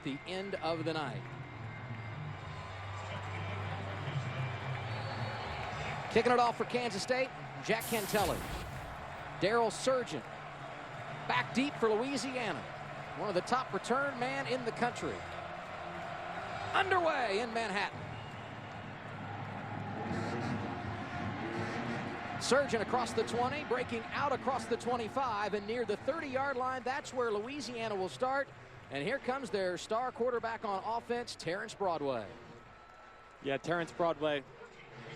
the end of the night. Kicking it off for Kansas State, Jack Cantelli. Daryl Surgeon back deep for Louisiana. One of the top return man in the country. Underway in Manhattan. Surgeon across the 20, breaking out across the 25, and near the 30-yard line, that's where Louisiana will start. And here comes their star quarterback on offense, Terrence Broadway. Yeah, Terrence Broadway,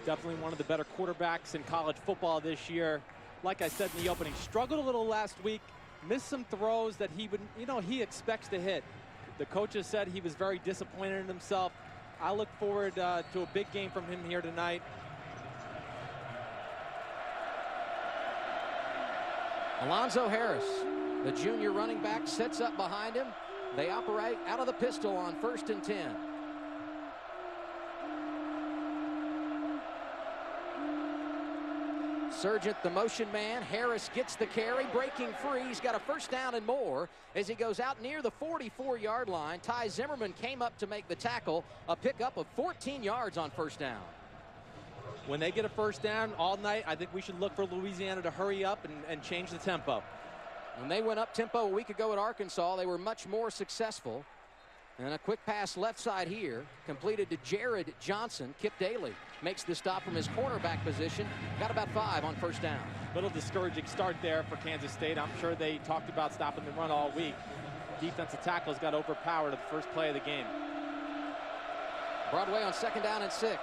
definitely one of the better quarterbacks in college football this year. Like I said in the opening, struggled a little last week, missed some throws that he would, he expects to hit. The coaches said he was very disappointed in himself. I look forward to a big game from him here tonight. Alonzo Harris, the junior running back, sets up behind him. They operate out of the pistol on 1st and 10. Surgeon, the motion man. Harris gets the carry, breaking free. He's got a first down and more as he goes out near the 44-yard line. Ty Zimmerman came up to make the tackle, a pickup of 14 yards on first down. When they get a first down all night, I think we should look for Louisiana to hurry up and change the tempo. When they went up tempo a week ago at Arkansas, they were much more successful. And a quick pass left side here, completed to Jared Johnson. Kip Daly makes the stop from his cornerback position. Got about 5 on first down. Little discouraging start there for Kansas State. I'm sure they talked about stopping the run all week. Defensive tackles got overpowered at the first play of the game. Broadway on 2nd down and 6.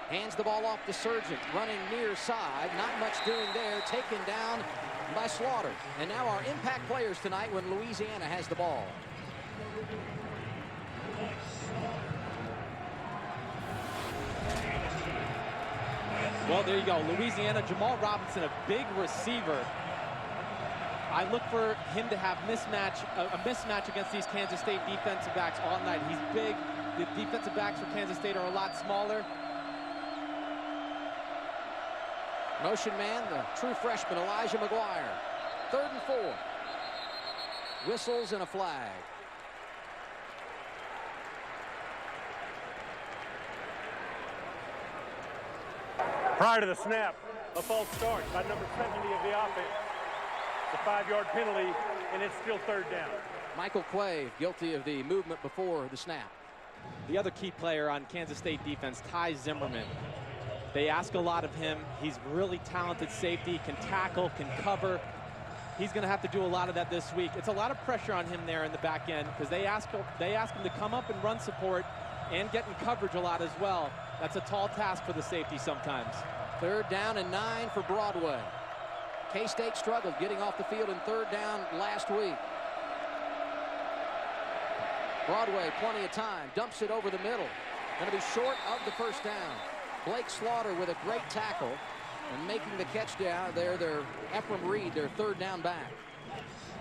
Hands the ball off to Surgeon, running near side. Not much doing there, taken down by Slaughter. And now our impact players tonight when Louisiana has the ball. Well, there you go. Louisiana, Jamal Robinson, a big receiver. I look for him to have a mismatch against these Kansas State defensive backs all night. He's big. The defensive backs for Kansas State are a lot smaller. Motion man, the true freshman, Elijah McGuire. 3rd and 4. Whistles and a flag. Prior to the snap, a false start by number 70 of the offense. The 5-yard penalty, and it's still 3rd down. Michael Quay guilty of the movement before the snap. The other key player on Kansas State defense, Ty Zimmerman. They ask a lot of him. He's really talented safety, can tackle, can cover. He's going to have to do a lot of that this week. It's a lot of pressure on him there in the back end because they ask him to come up and run support and get in coverage a lot as well. That's a tall task for the safety sometimes. 3rd down and 9 for Broadway. K-State struggled getting off the field in 3rd down last week. Broadway, plenty of time, dumps it over the middle. Going to be short of the first down. Blake Slaughter with a great tackle and making the catch down there. Ephraim Reid, their 3rd down back.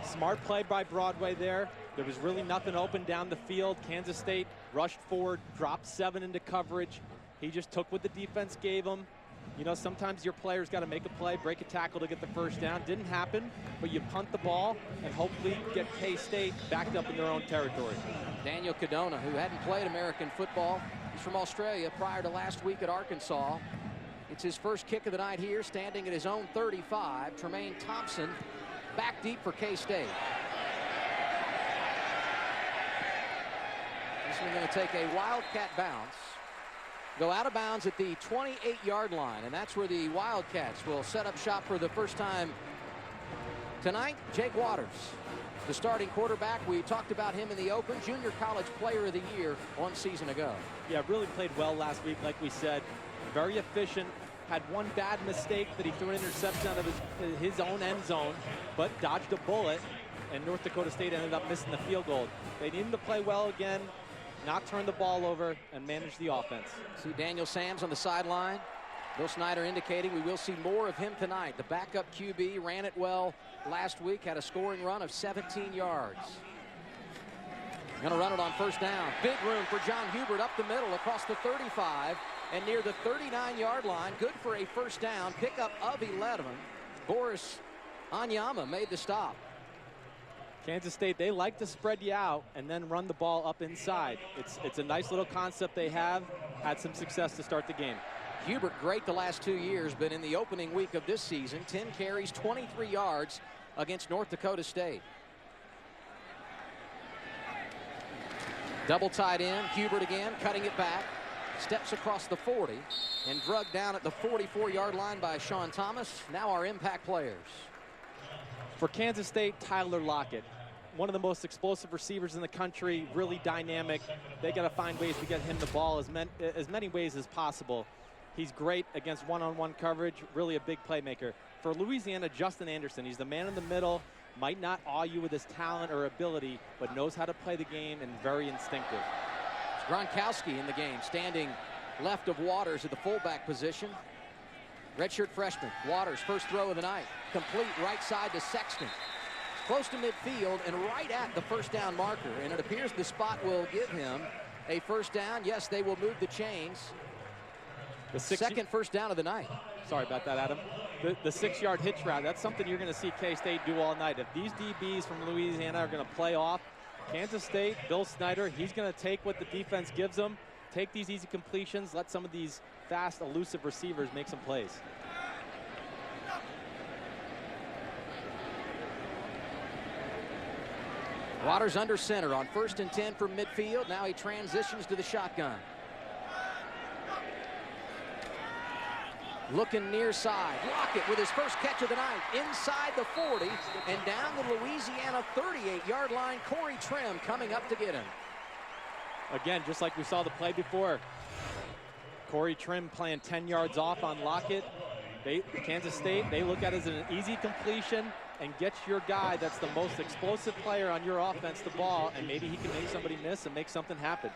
Smart play by Broadway there. There was really nothing open down the field. Kansas State rushed forward, dropped 7 into coverage. He just took what the defense gave him. Sometimes your players got to make a play, break a tackle to get the first down. Didn't happen, but you punt the ball and hopefully get K-State backed up in their own territory. Daniel Cadona, who hadn't played American football, he's from Australia prior to last week at Arkansas. It's his first kick of the night here, standing at his own 35. Tremaine Thompson back deep for K-State. This one's going to take a Wildcat bounce. Go out of bounds at the 28-yard line, and that's where the Wildcats will set up shop for the first time tonight. Jake Waters, the starting quarterback. We talked about him in the open. Junior College Player of the Year 1 season ago. Yeah, really played well last week, like we said. Very efficient. Had one bad mistake that he threw an interception out of his own end zone, but dodged a bullet, and North Dakota State ended up missing the field goal. They need him to play well again, not turn the ball over, and manage the offense. See Daniel Sams on the sideline. Bill Snyder indicating we will see more of him tonight. The backup QB ran it well last week, had a scoring run of 17 yards. Going to run it on first down. Big room for John Hubert up the middle across the 35 and near the 39-yard line. Good for a first down. Pickup of 11. Boris Anyama made the stop. Kansas State, they like to spread you out and then run the ball up inside. It's a nice little concept they have. Had some success to start the game. Hubert, great the last 2 years, but in the opening week of this season, 10 carries, 23 yards against North Dakota State. Double tight end, Hubert again, cutting it back. Steps across the 40 and drugged down at the 44-yard line by Sean Thomas. Now our impact players. For Kansas State, Tyler Lockett, one of the most explosive receivers in the country, really dynamic. They got to find ways to get him the ball as many ways as possible. He's great against one-on-one coverage, really a big playmaker. For Louisiana, Justin Anderson, he's the man in the middle, might not awe you with his talent or ability, but knows how to play the game and very instinctive. Gronkowski in the game, standing left of Waters at the fullback position. Redshirt freshman, Waters, first throw of the night. Complete right side to Sexton. Close to midfield and right at the first down marker. And it appears the spot will give him a first down. Yes, they will move the chains. The second first down of the night. Sorry about that, Adam. The 6-yard hitch route, that's something you're going to see K-State do all night. If these DBs from Louisiana are going to play off Kansas State, Bill Snyder, he's going to take what the defense gives him, take these easy completions, let some of these fast, elusive receivers make some plays. Waters under center on 1st and 10 from midfield. Now he transitions to the shotgun. Looking near side. Lockett with his first catch of the night. Inside the 40 and down the Louisiana 38-yard line. Corey Trim coming up to get him. Again, just like we saw the play before. Corey Trim playing 10 yards off on Lockett. Kansas State, they look at it as an easy completion and get your guy that's the most explosive player on your offense the ball, and maybe he can make somebody miss and make something happen.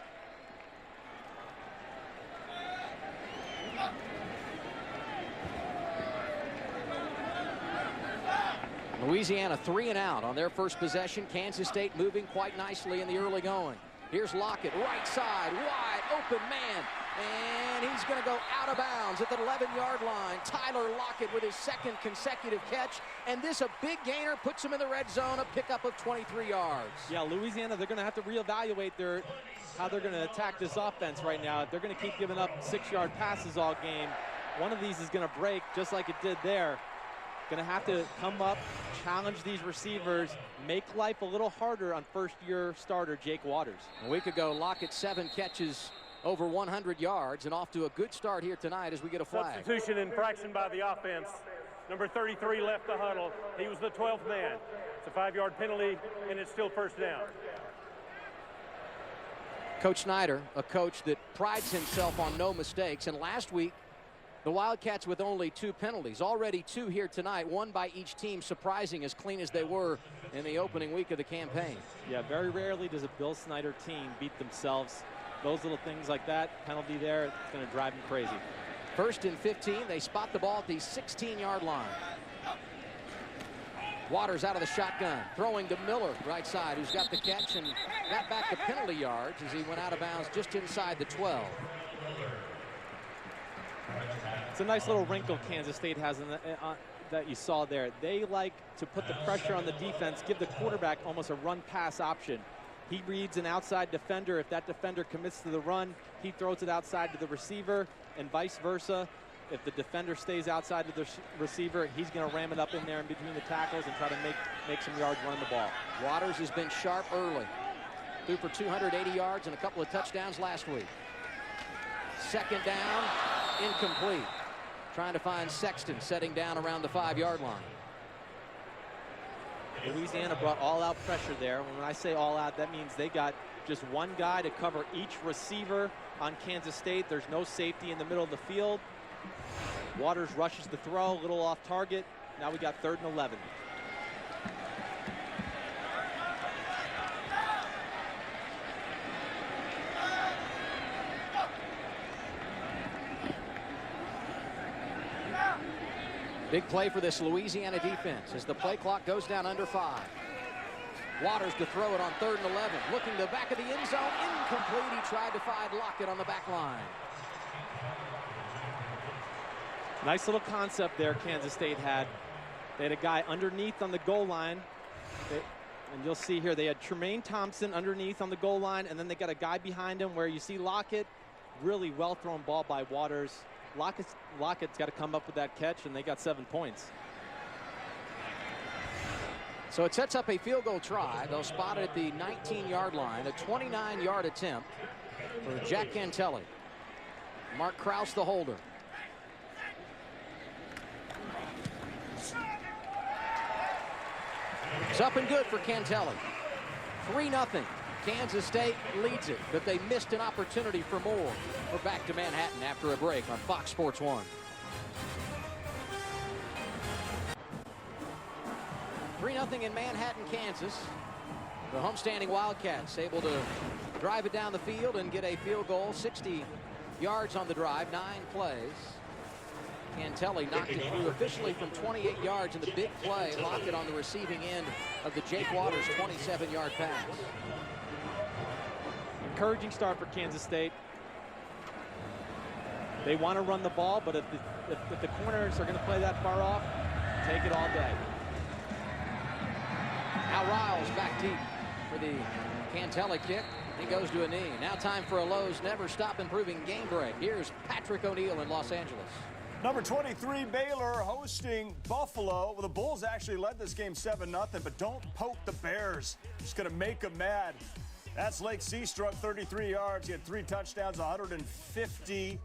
Louisiana 3 and out on their first possession. Kansas State moving quite nicely in the early going. Here's Lockett, right side, wide open man, and he's going to go out of bounds at the 11-yard line. Tyler Lockett with his second consecutive catch, and this a big gainer, puts him in the red zone, a pickup of 23 yards. Yeah, Louisiana, they're going to have to reevaluate how they're going to attack this offense right now. If they're going to keep giving up 6-yard passes all game, one of these is going to break just like it did there. Going to have to come up, challenge these receivers, make life a little harder on first-year starter Jake Waters. A week ago, Lockett 7 catches over 100 yards and off to a good start here tonight as we get a flag. Substitution infraction by the offense. Number 33 left the huddle. He was the 12th man. It's a 5-yard penalty, and it's still first down. Coach Snyder, a coach that prides himself on no mistakes, and last week, the Wildcats with only 2 penalties. Already 2 here tonight, 1 by each team, surprising as clean as they were in the opening week of the campaign. Yeah, very rarely does a Bill Snyder team beat themselves. Those little things like that, penalty there, it's going to drive them crazy. 1st and 15, they spot the ball at the 16-yard line. Waters out of the shotgun, throwing to Miller, right side, who's got the catch and got back the penalty yards as he went out of bounds just inside the 12. It's a nice little wrinkle Kansas State has in that you saw there. They like to put the pressure on the defense, give the quarterback almost a run-pass option. He reads an outside defender. If that defender commits to the run, he throws it outside to the receiver, and vice versa. If the defender stays outside of the receiver, he's going to ram it up in there in between the tackles and try to make some yards running the ball. Waters has been sharp early. Threw for 280 yards and a couple of touchdowns last week. 2nd down, incomplete. Trying to find Sexton, setting down around the 5-yard line. Louisiana brought all-out pressure there. When I say all-out, that means they got just one guy to cover each receiver on Kansas State. There's no safety in the middle of the field. Waters rushes the throw, a little off target. Now we got 3rd and 11. Big play for this Louisiana defense as the play clock goes down under 5. Waters to throw it on 3rd and 11. Looking to the back of the end zone. Incomplete. He tried to find Lockett on the back line. Nice little concept there Kansas State had. They had a guy underneath on the goal line. And you'll see here they had Tremaine Thompson underneath on the goal line, and then they got a guy behind him where you see Lockett. Really well thrown ball by Waters. Lockett's got to come up with that catch, and they got 7 points. So it sets up a field goal try. They'll spot it at the 19-yard line. A 29-yard attempt for Jack Cantelli. Mark Krause, the holder. It's up and good for Cantelli. 3-0. Kansas State leads it, but they missed an opportunity for more. We're back to Manhattan after a break on Fox Sports 1. 3-0 in Manhattan, Kansas. The homestanding Wildcats able to drive it down the field and get a field goal. 60 yards on the drive, 9 plays. Cantelli knocked it through officially from 28 yards in the big play. Lockett on the receiving end of the Jake Waters 27-yard pass. Encouraging start for Kansas State. They want to run the ball, but if the corners are going to play that far off, take it all day. Now Riles back deep for the Cantelli kick. He goes to a knee. Now time for a Lowe's Never Stop Improving game break. Here's Patrick O'Neill in Los Angeles. Number 23, Baylor hosting Buffalo. Well, the Bulls actually led this game 7-0, but don't poke the Bears. Just going to make them mad. That's Lake Seastruck, 33 yards. He had 3 touchdowns, 150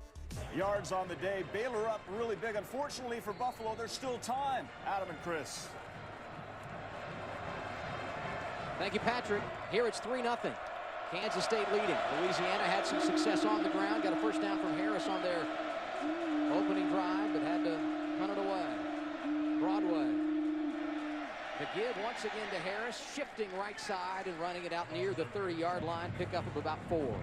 yards on the day. Baylor up really big. Unfortunately for Buffalo, there's still time. Adam and Chris. Thank you, Patrick. Here it's 3-0. Kansas State leading. Louisiana had some success on the ground. Got a first down from Harris on their opening drive, but had to punt it away. Broadway. McGibb once again to Harris, shifting right side and running it out near the 30-yard line. Pickup of about 4.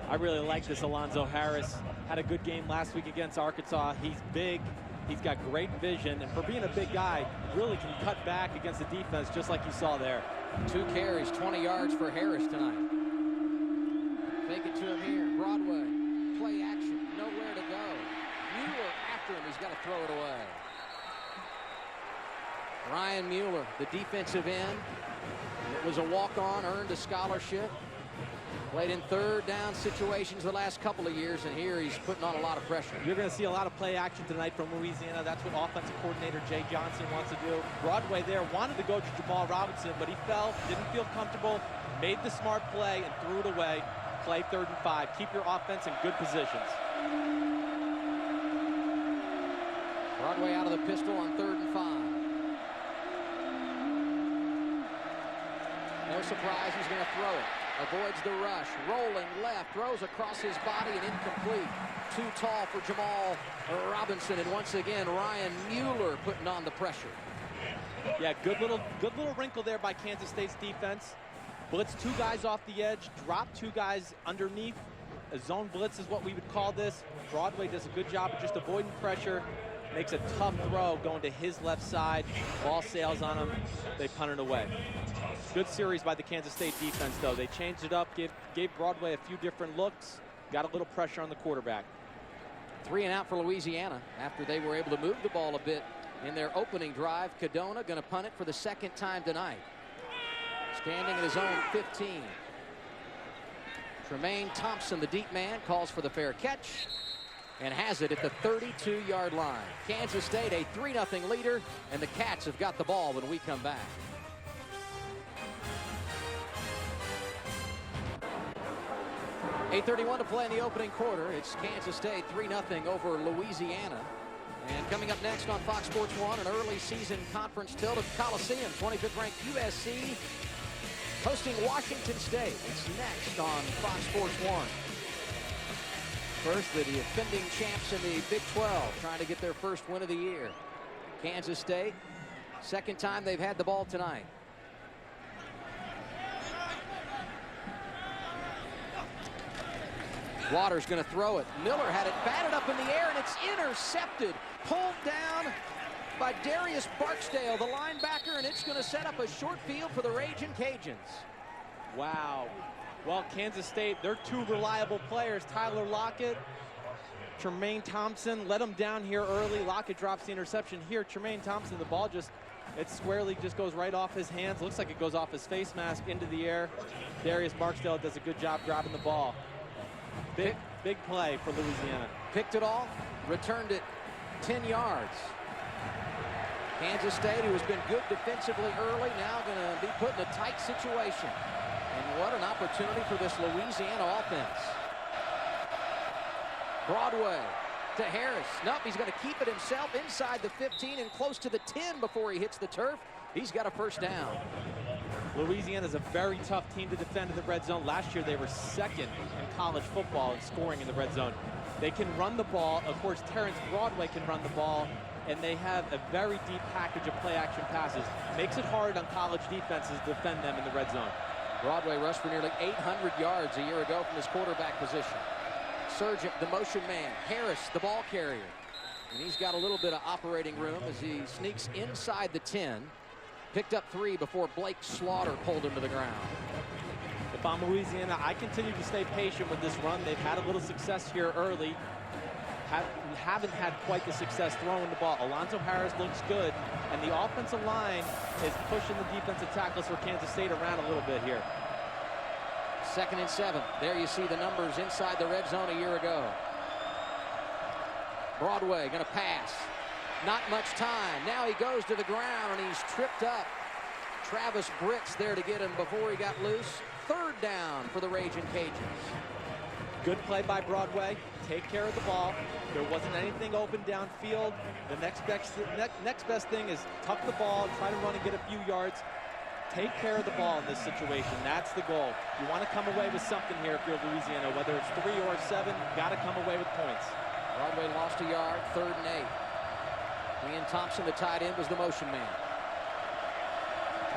I really like this Alonzo Harris. Had a good game last week against Arkansas. He's big. He's got great vision, and for being a big guy, really can cut back against the defense just like you saw there. 2 carries, 20 yards for Harris tonight. Fake it to him here. Broadway. Play action. Nowhere to go. Mueller after him. He's got to throw it away. Ryan Mueller, the defensive end. It was a walk-on, earned a scholarship. Played in third down situations the last couple of years, and here he's putting on a lot of pressure. You're going to see a lot of play action tonight from Louisiana. That's what offensive coordinator Jay Johnson wants to do. Broadway there wanted to go to Jamal Robinson, but he fell, didn't feel comfortable, made the smart play, and threw it away. Play 3rd and 5. Keep your offense in good positions. Broadway out of the pistol on 3rd and 5. No surprise, he's going to throw it. Avoids the rush, rolling left, throws across his body and incomplete. Too tall for Jamal Robinson, and once again Ryan Mueller putting on the pressure. Yeah, good little wrinkle there by Kansas State's defense. Blitz 2 guys off the edge, drop 2 guys underneath. A zone blitz is what we would call this. Broadway does a good job of just avoiding pressure. Makes a tough throw going to his left side. Ball sails on him. They punt it away. Good series by the Kansas State defense, though. They changed it up, gave Broadway a few different looks, got a little pressure on the quarterback. 3 and out for Louisiana after they were able to move the ball a bit in their opening drive. Cadona going to punt it for the 2nd time tonight. Standing at his own 15. Tremaine Thompson, the deep man, calls for the fair catch and has it at the 32-yard line. Kansas State a 3-0 leader, and the Cats have got the ball when we come back. .8:31 to play in the opening quarter. It's Kansas State 3-0 over Louisiana. And coming up next on Fox Sports 1, an early season conference tilt at the Coliseum. 25th ranked USC hosting Washington State. It's next on Fox Sports 1. First, the defending champs in the Big 12 trying to get their first win of the year. Kansas State, 2nd time they've had the ball tonight. Waters going to throw it. Miller had it batted up in the air, and it's intercepted. Pulled down by Darius Barksdale, the linebacker, and it's going to set up a short field for the Ragin' Cajuns. Wow. Well, Kansas State, they're 2 reliable players. Tyler Lockett, Tremaine Thompson, let him down here early. Lockett drops the interception here. Tremaine Thompson, the ball just, It squarely just goes right off his hands. Looks like it goes off his face mask into the air. Darius Barksdale does a good job grabbing the ball. Big play for Louisiana. Picked it off, returned it 10 yards. Kansas State, who has been good defensively early, now going to be put in a tight situation. And what an opportunity for this Louisiana offense. Broadway to Harris. Nope, he's going to keep it himself inside the 15 and close to the 10 before he hits the turf. He's got a first down. Louisiana is a very tough team to defend in the red zone. Last year, they were second in college football in scoring in the red zone. They can run the ball. Of course, Terrence Broadway can run the ball, and they have a very deep package of play-action passes. Makes it hard on college defenses to defend them in the red zone. Broadway rushed for nearly 800 yards a year ago from his quarterback position. Surgent, the motion man. Harris, the ball carrier. And he's got a little bit of operating room as he sneaks inside the 10. Picked up 3 before Blake Slaughter pulled him to the ground. If I'm Louisiana, I continue to stay patient with this run. They've had a little success here early. Haven't had quite the success throwing the ball. Alonzo Harris looks good, and the offensive line is pushing the defensive tackles for Kansas State around a little bit here. 2nd and 7. There you see the numbers inside the red zone a year ago. Broadway going to pass. Not much time. Now he goes to the ground, and he's tripped up. Travis Bricks there to get him before he got loose. 3rd down for the Raging Cajuns. Good play by Broadway. Take care of the ball. There wasn't anything open downfield. The next best thing is tuck the ball, try to run and get a few yards. Take care of the ball in this situation. That's the goal. You want to come away with something here if you're Louisiana. Whether it's 3 or 7, got to come away with points. Broadway lost a yard, 3rd and 8. Ian Thompson, the tight end, was the motion man.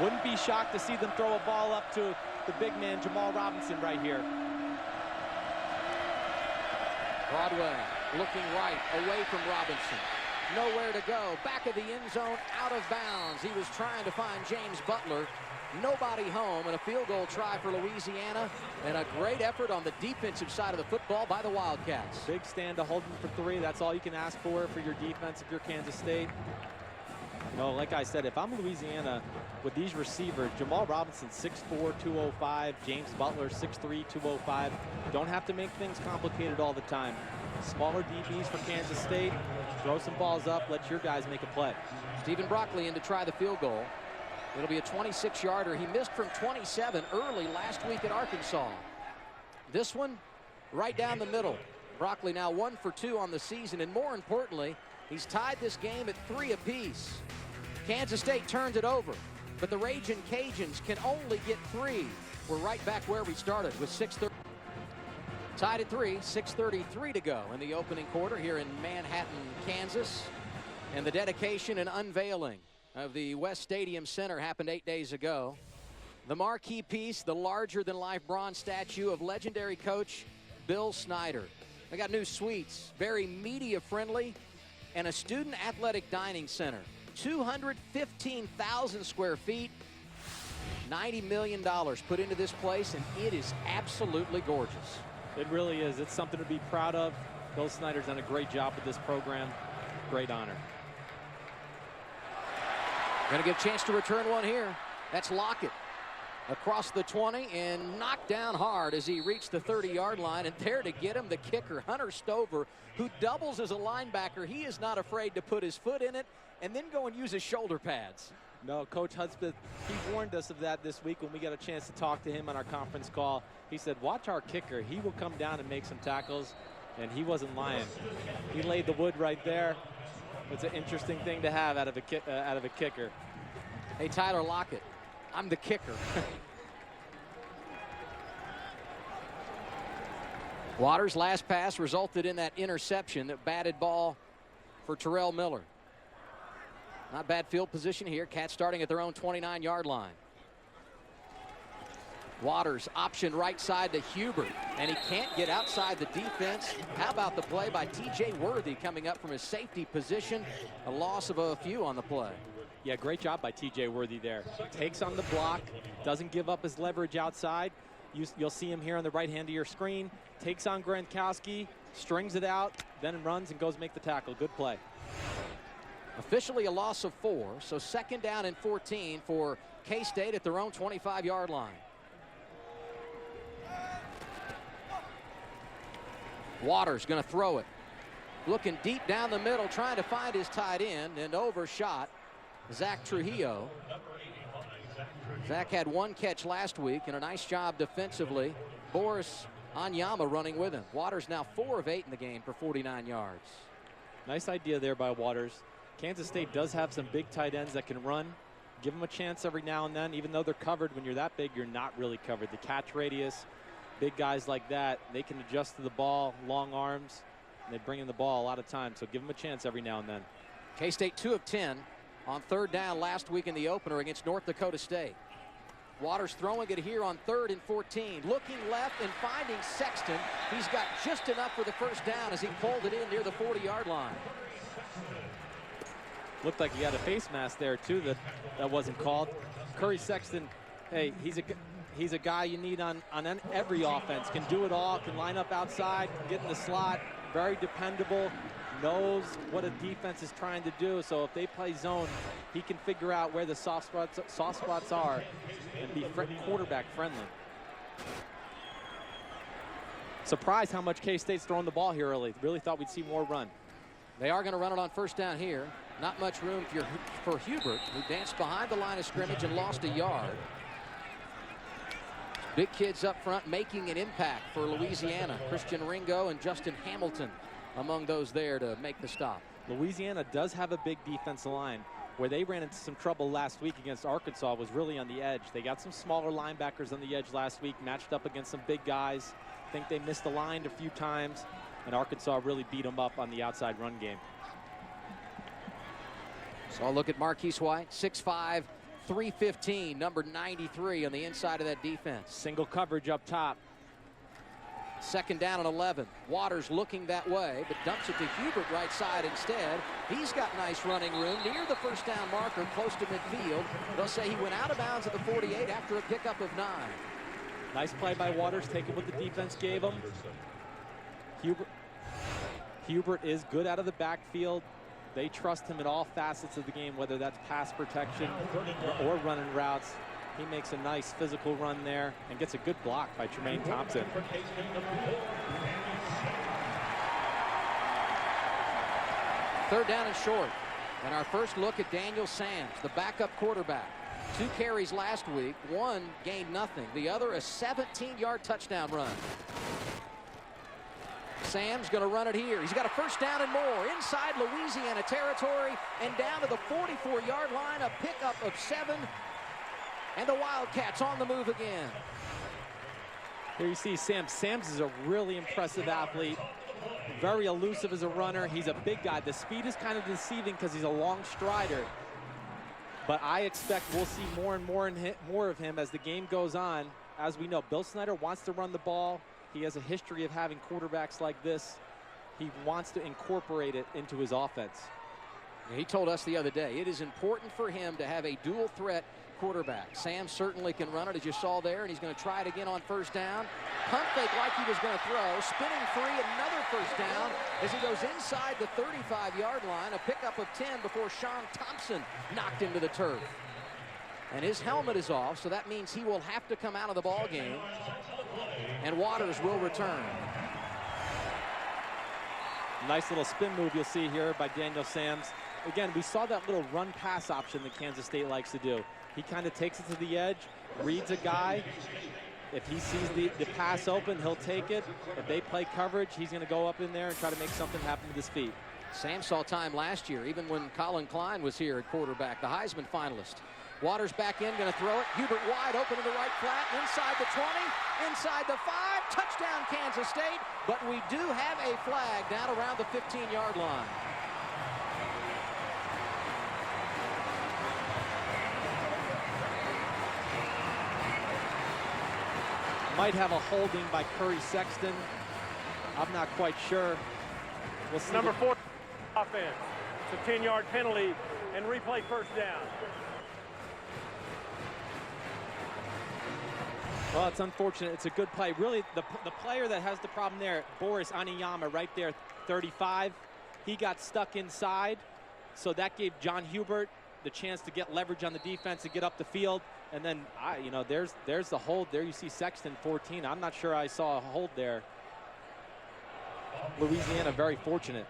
Wouldn't be shocked to see them throw a ball up to the big man, Jamal Robinson, right here. Broadway looking right, away from Robinson. Nowhere to go. Back of the end zone, out of bounds. He was trying to find James Butler. Nobody home, and a field goal try for Louisiana, and a great effort on the defensive side of the football by the Wildcats. Big stand to hold them for 3. That's all you can ask for your defense if you're Kansas State. You know, like I said, if I'm Louisiana with these receivers, Jamal Robinson 6'4", 205, James Butler 6'3", 205. Don't have to make things complicated all the time. Smaller DBs for Kansas State. Throw some balls up, let your guys make a play. Stephen Broccoli in to try the field goal. It'll be a 26-yarder. He missed from 27 early last week at Arkansas. This one, right down the middle. Broccoli now 1 for 2 on the season, and more importantly, he's tied this game at 3 apiece. Kansas State turns it over, but the Raging Cajuns can only get 3. We're right back where we started with 6:30. Tied at 3, 6:33 to go in the opening quarter here in Manhattan, Kansas. And the dedication and unveiling of the West Stadium Center happened 8 days ago. The marquee piece, the larger-than-life bronze statue of legendary coach Bill Snyder. They got new suites, very media-friendly, and a student athletic dining center. 215,000 square feet, $90 million put into this place, and it is absolutely gorgeous. It really is. It's something to be proud of. Bill Snyder's done a great job with this program. Great honor. Going to get a chance to return one here. That's Lockett across the 20 and knocked down hard as he reached the 30-yard line. And there to get him, the kicker, Hunter Stover, who doubles as a linebacker. He is not afraid to put his foot in it and then go and use his shoulder pads. No, Coach Hudspeth, he warned us of that this week when we got a chance to talk to him on our conference call. He said, watch our kicker. He will come down and make some tackles, and he wasn't lying. He laid the wood right there. It's an interesting thing to have out of a kicker. Hey, Tyler Lockett, I'm the kicker. Waters' last pass resulted in that interception, that batted ball for Terrell Miller. Not bad field position here. Cats starting at their own 29-yard line. Waters option right side to Hubert, and he can't get outside the defense. How about the play by T.J. Worthy coming up from his safety position? A loss of a few on the play. Yeah, great job by T.J. Worthy there. Takes on the block, doesn't give up his leverage outside. You'll see him here on the right hand of your screen. Takes on Gronkowski, strings it out, then runs and goes make the tackle. Good play. Officially a loss of 4, so 2nd down and 14 for K-State at their own 25-yard line. Waters going to throw it. Looking deep down the middle, trying to find his tight end, and overshot Zach Trujillo. Zach had 1 catch last week and a nice job defensively. Boris Anyama running with him. Waters now 4 of 8 in the game for 49 yards. Nice idea there by Waters. Kansas State does have some big tight ends that can run. Give them a chance every now and then. Even though they're covered, when you're that big, you're not really covered. The catch radius, big guys like that, they can adjust to the ball, long arms, and they bring in the ball a lot of times. So give them a chance every now and then. K-State 2 of 10 on 3rd down last week in the opener against North Dakota State. Waters throwing it here on 3rd and 14. Looking left and finding Sexton. He's got just enough for the first down as he pulled it in near the 40-yard line. Looked like he had a face mask there too that wasn't called. Curry Sexton, hey, he's a guy you need on every offense. Can do it all, can line up outside, can get in the slot, very dependable, knows what a defense is trying to do. So if they play zone, he can figure out where the soft spots are and be quarterback friendly. Surprised how much K-State's throwing the ball here early. Really thought we'd see more run. They are going to run it on 1st down here. Not much room for Hubert, who danced behind the line of scrimmage and lost a yard. Big kids up front making an impact for Louisiana. Christian Ringo and Justin Hamilton among those there to make the stop. Louisiana does have a big defensive line. Where they ran into some trouble last week against Arkansas was really on the edge. They got some smaller linebackers on the edge last week, matched up against some big guys. I think they missed the line a few times, and Arkansas really beat them up on the outside run game. So I'll look at Marquise White, 6'5", 315, number 93 on the inside of that defense. Single coverage up top. 2nd down and 11. Waters looking that way, but dumps it to Hubert right side instead. He's got nice running room near the 1st down marker, close to midfield. They'll say he went out of bounds at the 48 after a pickup of 9. Nice play by Waters, taking what the defense gave him. Hubert is good out of the backfield. They trust him at all facets of the game, whether that's pass protection or running routes. He makes a nice physical run there and gets a good block by Tremaine Thompson. 3rd down and short. And our first look at Daniel Sams, the backup quarterback. 2 carries last week, 1 gained nothing. The other a 17-yard touchdown run. Sam's going to run it here. He's got a 1st down and more inside Louisiana territory and down to the 44-yard line. A pickup of 7. And the Wildcats on the move again. Here you see Sams. Sams is a really impressive athlete. Very elusive as a runner. He's a big guy. The speed is kind of deceiving because he's a long strider. But I expect we'll see more and more of him as the game goes on. As we know, Bill Snyder wants to run the ball. He has a history of having quarterbacks like this. He wants to incorporate it into his offense. He told us the other day, it is important for him to have a dual threat quarterback. Sam certainly can run it, as you saw there, and he's going to try it again on 1st down. Pump fake like he was going to throw. Spinning free, another 1st down as he goes inside the 35-yard line. A pickup of 10 before Sean Thompson knocked into the turf. And his helmet is off, so that means he will have to come out of the ball game. And Waters will return. Nice little spin move you'll see here by Daniel Sams. Again, we saw that little run-pass option that Kansas State likes to do. He kind of takes it to the edge, reads a guy. If he sees the pass open, he'll take it. If they play coverage, he's going to go up in there and try to make something happen with his feet. Sam saw time last year, even when Colin Klein was here at quarterback, the Heisman finalist. Waters back in, going to throw it. Hubert wide open to the right flat, inside the 20, inside the 5. Touchdown, Kansas State. But we do have a flag down around the 15-yard line. Might have a holding by Curry Sexton. I'm not quite sure. We'll see. Number 4 offense. It's a 10-yard penalty and replay 1st down. Well, it's unfortunate. It's a good play. Really, the player that has the problem there, Boris Anyama, right there, 35. He got stuck inside. So that gave John Hubert the chance to get leverage on the defense and get up the field. And then, there's the hold. There you see Sexton, 14. I'm not sure I saw a hold there. Louisiana very fortunate.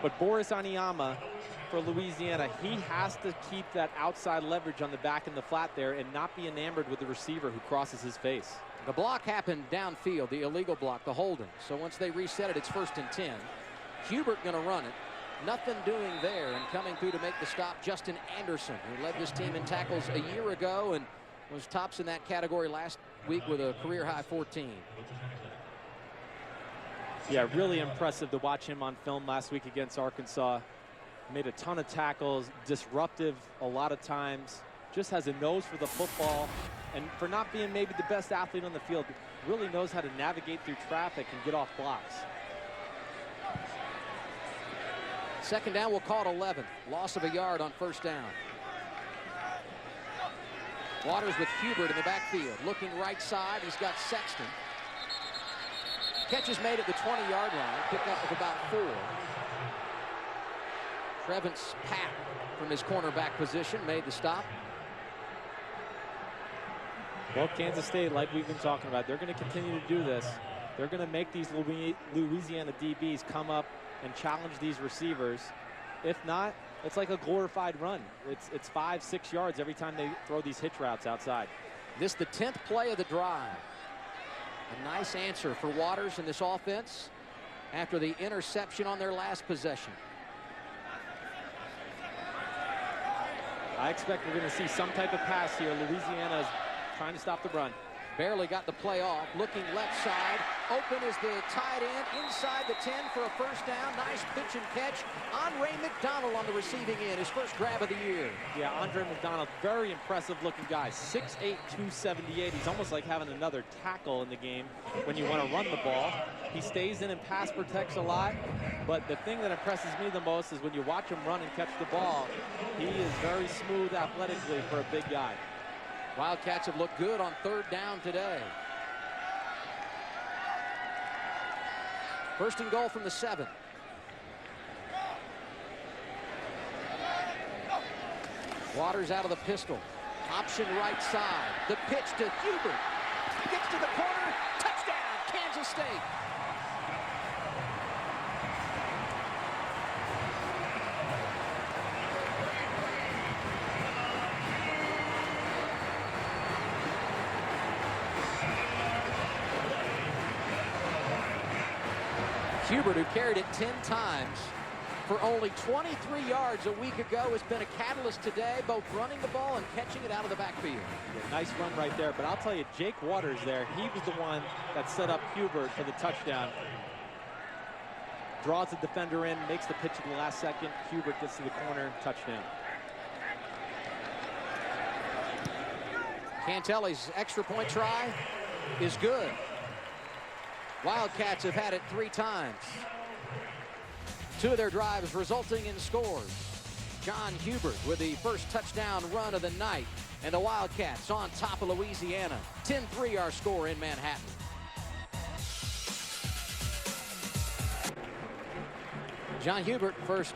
But Boris Aniyama for Louisiana, he has to keep that outside leverage on the back and the flat there and not be enamored with the receiver who crosses his face. The block happened downfield, the illegal block, the holding. So once they reset it, it's 1st and 10. Hubert going to run it. Nothing doing there, and coming through to make the stop, Justin Anderson, who led this team in tackles a year ago and was tops in that category last week with a career-high 14. Yeah, really impressive to watch him on film last week against Arkansas. Made a ton of tackles, disruptive a lot of times, just has a nose for the football, and for not being maybe the best athlete on the field, really knows how to navigate through traffic and get off blocks. 2nd down, we'll call it 11. Loss of a yard on 1st down. Waters with Hubert in the backfield. Looking right side, he's got Sexton. Catch is made at the 20-yard line. Pick up of about 4. Trevance Pat from his cornerback position made the stop. Well, Kansas State, like we've been talking about, they're going to continue to do this. They're going to make these Louisiana DBs come up and challenge these receivers. If not, it's like a glorified run. It's 5-6 yards every time they throw these hitch routes outside. This the 10th play of the drive. A nice answer for Waters in this offense after the interception on their last possession. I expect we're going to see some type of pass here. Louisiana is trying to stop the run. Barely got the play off. Looking left side. Open is the tight end inside the 10 for a 1st down. Nice pitch and catch. Andre McDonald on the receiving end. His first grab of the year. Yeah, Andre McDonald, very impressive looking guy. 6'8", 278. He's almost like having another tackle in the game when you want to run the ball. He stays in and pass protects a lot. But the thing that impresses me the most is when you watch him run and catch the ball, he is very smooth athletically for a big guy. Wildcats have looked good on 3rd down today. 1st and goal from the 7. Waters out of the pistol. Option right side. The pitch to Hubert. Gets to the corner. Touchdown, Kansas State. Hubert, who carried it 10 times for only 23 yards a week ago, has been a catalyst today, both running the ball and catching it out of the backfield. Yeah, nice run right there, but I'll tell you, Jake Waters there, he was the one that set up Hubert for the touchdown. Draws the defender in, makes the pitch at the last second. Hubert gets to the corner, touchdown. Cantelli's extra point try is good. Wildcats have had it 3 times. 2 of their drives resulting in scores. John Hubert with the first touchdown run of the night. And the Wildcats on top of Louisiana. 10-3 our score in Manhattan. John Hubert, first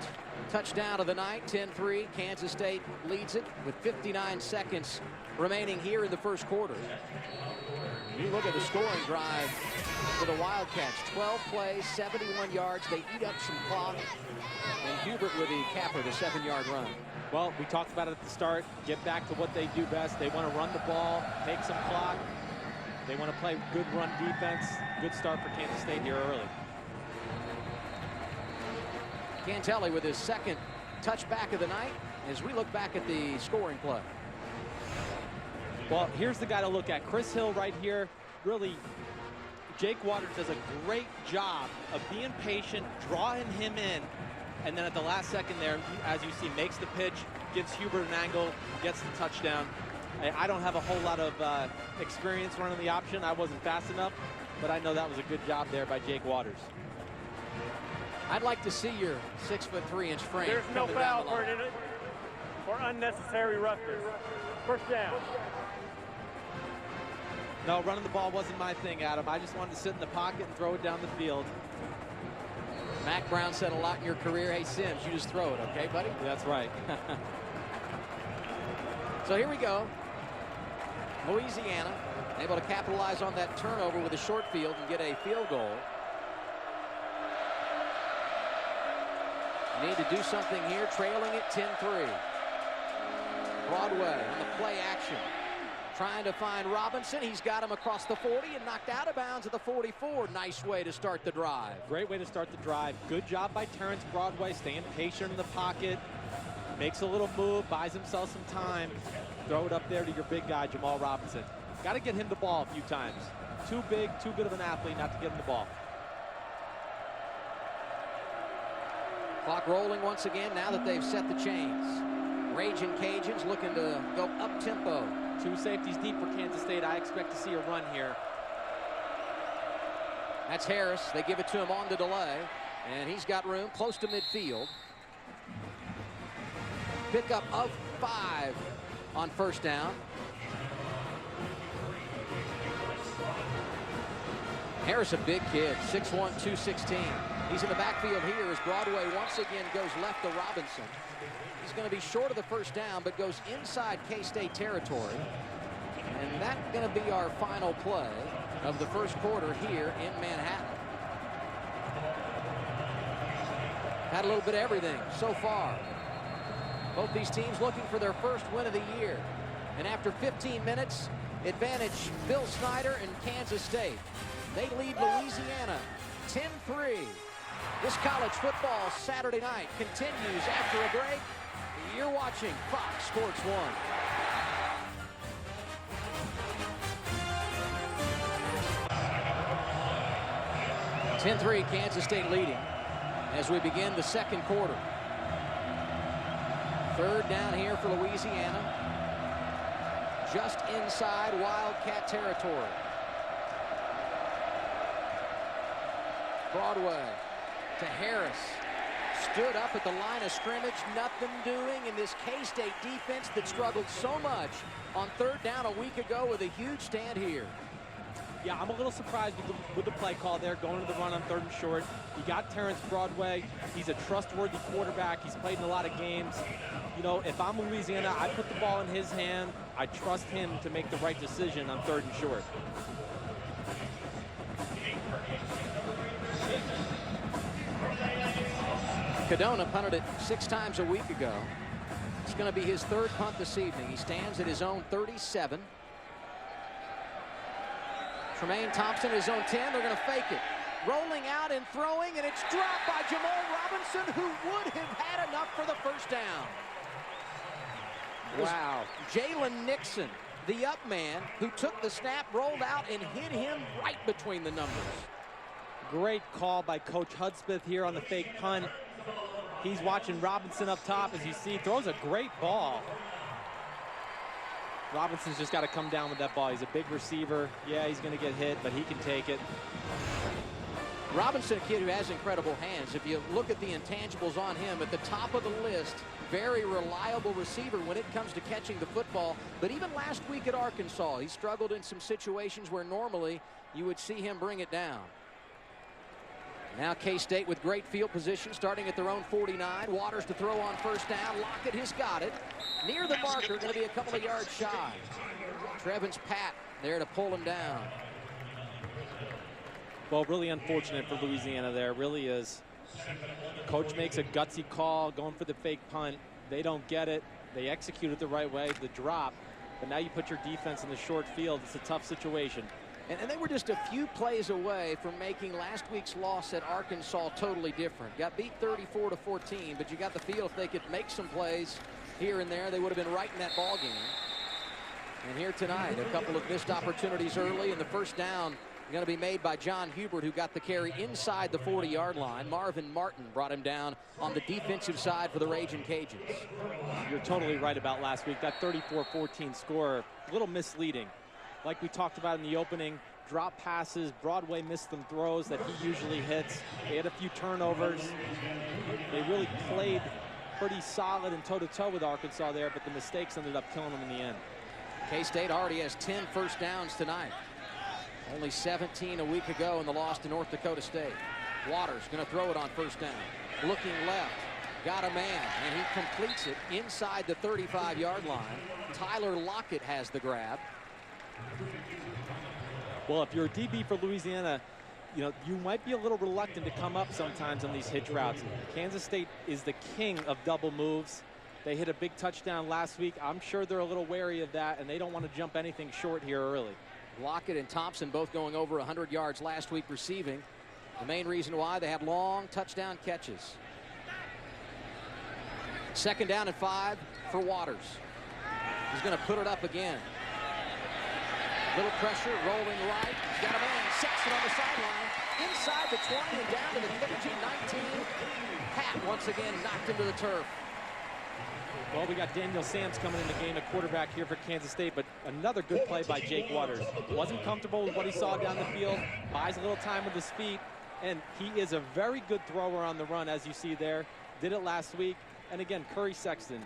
touchdown of the night, 10-3. Kansas State leads it with 59 seconds remaining here in the first quarter. You look at the scoring drive for the Wildcats. 12 plays, 71 yards. They eat up some clock. And Hubert with the capper, the 7-yard run. Well, we talked about it at the start. Get back to what they do best. They want to run the ball, take some clock. They want to play good run defense. Good start for Kansas State here early. Cantelli with his second touchback of the night as we look back at the scoring play. Well, here's the guy to look at. Chris Hill right here. Really, Jake Waters does a great job of being patient, drawing him in, and then at the last second there, as you see, makes the pitch, gives Hubert an angle, gets the touchdown. I don't have a whole lot of experience running the option. I wasn't fast enough, but I know that was a good job there by Jake Waters. I'd like to see your 6'3" frame. There's no foul for unnecessary roughness. First down. No, running the ball wasn't my thing, Adam. I just wanted to sit in the pocket and throw it down the field. Mac Brown said a lot in your career, hey, Sims, you just throw it, okay, buddy? That's right. So here we go. Louisiana able to capitalize on that turnover with a short field and get a field goal. Need to do something here, trailing it 10-3. Broadway on the play action. Trying to find Robinson. He's got him across the 40 and knocked out of bounds at the 44. Nice way to start the drive. Great way to start the drive. Good job by Terrence Broadway, staying patient in the pocket. Makes a little move, buys himself some time. Throw it up there to your big guy, Jamal Robinson. Got to get him the ball a few times. Too big, too good of an athlete not to get him the ball. Clock rolling once again now that they've set the chains. Raging Cajuns looking to go up-tempo. 2 safeties deep for Kansas State. I expect to see a run here. That's Harris. They give it to him on the delay, and he's got room close to midfield. Pickup of 5 on first down. Harris, a big kid, 6'1", 216. He's in the backfield here as Broadway once again goes left to Robinson. He's going to be short of the first down, but goes inside K-State territory. And that's going to be our final play of the first quarter here in Manhattan. Had a little bit of everything so far. Both these teams looking for their first win of the year. And after 15 minutes, advantage Bill Snyder and Kansas State. They lead Louisiana 10-3. This college football Saturday night continues after a break. You're watching Fox Sports 1. 10-3, Kansas State leading as we begin the second quarter. Third down here for Louisiana. Just inside Wildcat territory. Broadway to Harris. Stood up at the line of scrimmage, nothing doing in this K-State defense that struggled so much on third down a week ago with a huge stand here. Yeah, I'm a little surprised with the play call there, going to the run on 3rd and short. You got Terrence Broadway. He's a trustworthy quarterback. He's played in a lot of games. You know, if I'm Louisiana, I put the ball in his hand. I trust him to make the right decision on 3rd and short. Cadona punted it 6 times a week ago. It's going to be his 3rd punt this evening. He stands at his own 37. Tremaine Thompson, his own 10. They're going to fake it. Rolling out and throwing, and it's dropped by Jamal Robinson, who would have had enough for the first down. Wow. Jalen Nixon, the up man, who took the snap, rolled out, and hit him right between the numbers. Great call by Coach Hudspeth here on the fake punt. He's watching Robinson up top, as you see, throws a great ball. Robinson's just got to come down with that ball. He's a big receiver. Yeah, he's going to get hit, but he can take it. Robinson, a kid who has incredible hands. If you look at the intangibles on him, at the top of the list, very reliable receiver when it comes to catching the football. But even last week at Arkansas, he struggled in some situations where normally you would see him bring it down. Now K-State with great field position, starting at their own 49. Waters to throw on first down. Lockett has got it. Near the marker, going to be a couple of yards shy. Trevin's Pat there to pull him down. Well, really unfortunate for Louisiana there, really is. Coach makes a gutsy call, going for the fake punt. They don't get it. They execute it the right way, the drop. But now you put your defense in the short field. It's a tough situation. And they were just a few plays away from making last week's loss at Arkansas totally different. Got beat 34-14, but you got the feel if they could make some plays here and there, they would have been right in that ball game. And here tonight, a couple of missed opportunities early, and the first down going to be made by John Hubert, who got the carry inside the 40-yard line. Marvin Martin brought him down on the defensive side for the Raging Cajuns. You're totally right about last week. That 34-14 score, a little misleading. Like we talked about in the opening, drop passes, Broadway missed some throws that he usually hits. They had a few turnovers. They really played pretty solid and toe-to-toe with Arkansas there, but the mistakes ended up killing them in the end. K-State already has 10 first downs tonight. Only 17 a week ago in the loss to North Dakota State. Waters going to throw it on first down. Looking left. Got a man, and he completes it inside the 35-yard line. Tyler Lockett has the grab. Well, if you're a DB for Louisiana, you know, you might be a little reluctant to come up sometimes on these hitch routes. Kansas State is the king of double moves. They hit a big touchdown last week. I'm sure they're a little wary of that, and they don't want to jump anything short here early. Lockett and Thompson both going over 100 yards last week receiving. The main reason why, they had long touchdown catches. Second down and 5 for Waters. He's going to put it up again. Little pressure, rolling right. He's got a man, sets it on the sideline. Inside the 20 and down to the 19. Pat once again knocked him to the turf. Well, we got Daniel Sams coming in the game at quarterback here for Kansas State, but another good play by Jake Waters. Wasn't comfortable with what he saw down the field, buys a little time with his feet, and he is a very good thrower on the run, as you see there. Did it last week. And again, Curry Sexton,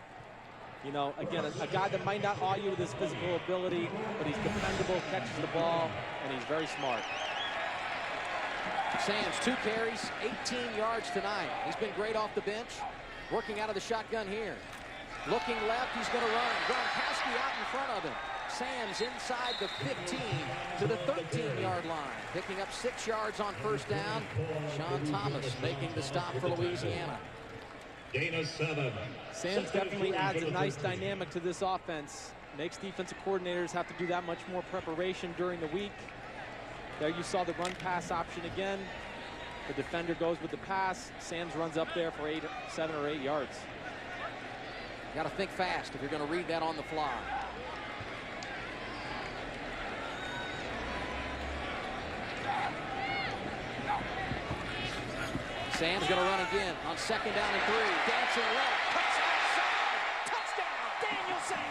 you know, again, a guy that might not awe you with his physical ability, but he's dependable, catches the ball, and he's very smart. Sams, 2 carries, 18 yards tonight. He's been great off the bench, working out of the shotgun here. Looking left, he's going to run. Gronkowski out in front of him. Sams inside the 15 to the 13-yard line, picking up 6 yards on first down. Sean Thomas making the stop for Louisiana. Sams definitely adds a nice dynamic to this offense. Makes defensive coordinators have to do that much more preparation during the week. There you saw the run-pass option again. The defender goes with the pass. Sams runs up there for 7 or 8 yards. Got to think fast if you're going to read that on the fly. Sam's going to run again on second down and 3. Dancing left, cuts outside. Touchdown, Daniel Sams.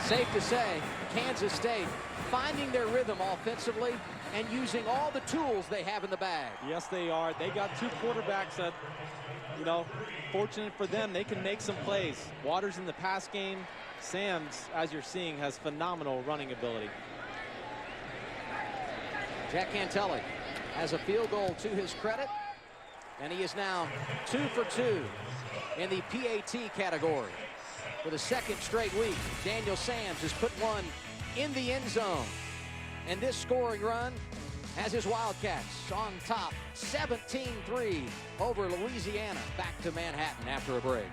Safe to say, Kansas State finding their rhythm offensively and using all the tools they have in the bag. Yes, they are. They got 2 quarterbacks that, you know, fortunate for them, they can make some plays. Waters in the pass game. Sams, as you're seeing, has phenomenal running ability. Jack Cantelli has a field goal to his credit, and he is now 2 for 2 in the PAT category. For the second straight week, Daniel Sams has put one in the end zone. And this scoring run has his Wildcats on top, 17-3 over Louisiana. Back to Manhattan after a break.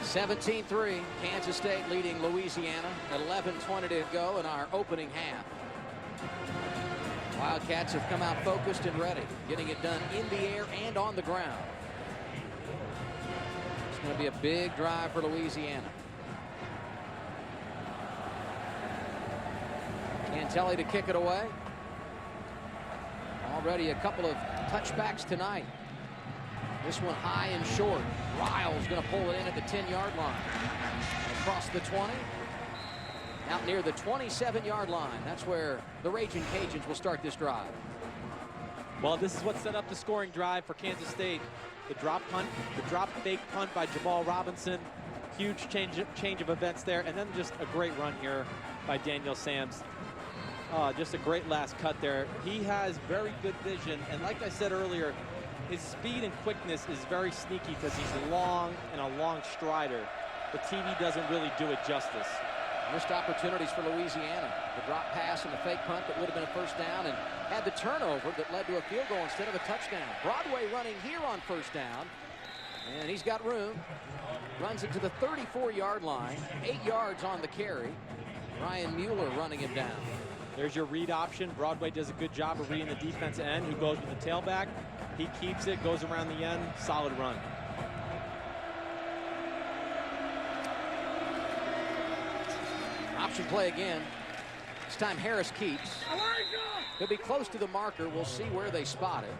17-3, Kansas State leading Louisiana. 11:20 to go in our opening half. Wildcats have come out focused and ready, getting it done in the air and on the ground. It's going to be a big drive for Louisiana. Cantelli to kick it away. Already a couple of touchbacks tonight. This one high and short. Riles going to pull it in at the 10-yard line. Across the 20. Out near the 27-yard line. That's where the Raging Cajuns will start this drive. Well, this is what set up the scoring drive for Kansas State. The drop punt, the drop fake punt by Jamal Robinson. Huge change of events there. And then just a great run here by Daniel Sams. Just a great last cut there. He has very good vision. And like I said earlier, his speed and quickness is very sneaky because he's long and a long strider. The TV doesn't really do it justice. Missed opportunities for Louisiana. The drop pass and the fake punt that would have been a first down, and had the turnover that led to a field goal instead of a touchdown. Broadway running here on first down, and he's got room. Runs it to the 34-yard line, 8 yards on the carry. Ryan Mueller running him down. There's your read option. Broadway does a good job of reading the defense end, who goes with the tailback. He keeps it, goes around the end. Solid run. Option play again. This time Harris keeps. He'll be close to the marker. We'll see where they spot it.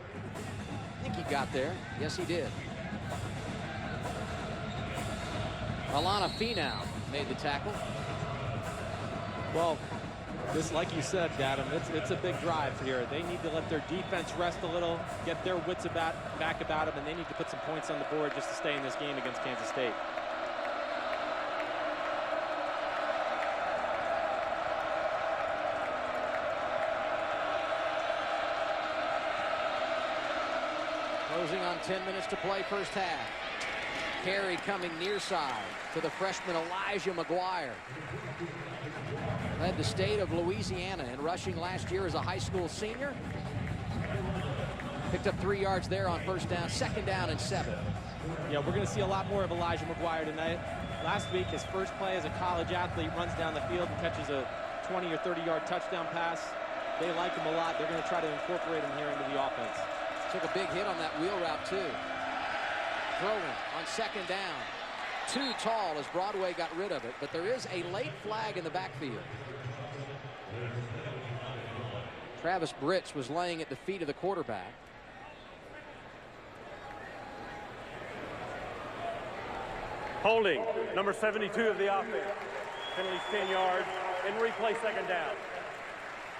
I think he got there. Yes, he did. Alana Finau made the tackle. Well, this, like you said, Adam, it's a big drive here. They need to let their defense rest a little, get their wits back about them, and they need to put some points on the board just to stay in this game against Kansas State. Closing on 10 minutes to play first half. Carry coming near side to the freshman Elijah McGuire. Led the state of Louisiana in rushing last year as a high school senior. Picked up 3 yards there on first down, second down and 7. Yeah, we're going to see a lot more of Elijah McGuire tonight. Last week, his first play as a college athlete, runs down the field and catches a 20 or 30-yard touchdown pass. They like him a lot. They're going to try to incorporate him here into the offense. Took a big hit on that wheel route, too. Throwing on second down. Too tall as Broadway got rid of it, but there is a late flag in the backfield. Travis Britz was laying at the feet of the quarterback. Holding, number 72 of the offense. Penalties 10 yards, and replay second down.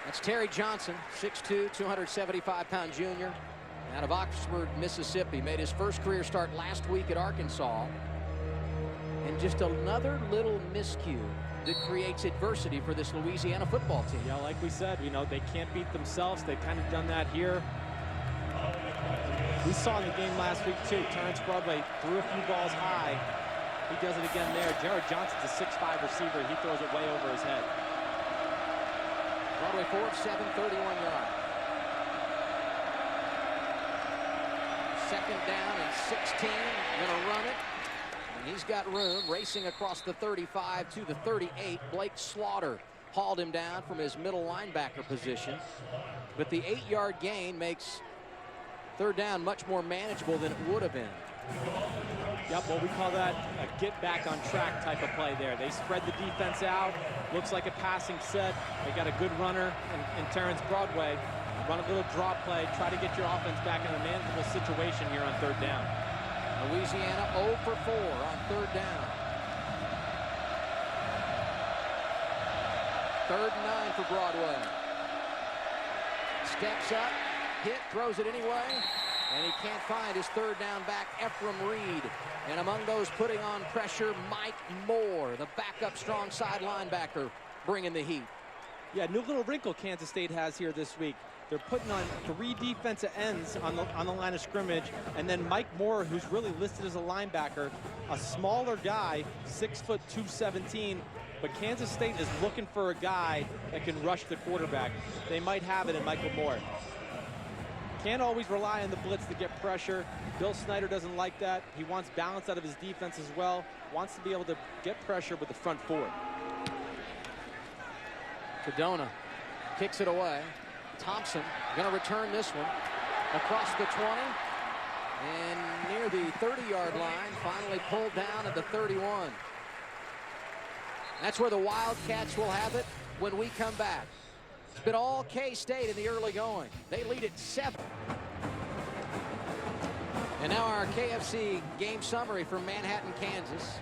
That's Terry Johnson, 6'2", 275-pound junior. Out of Oxford, Mississippi, made his first career start last week at Arkansas. And just another little miscue that creates adversity for this Louisiana football team. Yeah, like we said, you know, they can't beat themselves. They've kind of done that here. We saw in the game last week, too. Terrence Broadway threw a few balls high. He does it again there. Jared Johnson's a 6'5" receiver. He throws it way over his head. Broadway forward, 731 yards. Second down and 16. Gonna run it. And he's got room. Racing across the 35 to the 38. Blake Slaughter hauled him down from his middle linebacker position. But the 8-yard gain makes third down much more manageable than it would have been. Yep, well, we call that a get back on track type of play there. They spread the defense out. Looks like a passing set. They got a good runner in Terrence Broadway. Run a little draw play, try to get your offense back in a manageable situation here on third down. Louisiana 0 for 4 on third down. Third and 9 for Broadway. Steps up, hit, throws it anyway, and he can't find his third down back, Ephraim Reid. And among those putting on pressure, Mike Moore, the backup strong side linebacker, bringing the heat. Yeah, new little wrinkle Kansas State has here this week. They're putting on 3 defensive ends on the line of scrimmage, and then Mike Moore, who's really listed as a linebacker, a smaller guy, 6', 217, but Kansas State is looking for a guy that can rush the quarterback. They might have it in Michael Moore. Can't always rely on the blitz to get pressure. Bill Snyder doesn't like that. He wants balance out of his defense as well. Wants to be able to get pressure with the front four. Cadona kicks it away. Thompson going to return this one across the 20 and near the 30-yard line, finally pulled down at the 31. That's where the Wildcats will have it when we come back. It's been all K-State in the early going. They lead at 7. And now our KFC game summary from Manhattan, Kansas.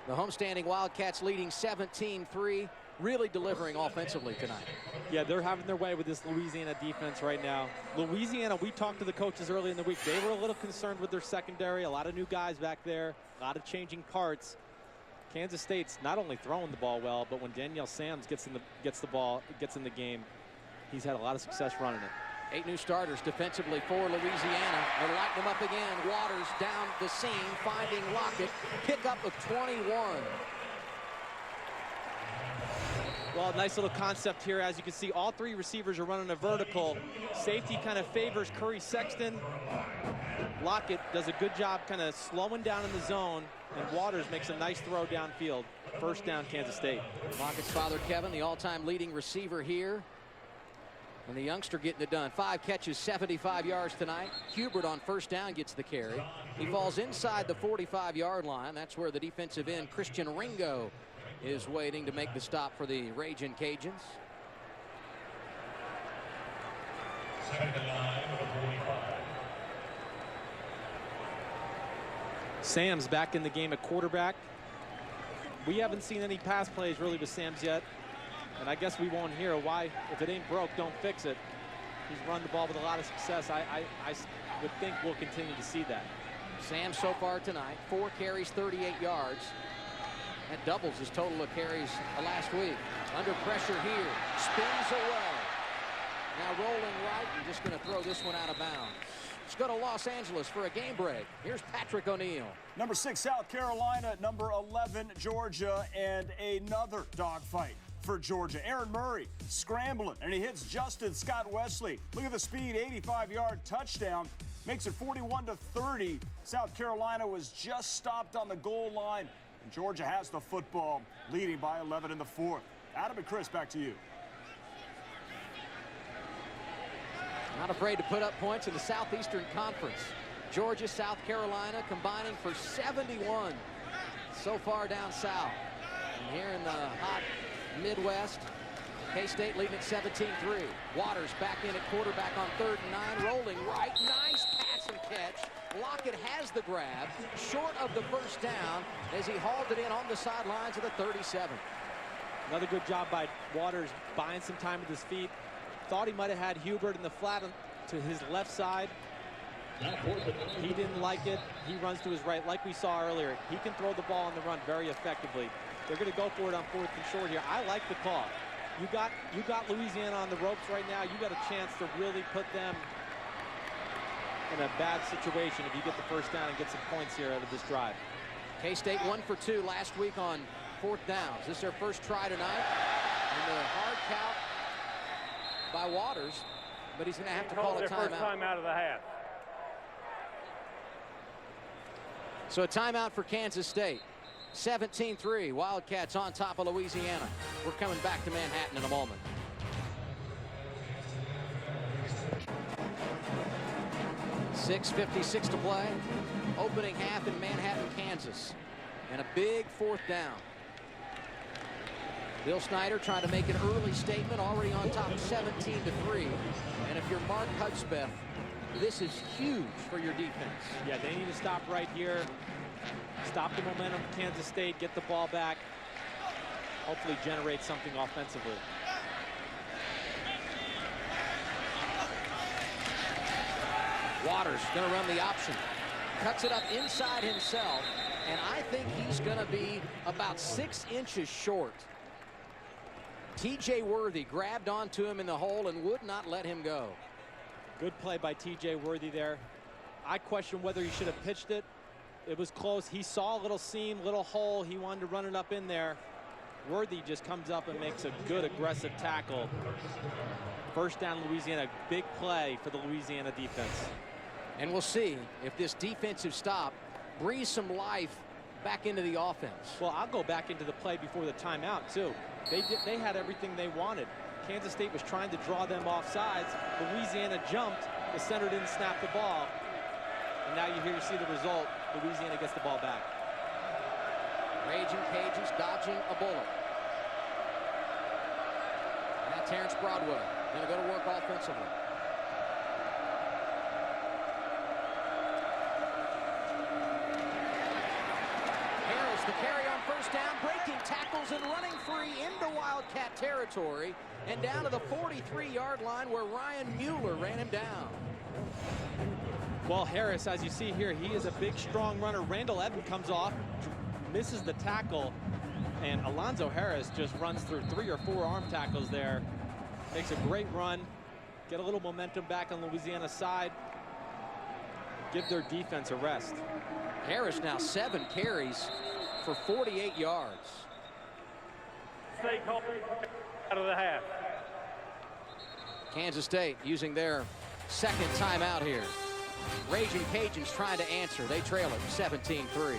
The homestanding Wildcats leading 17-3. Really delivering offensively tonight. Yeah, they're having their way with this Louisiana defense right now. Louisiana, we talked to the coaches early in the week. They were a little concerned with their secondary. A lot of new guys back there, a lot of changing parts. Kansas State's not only throwing the ball well, but when Danielle Sams gets in the game, he's had a lot of success running it. 8 new starters defensively for Louisiana. They're lighting them up again. Waters down the seam, finding Lockett. Pickup of 21. Well, nice little concept here. As you can see, all 3 receivers are running a vertical. Safety kind of favors Curry Sexton. Lockett does a good job kind of slowing down in the zone, and Waters makes a nice throw downfield. First down, Kansas State. Lockett's father, Kevin, the all-time leading receiver here. And the youngster getting it done. 5 catches, 75 yards tonight. Hubert on first down gets the carry. He falls inside the 45-yard line. That's where the defensive end, Christian Ringo, is waiting to make the stop for the Ragin' Cajuns. Sam's back in the game at quarterback. We haven't seen any pass plays really with Sam's yet. And I guess we won't hear why. If it ain't broke, don't fix it. He's run the ball with a lot of success. I would think we'll continue to see that. Sam so far tonight, 4 carries, 38 yards. That doubles his total of carries last week. Under pressure here, spins away. Now rolling right, and just going to throw this one out of bounds. Let's go to Los Angeles for a game break. Here's Patrick O'Neill. Number 6, South Carolina. Number 11, Georgia. And another dogfight for Georgia. Aaron Murray scrambling, and he hits Justin Scott Wesley. Look at the speed, 85-yard touchdown. Makes it 41-30. South Carolina was just stopped on the goal line, and Georgia has the football, leading by 11 in the 4th. Adam and Chris, back to you. Not afraid to put up points in the Southeastern Conference. Georgia, South Carolina combining for 71 so far down south. And here in the hot Midwest, K-State leading at 17-3. Waters back in at quarterback on 3rd and 9, rolling right. Nice pass and catch. Lockett has the grab, short of the first down as he hauled it in on the sidelines of the 37. Another good job by Waters, buying some time with his feet. Thought he might have had Hubert in the flat to his left side. He didn't like it. He runs to his right like we saw earlier. He can throw the ball on the run very effectively. They're going to go for it on 4th and short here. I like the call. You got Louisiana on the ropes right now. You got a chance to really put them in a bad situation if you get the first down and get some points here out of this drive. K-State 1 for 2 last week on 4th downs. This is their first try tonight. And the hard count by Waters, but he's going to have to call a timeout. First time out of the half. So a timeout for Kansas State. 17-3, Wildcats on top of Louisiana. We're coming back to Manhattan in a moment. .56 to play. Opening half in Manhattan, Kansas. And a big 4th down. Bill Snyder trying to make an early statement, already on top 17-3. And if you're Mark Hudspeth, this is huge for your defense. Yeah, they need to stop right here. Stop the momentum of Kansas State, get the ball back, hopefully generate something offensively. Waters going to run the option. Cuts it up inside himself, and I think he's going to be about 6 inches short. T.J. Worthy grabbed onto him in the hole and would not let him go. Good play by T.J. Worthy there. I question whether he should have pitched it. It was close. He saw a little seam, little hole. He wanted to run it up in there. Worthy just comes up and makes a good aggressive tackle. First down, Louisiana. Big play for the Louisiana defense. And we'll see if this defensive stop breathes some life back into the offense. Well, I'll go back into the play before the timeout, too. They had everything they wanted. Kansas State was trying to draw them off sides. Louisiana jumped. The center didn't snap the ball. And now you see the result. Louisiana gets the ball back. Raging Cajuns dodging a bullet. Now Terrence Broadway going to go to work offensively. Harris, the carry on first down, breaking tackles and running free into Wildcat territory and down to the 43-yard line where Ryan Mueller ran him down. Well, Harris, as you see here, he is a big, strong runner. Randall Evan comes off, misses the tackle, and Alonzo Harris just runs through 3 or 4 arm tackles there. Makes a great run, get a little momentum back on Louisiana's side, give their defense a rest. Harris now 7 carries for 48 yards. State called out of the half. Kansas State using their second timeout here. Raging Cajuns trying to answer. They trail it 17-3.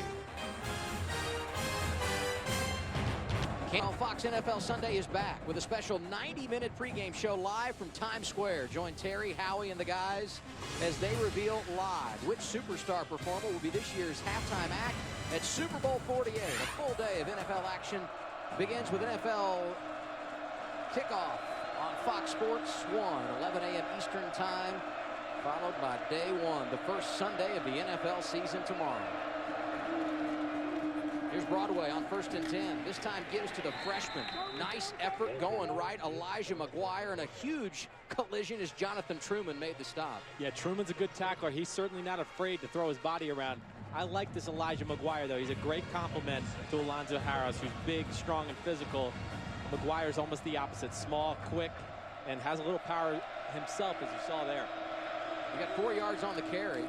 Fox NFL Sunday is back with a special 90-minute pregame show live from Times Square. Join Terry, Howie, and the guys as they reveal live which superstar performer will be this year's halftime act at Super Bowl 48. A full day of NFL action begins with NFL Kickoff on Fox Sports 1, 11 a.m. Eastern Time, followed by day 1, the first Sunday of the NFL season tomorrow. Here's Broadway on 1st and 10. This time gives to the freshman. Nice effort going right. Elijah McGuire, and a huge collision as Jonathan Truman made the stop. Yeah, Truman's a good tackler. He's certainly not afraid to throw his body around. I like this Elijah McGuire, though. He's a great compliment to Alonzo Harris, who's big, strong, and physical. McGuire's almost the opposite. Small, quick, and has a little power himself, as you saw there. We got 4 yards on the carry.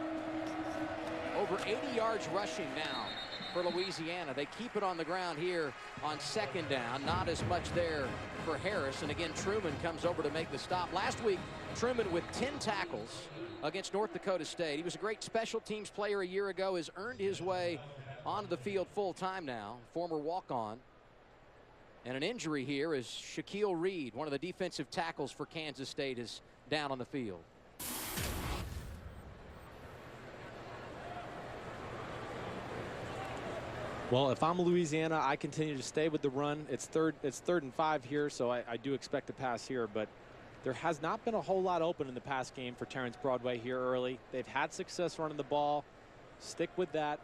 Over 80 yards rushing now for Louisiana. They keep it on the ground here on 2nd down. Not as much there for Harris. And again, Truman comes over to make the stop. Last week, Truman with 10 tackles against North Dakota State. He was a great special teams player a year ago, has earned his way onto the field full time now. Former walk-on. And an injury here is Shaquille Reid, one of the defensive tackles for Kansas State, is down on the field. Well, if I'm Louisiana, I continue to stay with the run. It's third and 5 here, so I do expect a pass here, but there has not been a whole lot open in the pass game for Terrence Broadway here early. They've had success running the ball. Stick with that.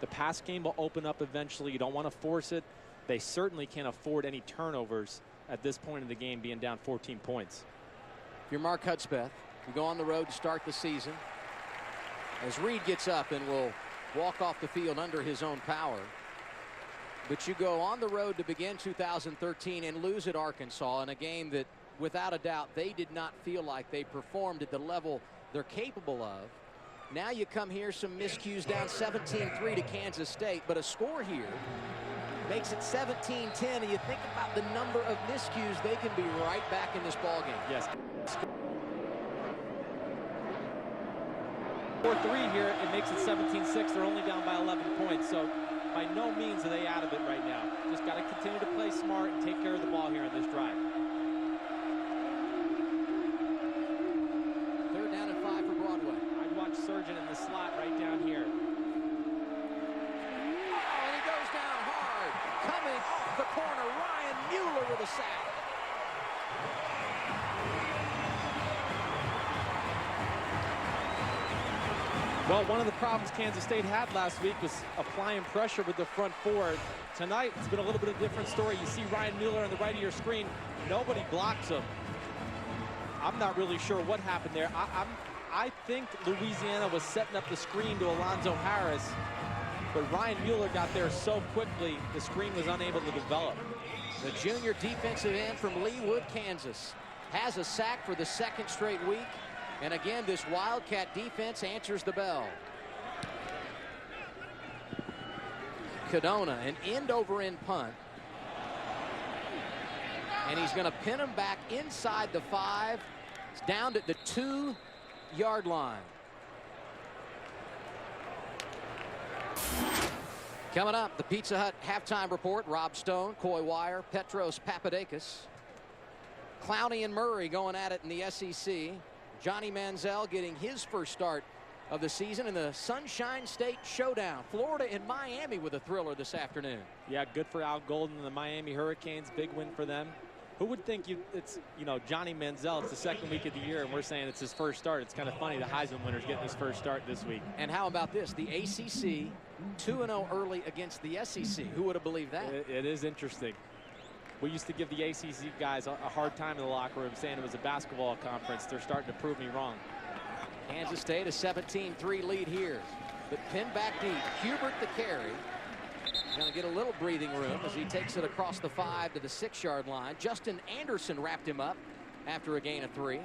The pass game will open up eventually. You don't want to force it. They certainly can't afford any turnovers at this point in the game, being down 14 points. If you're Mark Hudspeth, you go on the road to start the season. As Reid gets up and will walk off the field under his own power. But you go on the road to begin 2013 and lose at Arkansas in a game that, without a doubt, they did not feel like they performed at the level they're capable of. Now you come here, some miscues, down 17-3 to Kansas State, but a score here makes it 17-10, and you think about the number of miscues, they can be right back in this ball game. Yes. 4-3 here, it makes it 17-6. They're only down by 11 points, so by no means are they out of it right now. Just got to continue to play smart and take care of the ball here in this drive. 3rd down and 5 for Broadway. I'd watch Surgeon in the slot right down here. Oh, and he goes down hard. Coming off the corner, Ryan Mueller with a sack. Well, one of the problems Kansas State had last week was applying pressure with the front four. Tonight, it's been a little bit of a different story. You see Ryan Mueller on the right of your screen. Nobody blocks him. I'm not really sure what happened there. I think Louisiana was setting up the screen to Alonzo Harris, but Ryan Mueller got there so quickly, the screen was unable to develop. The junior defensive end from Leawood, Kansas, has a sack for the 2nd straight week. And again, this Wildcat defense answers the bell. Cadona, an end-over-end punt. And he's going to pin him back inside the 5. It's down at the 2-yard line. Coming up, the Pizza Hut halftime report. Rob Stone, Coy Wire, Petros Papadakis. Clowney and Murray going at it in the SEC. Johnny Manziel getting his first start of the season in the Sunshine State Showdown. Florida and Miami with a thriller this afternoon. Yeah, good for Al Golden and the Miami Hurricanes. Big win for them. Who would think it's Johnny Manziel? It's the 2nd week of the year, and we're saying it's his first start. It's kind of funny the Heisman winner's getting his first start this week. And how about this? The ACC 2-0 early against the SEC. Who would have believed that? It is interesting. We used to give the ACC guys a hard time in the locker room, saying it was a basketball conference. They're starting to prove me wrong. Kansas State a 17-3 lead here, but pinned back deep. Hubert the carry. Going to get a little breathing room as he takes it across the 5 to the 6-yard line. Justin Anderson wrapped him up after a gain of 3.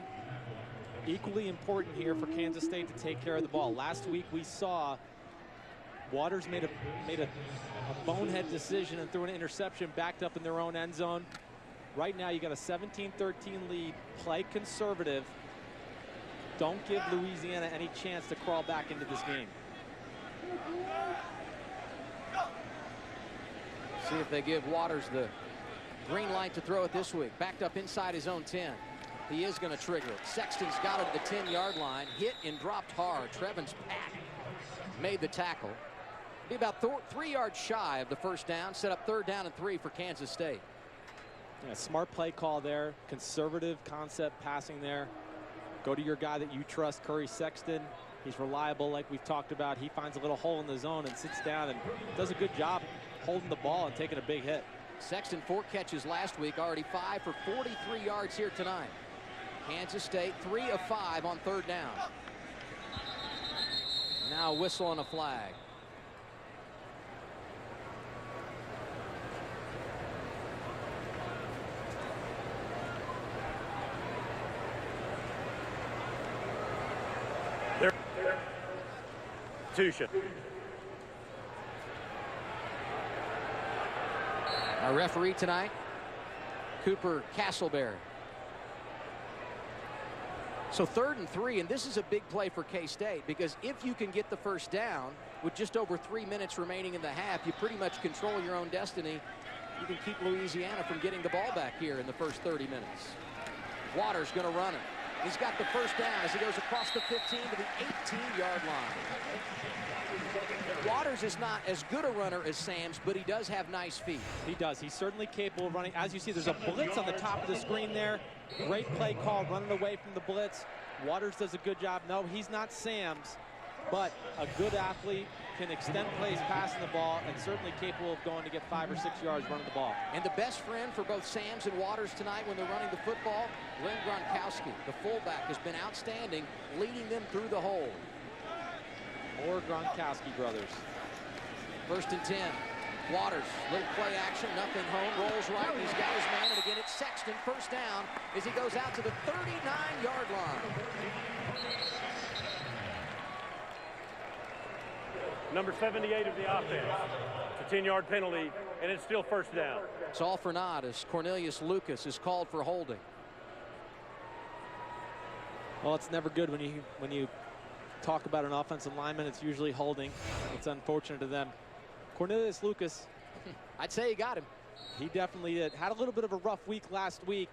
Equally important here for Kansas State to take care of the ball. Last week we saw Waters made a bonehead decision and threw an interception, backed up in their own end zone. Right now you got a 17-13 lead. Play conservative. Don't give Louisiana any chance to crawl back into this game. See if they give Waters the green light to throw it this week. Backed up inside his own 10. He is going to trigger it. Sexton's got it at the 10-yard line. Hit and dropped hard. Trevin's Pack made the tackle. Be about 3 yards shy of the first down. Set up 3rd down and 3 for Kansas State. Yeah, smart play call there. Conservative concept passing there. Go to your guy that you trust, Curry Sexton. He's reliable, like we've talked about. He finds a little hole in the zone and sits down and does a good job holding the ball and taking a big hit. Sexton 4 catches last week, already 5 for 43 yards here tonight. Kansas State 3 of 5 on 3rd down. Now a whistle and a flag. Constitution. Our referee tonight, Cooper Castleberry. So 3rd and 3, and this is a big play for K-State, because if you can get the first down with just over 3 minutes remaining in the half, you pretty much control your own destiny. You can keep Louisiana from getting the ball back here in the first 30 minutes. Waters going to run it. He's got the first down as he goes across the 15 to the 18-yard line. Waters is not as good a runner as Sams, but he does have nice feet. He does. He's certainly capable of running. As you see, there's a blitz on the top of the screen there. Great play call, running away from the blitz. Waters does a good job. No, he's not Sams, but a good athlete, can extend plays passing the ball, and certainly capable of going to get 5 or 6 yards running the ball. And the best friend for both Sams and Waters tonight when they're running the football, Glenn Gronkowski, the fullback, has been outstanding, leading them through the hole. More Gronkowski brothers. 1st and 10. Waters, little play action, nothing home, rolls right, and he's got his man, and again it's Sexton, first down, as he goes out to the 39-yard line. Number 78 of the offense. It's a 10-yard penalty, and it's still first down. It's all for naught as Cornelius Lucas is called for holding. Well, it's never good when you talk about an offensive lineman. It's usually holding. It's unfortunate to them. Cornelius Lucas, I'd say he got him. He definitely did. Had a little bit of a rough week last week.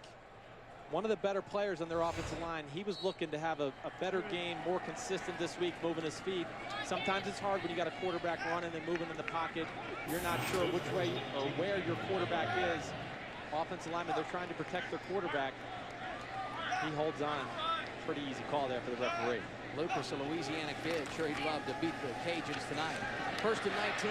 One of the better players on their offensive line. He was looking to have a better game, more consistent this week, moving his feet. Sometimes it's hard when you got a quarterback running and moving in the pocket. You're not sure which way or where your quarterback is. Offensive linemen, they're trying to protect their quarterback. He holds on. Pretty easy call there for the referee. Lucas, a Louisiana kid, sure he'd love to beat the Cajuns tonight. 1st and 19.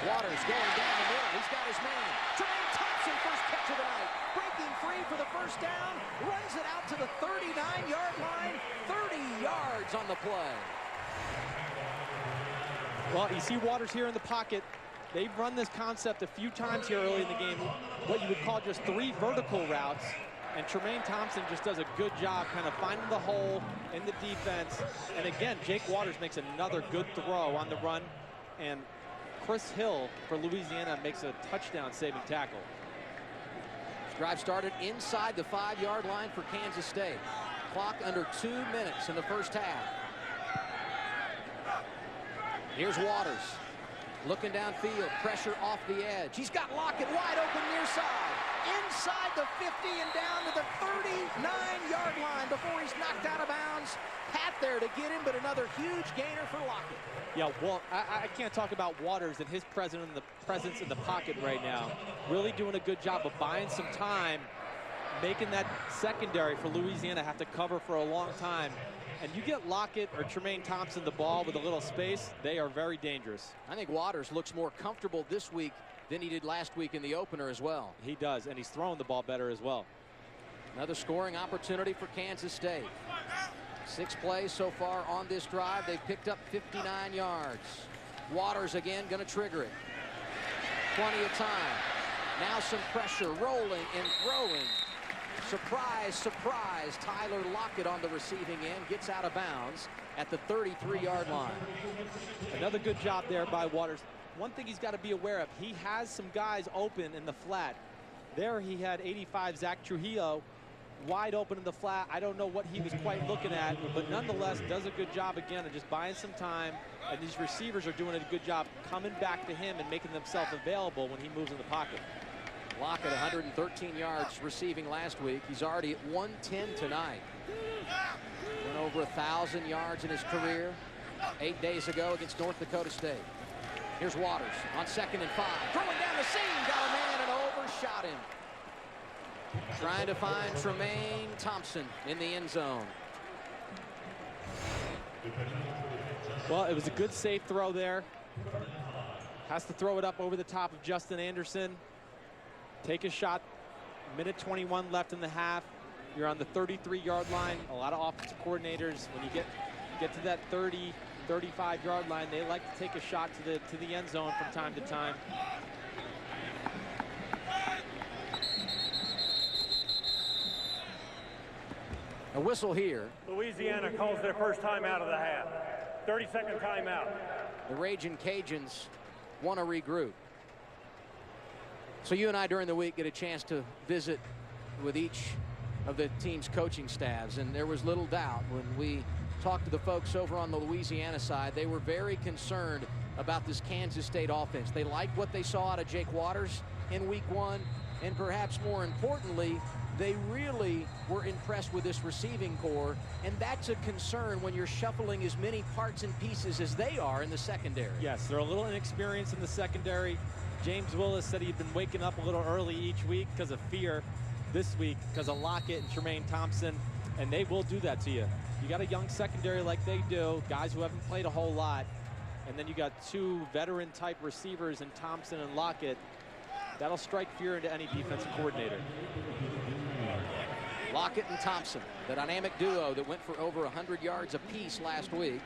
Waters going down the middle. He's got his man. Tremaine Thompson, first catch of the night. Breaking free for the first down. Runs it out to the 39-yard line. 30 yards on the play. Well, you see Waters here in the pocket. They've run this concept a few times here early in the game. What you would call just 3 vertical routes. And Tremaine Thompson just does a good job kind of finding the hole in the defense. And again, Jake Waters makes another good throw on the run. And Chris Hill for Louisiana makes a touchdown saving tackle. This drive started inside the 5-yard line for Kansas State. Clock under 2 minutes in the first half. Here's Waters. Looking downfield, pressure off the edge. He's got Lockett wide open near side. Inside the 50 and down to the 39-yard line before he's knocked out of bounds. Pat there to get him, but another huge gainer for Lockett. Yeah, well, I can't talk about Waters and his presence in the pocket right now. Really doing a good job of buying some time, making that secondary for Louisiana have to cover for a long time. And you get Lockett or Tremaine Thompson the ball with a little space, they are very dangerous. I think Waters looks more comfortable this week than he did last week in the opener as well. He does, and he's throwing the ball better as well. Another scoring opportunity for Kansas State. 6 plays so far on this drive. They've picked up 59 yards. Waters again going to trigger it. Plenty of time. Now some pressure, rolling and throwing. Surprise, surprise, Tyler Lockett on the receiving end gets out of bounds at the 33-yard line. Another good job there by Waters. One thing he's got to be aware of, he has some guys open in the flat. There he had 85 Zach Trujillo wide open in the flat. I don't know what he was quite looking at, but nonetheless does a good job again of just buying some time, and these receivers are doing a good job coming back to him and making themselves available when he moves in the pocket. Lockett 113 yards receiving last week. He's already at 110 tonight. Went over 1,000 yards in his career 8 days ago against North Dakota State. Here's Waters on 2nd and 5. Throwing down the seam, got a man and overshot him. Trying to find Tremaine Thompson in the end zone. Well, it was a good safe throw there. Has to throw it up over the top of Justin Anderson. Take a shot. Minute 21 left in the half. You're on the 33-yard line. A lot of offensive coordinators, when you get to that 30, 35-yard line, they like to take a shot to the end zone from time to time. A whistle here. Louisiana calls their first timeout of the half. 30-second timeout. The Raging Cajuns want to regroup. So you and I during the week get a chance to visit with each of the team's coaching staffs, and there was little doubt when we talked to the folks over on the Louisiana side. They were very concerned about this Kansas State offense. They liked what they saw out of Jake Waters in week 1, and perhaps more importantly, they really were impressed with this receiving core, and that's a concern when you're shuffling as many parts and pieces as they are in the secondary. Yes, they're a little inexperienced in the secondary. James Willis said he'd been waking up a little early each week because of fear. This week because of Lockett and Tremaine Thompson, and they will do that to you. You got a young secondary like they do, guys who haven't played a whole lot, and then you got 2 veteran-type receivers in Thompson and Lockett. That'll strike fear into any defensive coordinator. Lockett and Thompson, the dynamic duo that went for over 100 yards apiece last week,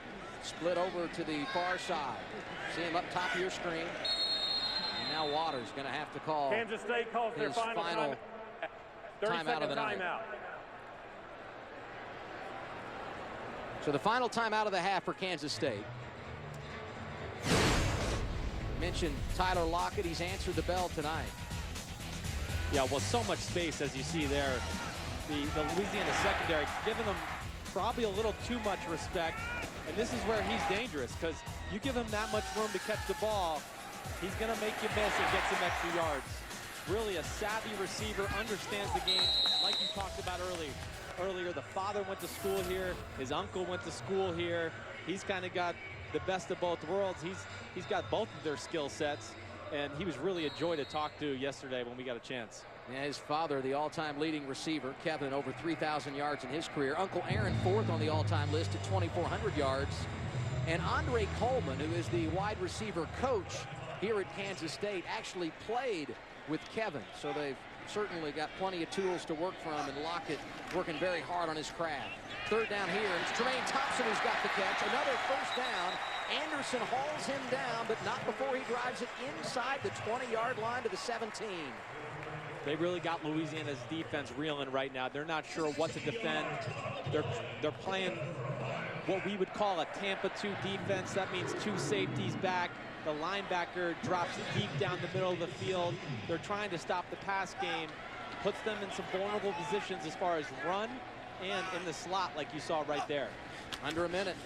split over to the far side. See him up top of your screen. And now Waters going to have to call Kansas State calls their his final timeout of the night. timeout. So the final timeout of the half for Kansas State. Mentioned Tyler Lockett. He's answered the bell tonight. Yeah, well, so much space as you see there. The Louisiana secondary giving them probably a little too much respect, and this is where he's dangerous because you give him that much room to catch the ball, he's going to make you miss and get some extra yards. Really a savvy receiver, understands the game like you talked about earlier. The father went to school here, his uncle went to school here. He's kind of got the best of both worlds. He's got both of their skill sets, and he was really a joy to talk to yesterday when we got a chance. Yeah, his father, the all-time leading receiver, Kevin, over 3,000 yards in his career. Uncle Aaron, 4th on the all-time list at 2,400 yards. And Andre Coleman, who is the wide receiver coach here at Kansas State, actually played with Kevin. So they've certainly got plenty of tools to work from, and Lockett working very hard on his craft. 3rd down here, and it's Tremaine Thompson who's got the catch. Another 1st down. Anderson hauls him down, but not before he drives it inside the 20-yard line to the 17. They really got Louisiana's defense reeling right now. They're not sure what to defend. They're playing what we would call a Tampa 2 defense. That means 2 safeties back. The linebacker drops deep down the middle of the field. They're trying to stop the pass game. Puts them in some vulnerable positions as far as run and in the slot like you saw right there. Under a minute.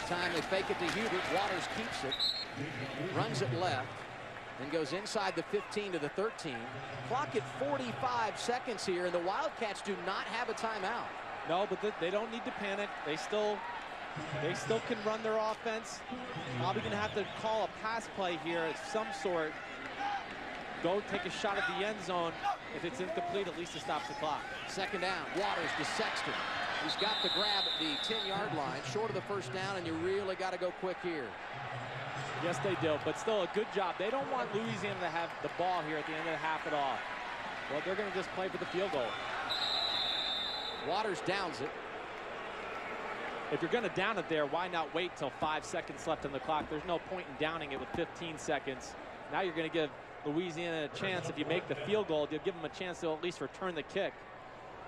Time they fake it to Hubert. Waters keeps it. Runs it left. Then goes inside the 15 to the 13. Clock at 45 seconds here, and the Wildcats do not have a timeout. No, but they don't need to panic. They still can run their offense. Probably going to have to call a pass play here of some sort. Go take a shot at the end zone. If it's incomplete, at least it stops the clock. 2nd down. Waters to Sexton. He's got the grab at the 10-yard line, short of the 1st down, and you really got to go quick here. Yes, they do, but still a good job. They don't want Louisiana to have the ball here at the end of the half at all. Well, they're going to just play for the field goal. Waters downs it. If you're going to down it there, why not wait till 5 seconds left on the clock? There's no point in downing it with 15 seconds. Now you're going to give Louisiana a chance. If you make the field goal, you'll give them a chance to at least return the kick.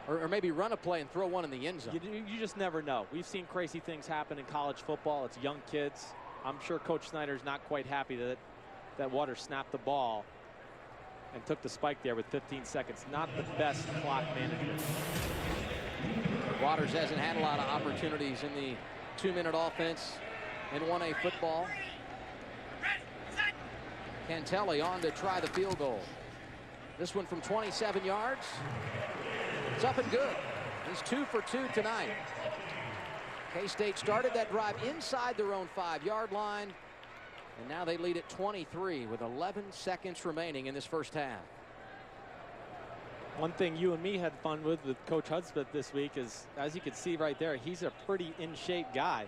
Or maybe run a play and throw one in the end zone. You just never know. We've seen crazy things happen in college football. It's young kids. I'm sure Coach Snyder's not quite happy that Waters snapped the ball and took the spike there with 15 seconds. Not the best clock management. Waters hasn't had a lot of opportunities in the 2-minute offense in 1A football. Cantelli on to try the field goal. This one from 27 yards. It's up and good. He's 2 for 2 tonight. K-State started that drive inside their own 5-yard line, and now they lead at 23 with 11 seconds remaining in this first half. One thing you and me had fun with Coach Hudspeth this week is, as you can see right there, he's a pretty in-shape guy.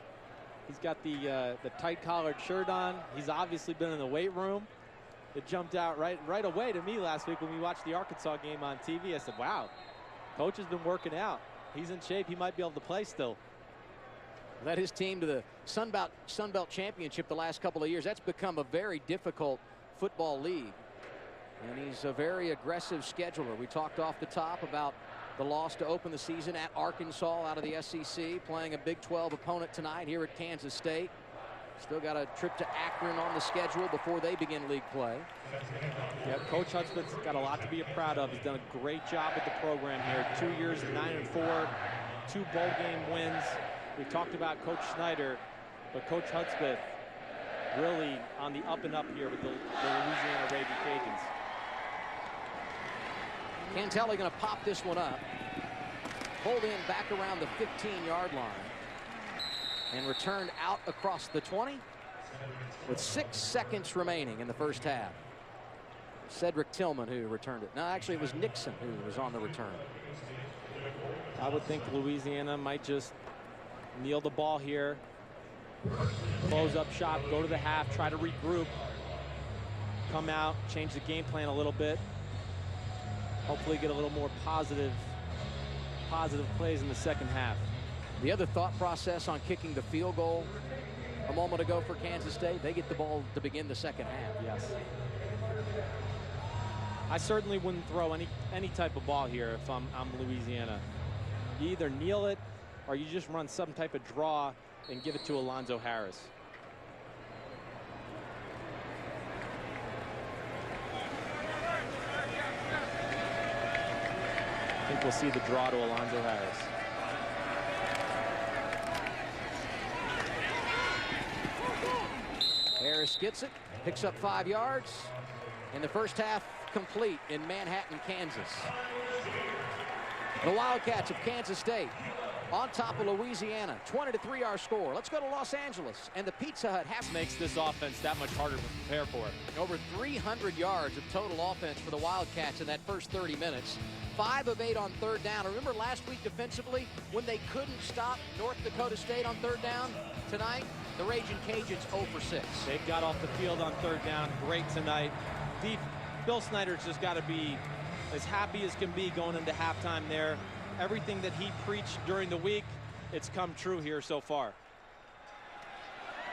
He's got the tight collared shirt on. He's obviously been in the weight room. It jumped out right away to me last week when we watched the Arkansas game on TV. I said, wow, coach has been working out. He's in shape. He might be able to play still. Led his team to the Sun Belt Championship the last couple of years. That's become a very difficult football league. And he's a very aggressive scheduler. We talked off the top about the loss to open the season at Arkansas out of the SEC, playing a Big 12 opponent tonight here at Kansas State. Still got a trip to Akron on the schedule before they begin league play. Yeah, Coach Hudspeth's got a lot to be proud of. He's done a great job with the program here. 2 years of 9-4, 2 bowl game wins. We talked about Coach Snyder, but Coach Hudspeth really on the up and up here with the Louisiana Raging Cajuns. Cantelli going to pop this one up. Pulled in back around the 15-yard line. And returned out across the 20 with 6 seconds remaining in the first half. Cedric Tillman who returned it. No, actually it was Nixon who was on the return. I would think Louisiana might just kneel the ball here, close up shop, go to the half, try to regroup, come out, change the game plan a little bit, hopefully get a little more positive plays in the second half. The other thought process on kicking the field goal a moment ago for Kansas State, they get the ball to begin the second half. Yes. I certainly wouldn't throw any type of ball here if I'm Louisiana. You either kneel it or you just run some type of draw and give it to Alonzo Harris. I think we'll see the draw to Alonzo Harris. Harris gets it, picks up 5 yards, and the first half complete in Manhattan, Kansas. The Wildcats of Kansas State on top of Louisiana, 20-3 our score. Let's go to Los Angeles, and the Pizza Hut makes this offense that much harder to prepare for. Over 300 yards of total offense for the Wildcats in that first 30 minutes. 5 of 8 on third down. Remember last week defensively when they couldn't stop North Dakota State on third down? Tonight, the Raging Cajuns 0 for 6. They've got off the field on third down. Great tonight. Bill Snyder's just got to be as happy as can be going into halftime there. Everything that he preached during the week, it's come true here so far.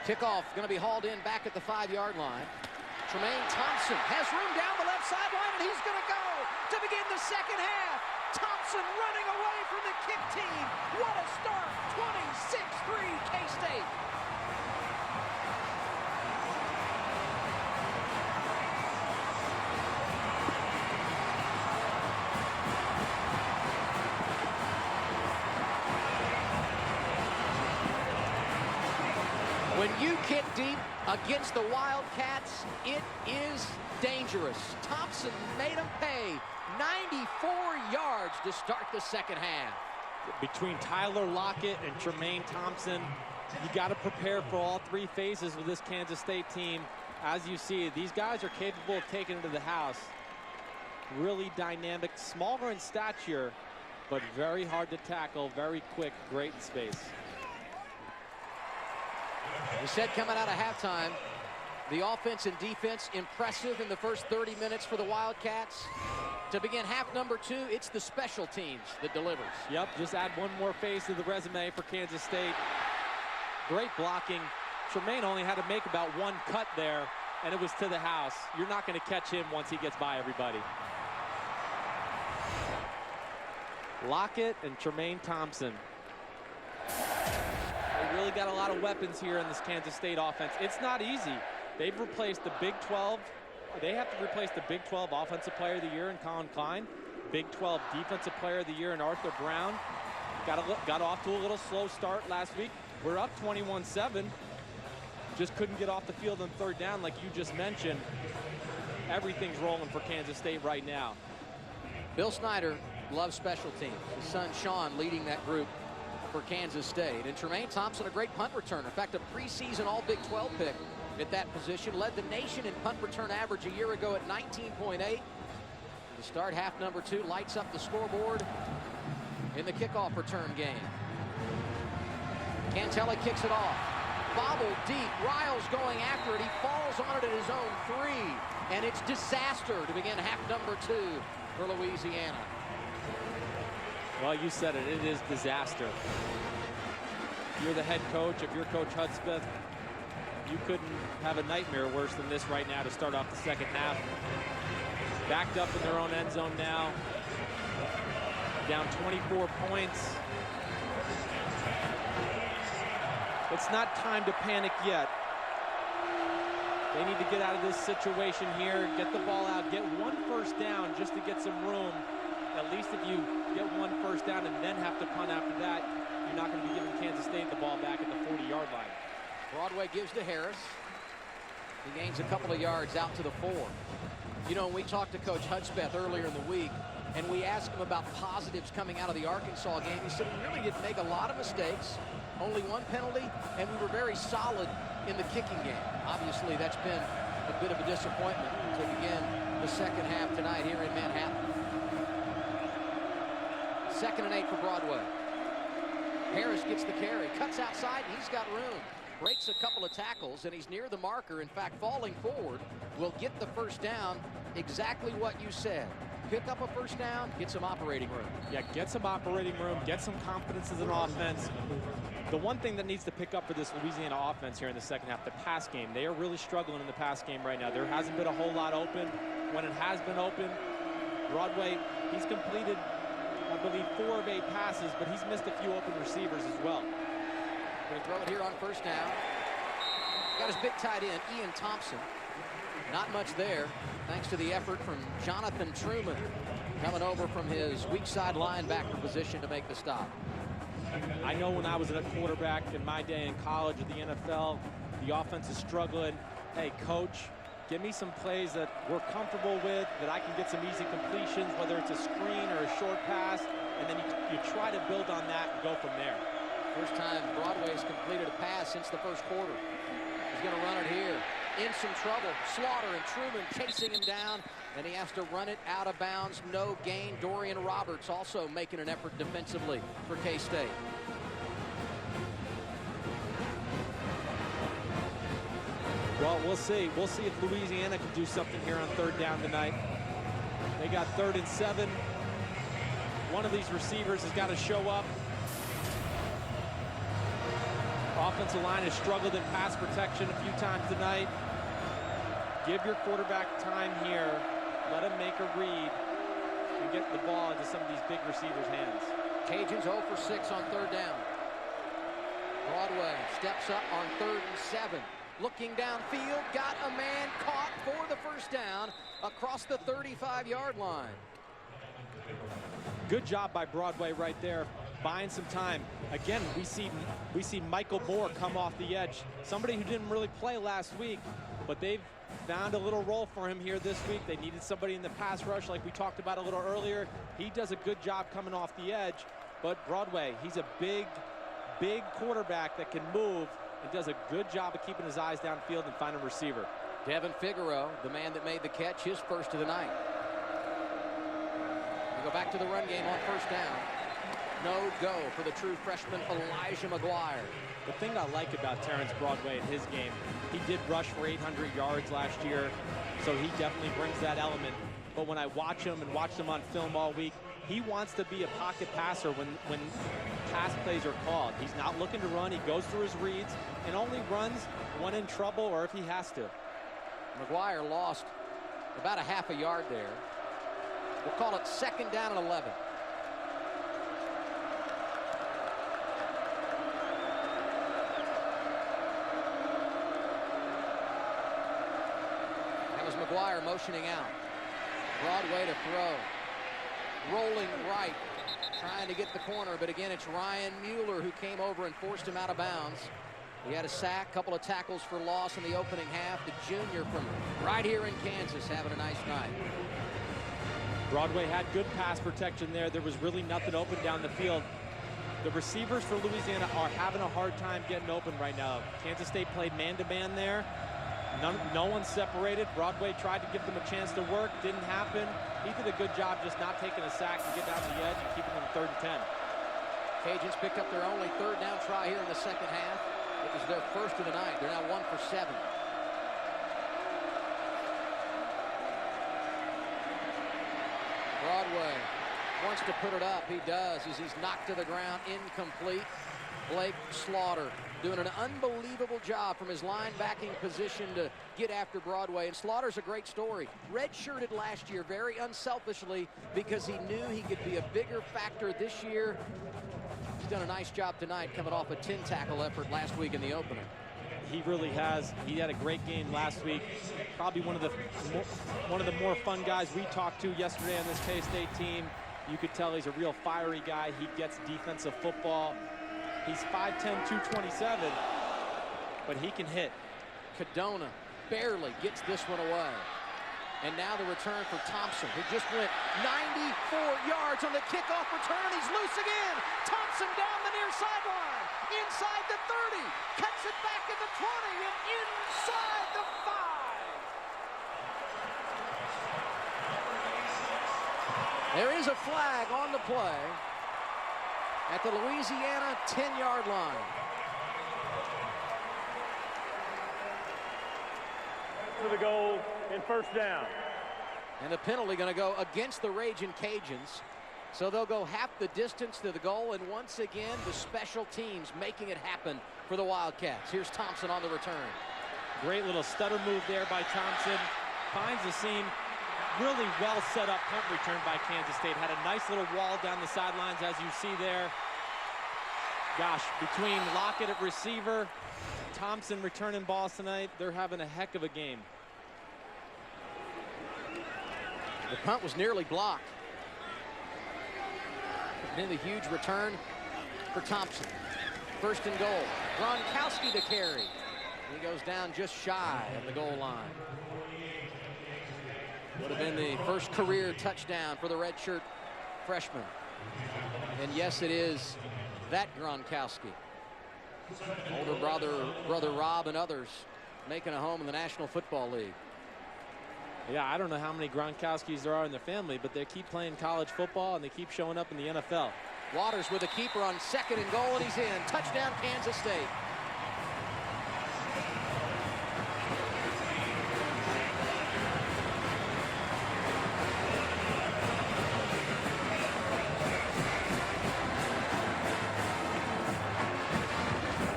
Kickoff going to be hauled in back at the 5-yard line. Tremaine Thompson has room down the left sideline, and he's going to go to begin the second half. Thompson running away from the kick team. What a start. 26-3 K-State. When you kick deep against the Wildcats, it is dangerous. Thompson made them pay. 94 yards to start the second half. Between Tyler Lockett and Tremaine Thompson, you got to prepare for all 3 phases with this Kansas State team. As you see, these guys are capable of taking it to the house. Really dynamic, smaller in stature, but very hard to tackle, very quick, great in space. We said coming out of halftime, the offense and defense impressive in the first 30 minutes for the Wildcats. To begin half number 2, it's the special teams that delivers. Yep, just add one more phase to the resume for Kansas State. Great blocking. Tremaine only had to make about 1 cut there, and it was to the house. You're not going to catch him once he gets by everybody. Lockett and Tremaine Thompson. They really got a lot of weapons here in this Kansas State offense. It's not easy. They've replaced the Big 12. They have to replace the Big 12 Offensive Player of the Year in Colin Klein, Big 12 Defensive Player of the Year in Arthur Brown. Got off to a little slow start last week. We're up 21-7. Just couldn't get off the field on third down like you just mentioned. Everything's rolling for Kansas State right now. Bill Snyder loves special teams. His son Sean leading that group for Kansas State. And Tremaine Thompson, a great punt returner. In fact, a preseason All-Big 12 pick at that position. Led the nation in punt return average a year ago at 19.8. To start half number 2, lights up the scoreboard in the kickoff return game. Cantelli kicks it off. bobbled deep. Riles going after it. He falls on it at his own 3. And it's disaster to begin half number 2 for Louisiana. Well, you said it. It is disaster. If you're the head coach, if you're Coach Hudspeth, you couldn't have a nightmare worse than this right now to start off the second half. Backed up in their own end zone now. Down 24 points. It's not time to panic yet. They need to get out of this situation here, get the ball out, get 1 first down just to get some room. At least if you get 1 first down and then have to punt after that, you're not going to be giving Kansas State the ball back at the 40-yard line. Broadway gives to Harris. He gains a couple of yards out to the 4. You know, we talked to Coach Hudspeth earlier in the week, and we asked him about positives coming out of the Arkansas game. He said we really didn't make a lot of mistakes, only 1 penalty, and we were very solid in the kicking game. Obviously, that's been a bit of a disappointment to begin the second half tonight here in Manhattan. 2nd and 8 for Broadway. Harris gets the carry, cuts outside, and he's got room. Breaks a couple of tackles, and he's near the marker. In fact, falling forward will get the first down. Exactly what you said. Pick up a first down, get some operating room. Yeah, get some operating room, get some confidence as an offense. The one thing that needs to pick up for this Louisiana offense here in the second half, the pass game. They are really struggling in the pass game right now. There hasn't been a whole lot open. When it has been open, Broadway, he's completed, I believe, 4 of 8 passes, but he's missed a few open receivers as well. Going to throw it here on first down. Got his big tight end, Ian Thompson. Not much there, thanks to the effort from Jonathan Truman, coming over from his weak side linebacker position to make the stop. I know when I was a quarterback in my day in college or the NFL, the offense is struggling. Hey, coach, give me some plays that we're comfortable with, that I can get some easy completions, whether it's a screen or a short pass, and then you try to build on that and go from there. First time Broadway's completed a pass since the first quarter. He's going to run it here. In some trouble. Slaughter and Truman chasing him down, and he has to run it out of bounds. No gain. Dorian Roberts also making an effort defensively for K-State. Well, we'll see. We'll see if Louisiana can do something here on 3rd down tonight. They got 3rd and 7. One of these receivers has got to show up. Offensive line has struggled in pass protection a few times tonight. Give your quarterback time here. Let him make a read and get the ball into some of these big receivers' hands. Cajuns 0 for 6 on 3rd down. Broadway steps up on 3rd and 7. Looking downfield, got a man caught for the first down across the 35-yard line. Good job by Broadway right there, buying some time. Again, we see Michael Moore come off the edge. Somebody who didn't really play last week, but they've found a little role for him here this week. They needed somebody in the pass rush like we talked about a little earlier. He does a good job coming off the edge, but Broadway, he's a big quarterback that can move and does a good job of keeping his eyes downfield and finding a receiver. Devin Figueroa, the man that made the catch, his first of the night. We go back to the run game on first down. No go for the true freshman Elijah McGuire. The thing I like about Terrence Broadway in his game, he did rush for 800 yards last year, so he definitely brings that element. But when I watch him and watched him on film all week, he wants to be a pocket passer when pass plays are called. He's not looking to run. He goes through his reads and only runs when in trouble or if he has to. McGuire lost about a half a yard there. We'll call it 2nd down and 11. That was McGuire motioning out. Broadway to throw. Rolling right, trying to get the corner, but again, it's Ryan Mueller who came over and forced him out of bounds. He had a sack, couple of tackles for loss in the opening half. The junior from right here in Kansas having a nice night. Broadway had good pass protection there. There was really nothing open down the field. The receivers for Louisiana are having a hard time getting open right now. Kansas State played man-to-man there. No one separated. Broadway tried to give them a chance to work. Didn't happen. He did a good job just not taking a sack and getting out the edge and keeping them 3rd and 10. Cajuns picked up their only 3rd down try here in the second half. It This is their first of the night. They're now 1 for 7. Broadway wants to put it up. He does as he's knocked to the ground, incomplete. Blake Slaughter doing an unbelievable job from his linebacking position to get after Broadway. And Slaughter's a great story. Redshirted last year very unselfishly because he knew he could be a bigger factor this year. He's done a nice job tonight coming off a 10-tackle effort last week in the opener. He really has. He had a great game last week. Probably one of the more fun guys we talked to yesterday on this K-State team. You could tell he's a real fiery guy. He gets defensive football. He's 5'10", 227, but he can hit. Cadona barely gets this one away. And now the return for Thompson, who just went 94 yards on the kickoff return. He's loose again. Thompson down the near sideline, inside the 30, cuts it back at the 20, and inside the 5. There is a flag on the play at the Louisiana 10-yard line. To the goal and first down. And the penalty going to go against the Ragin' Cajuns. So they'll go half the distance to the goal, and once again, the special teams making it happen for the Wildcats. Here's Thompson on the return. Great little stutter move there by Thompson. Finds the seam. Really well set up punt return by Kansas State. Had a nice little wall down the sidelines, as you see there. Gosh, between Lockett at receiver, Thompson returning balls tonight, they're having a heck of a game. The punt was nearly blocked. And then the huge return for Thompson. First and goal. Gronkowski to carry. He goes down just shy of the goal line. Would have been the first career touchdown for the redshirt freshman. And yes, it is that Gronkowski. Older brother Rob and others making a home in the National Football League. Yeah, I don't know how many Gronkowskis there are in the family, but they keep playing college football and they keep showing up in the NFL. Waters with a keeper on second and goal, and he's in. Touchdown, Kansas State.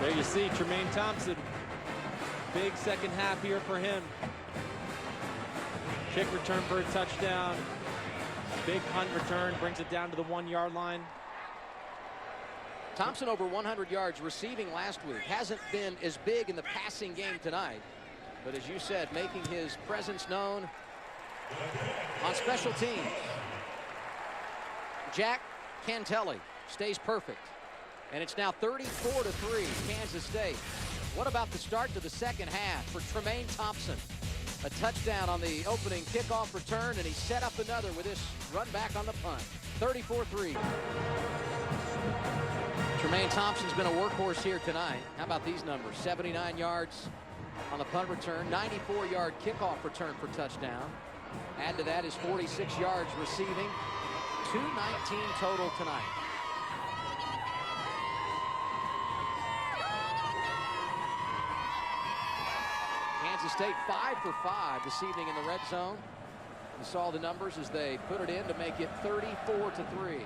There you see Tremaine Thompson. Big second half here for him. Kick return for a touchdown. Big punt return brings it down to the 1-yard line. Thompson over 100 yards receiving last week. Hasn't been as big in the passing game tonight. But as you said, making his presence known on special teams. Jack Cantelli stays perfect. And it's now 34-3, Kansas State. What about the start to the second half for Tremaine Thompson? A touchdown on the opening kickoff return, and he set up another with this run back on the punt. 34-3. Tremaine Thompson's been a workhorse here tonight. How about these numbers? 79 yards on the punt return, 94-yard kickoff return for touchdown. Add to that his 46 yards receiving, 219 total tonight. Kansas State 5 for 5 this evening in the red zone. You saw the numbers as they put it in to make it 34-3.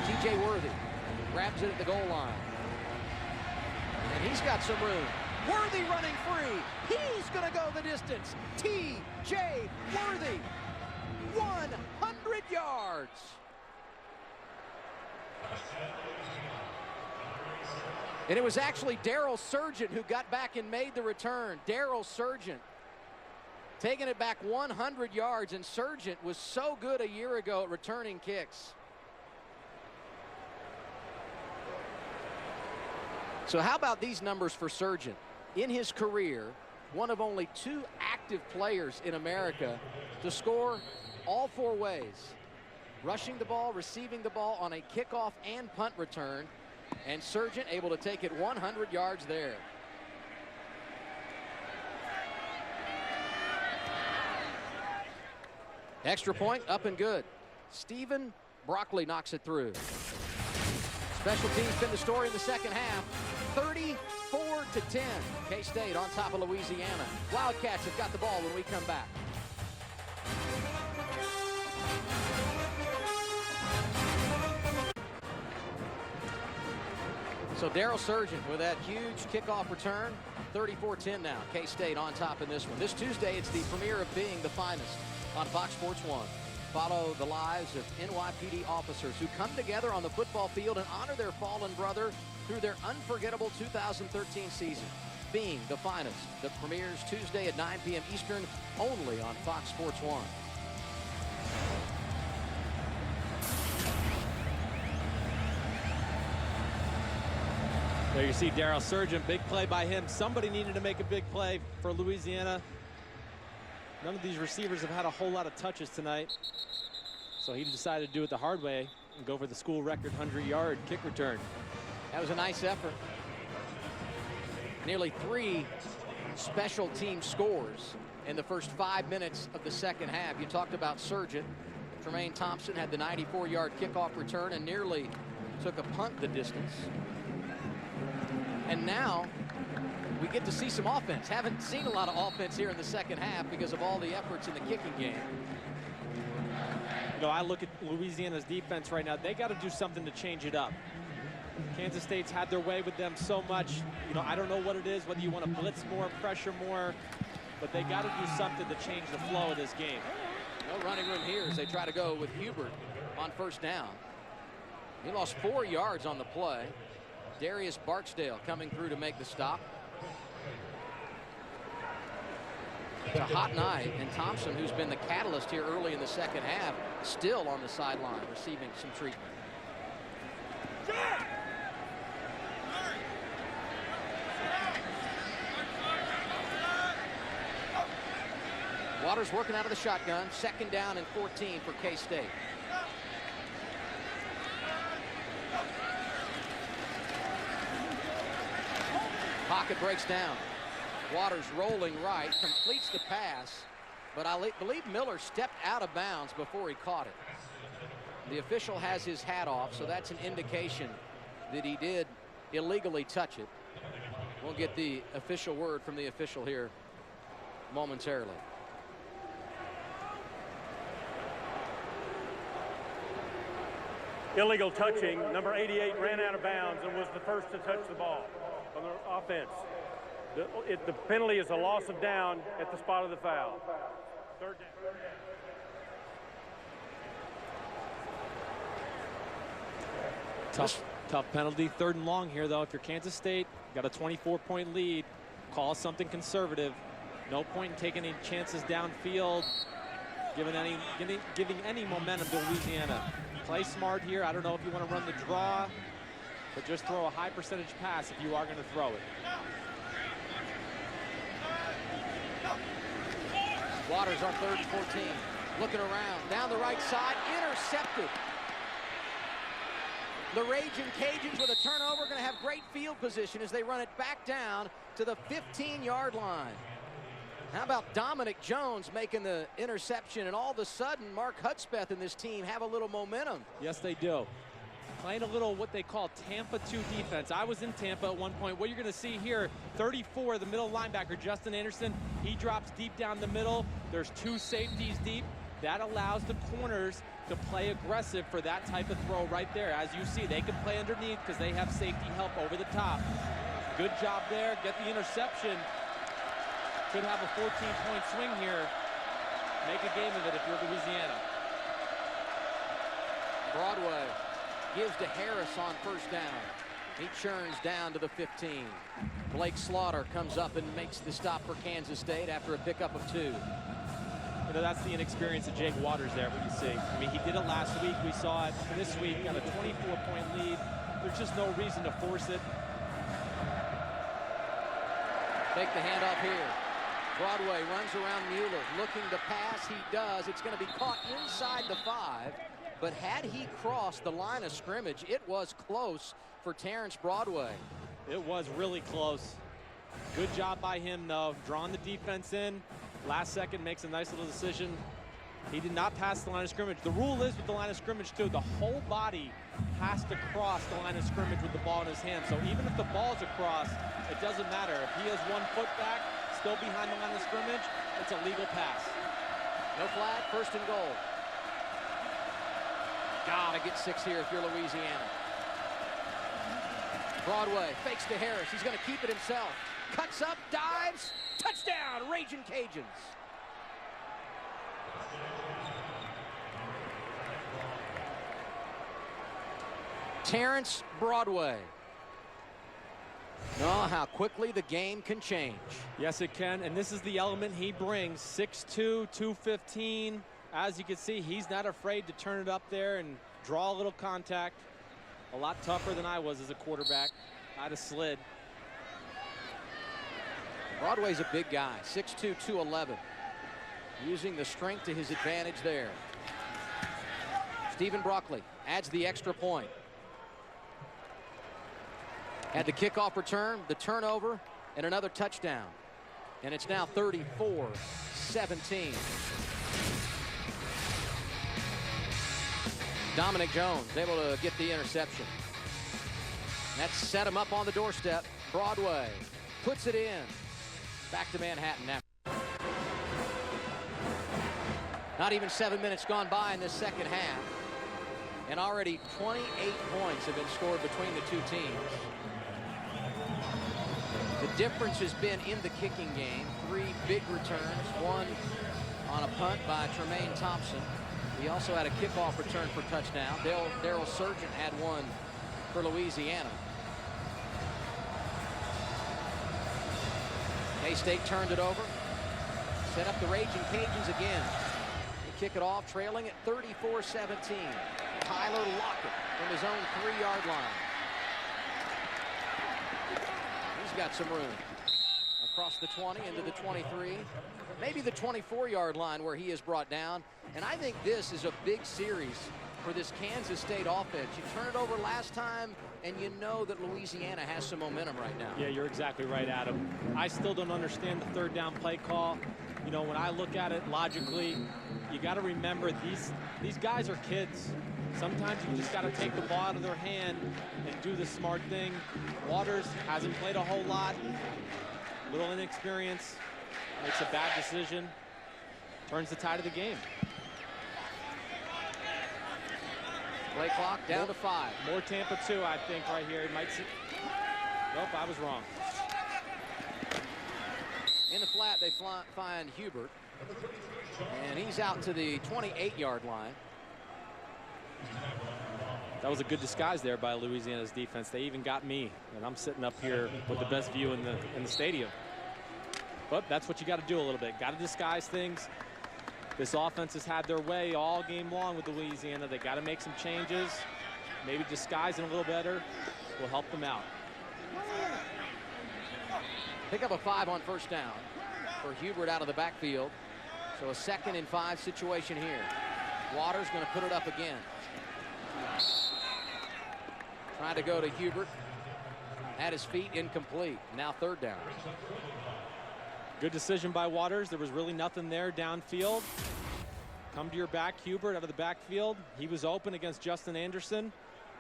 TJ Worthy grabs it at the goal line. And he's got some room. Worthy running free. He's going to go the distance. TJ Worthy, 100 yards. And it was actually Darryl Surgeon who got back and made the return. Darryl Surgeon taking it back 100 yards, and Surgeon was so good a year ago at returning kicks. So how about these numbers for Surgeon? In his career, one of only 2 active players in America to score all 4 ways. Rushing the ball, receiving the ball on a kickoff and punt return. And Surgeon able to take it 100 yards there. Extra point, up and good. Stephen Broccoli knocks it through. Special teams been the story in the second half. 34-10. K-State on top of Louisiana. Wildcats have got the ball when we come back. So Daryl Surgeon with that huge kickoff return. 34-10 now. K-State on top in this one. This Tuesday, it's the premiere of Being the Finest on Fox Sports 1. Follow the lives of NYPD officers who come together on the football field and honor their fallen brother through their unforgettable 2013 season. Being the Finest, that premieres Tuesday at 9 p.m. Eastern, only on Fox Sports 1. There you see Daryl Surgeon, big play by him. Somebody needed to make a big play for Louisiana. None of these receivers have had a whole lot of touches tonight. So he decided to do it the hard way and go for the school record 100-yard kick return. That was a nice effort. Nearly 3 special team scores in the first 5 minutes of the second half. You talked about Surgeon. Tremaine Thompson had the 94-yard kickoff return and nearly took a punt the distance. And now we get to see some offense. Haven't seen a lot of offense here in the second half because of all the efforts in the kicking game. You know, I look at Louisiana's defense right now. They got to do something to change it up. Kansas State's had their way with them so much. You know, I don't know what it is, whether you want to blitz more, pressure more, but they got to do something to change the flow of this game. No running room here as they try to go with Hubert on first down. He lost 4 yards on the play. Darius Barksdale coming through to make the stop. It's a hot night, and Thompson, who's been the catalyst here early in the second half, still on the sideline receiving some treatment. Waters working out of the shotgun. Second down and 14 for K-State. Pocket breaks down. Waters rolling right, completes the pass, but I believe Miller stepped out of bounds before he caught it. The official has his hat off, so that's an indication that he did illegally touch it. We'll get the official word from the official here momentarily. Illegal touching. Number 88 ran out of bounds and was the first to touch the ball on the offense. The penalty is a loss of down at the spot of the foul. Third down. Tough penalty. 3rd and long here, though. If you're Kansas State, got a 24-point lead. Call something conservative. No point in taking any chances downfield, giving any momentum to Louisiana. Play smart here. I don't know if you want to run the draw, but just throw a high percentage pass if you are going to throw it. Waters on 3rd and 14. Looking around. Down the right side. Intercepted. The Raging Cajuns with a turnover. Going to have great field position as they run it back down to the 15-yard line. How about Dominic Jones making the interception, and all of a sudden Mark Hudspeth and this team have a little momentum. Yes, they do. Playing a little what they call Tampa 2 defense. I was in Tampa at one point. What you're going to see here, 34, the middle linebacker, Justin Anderson, he drops deep down the middle. There's 2 safeties deep. That allows the corners to play aggressive for that type of throw right there. As you see, they can play underneath because they have safety help over the top. Good job there. Get the interception. Could have a 14-point swing here. Make a game of it if you're Louisiana. Broadway gives to Harris on first down. He churns down to the 15. Blake Slaughter comes up and makes the stop for Kansas State after a pickup of 2. You know, that's the inexperience of Jake Waters there, what you see. I mean, he did it last week. We saw it this week. Got a 24-point lead. There's just no reason to force it. Take the handoff here. Broadway runs around Mueller, looking to pass. He does. It's going to be caught inside the 5. But had he crossed the line of scrimmage, it was close for Terrence Broadway. It was really close. Good job by him, though. Drawing the defense in. Last second makes a nice little decision. He did not pass the line of scrimmage. The rule is with the line of scrimmage, too, the whole body has to cross the line of scrimmage with the ball in his hand. So even if the ball's across, it doesn't matter. If he has 1 foot back, still behind the line of scrimmage, it's a legal pass. No flag, 1st and goal. Gotta get 6 here if you're Louisiana. Broadway fakes to Harris. He's going to keep it himself. Cuts up, dives, touchdown, Raging Cajuns. Terrence Broadway. Oh, how quickly the game can change. Yes, it can, and this is the element he brings. 6'2", 215. As you can see, he's not afraid to turn it up there and draw a little contact. A lot tougher than I was as a quarterback. I'd have slid. Broadway's a big guy, 6'2", 211. Using the strength to his advantage there. Stephen Broccoli adds the extra point. Had the kickoff return, the turnover, and another touchdown. And it's now 34-17. Dominic Jones able to get the interception. That set him up on the doorstep. Broadway puts it in. Back to Manhattan now. Not even 7 minutes gone by in this second half. And already 28 points have been scored between the two teams. The difference has been in the kicking game. 3 big returns, 1 on a punt by Tremaine Thompson. He also had a kickoff return for touchdown. Daryl Surgeon had 1 for Louisiana. K-State turned it over. Set up the Raging Cajuns again. They kick it off, trailing at 34-17. Tyler Lockett from his own 3-yard line. He's got some room. Across the 20 into the 23. Maybe the 24-yard line where he is brought down. And I think this is a big series for this Kansas State offense. You turn it over last time, and you know that Louisiana has some momentum right now. Yeah, you're exactly right, Adam. I still don't understand the 3rd down play call. You know, when I look at it logically, you got to remember these guys are kids. Sometimes you just got to take the ball out of their hand and do the smart thing. Waters hasn't played a whole lot. Little inexperience. Makes a bad decision. Turns the tide of the game. Play clock down to 5. More Tampa 2, I think, right here. It might see. Nope, I was wrong. In the flat, they find Hubert. And he's out to the 28-yard line. That was a good disguise there by Louisiana's defense. They even got me, and I'm sitting up here with the best view in the stadium. But that's what you got to do a little bit. Got to disguise things. This offense has had their way all game long with Louisiana. They got to make some changes. Maybe disguising a little better will help them out. Pick up a 5 on 1st down for Hubert out of the backfield. So a 2nd and 5 situation here. Waters going to put it up again. Trying to go to Hubert. At his feet, incomplete. Now 3rd down. Good decision by Waters. There was really nothing there downfield. Come to your back, Hubert, out of the backfield. He was open against Justin Anderson.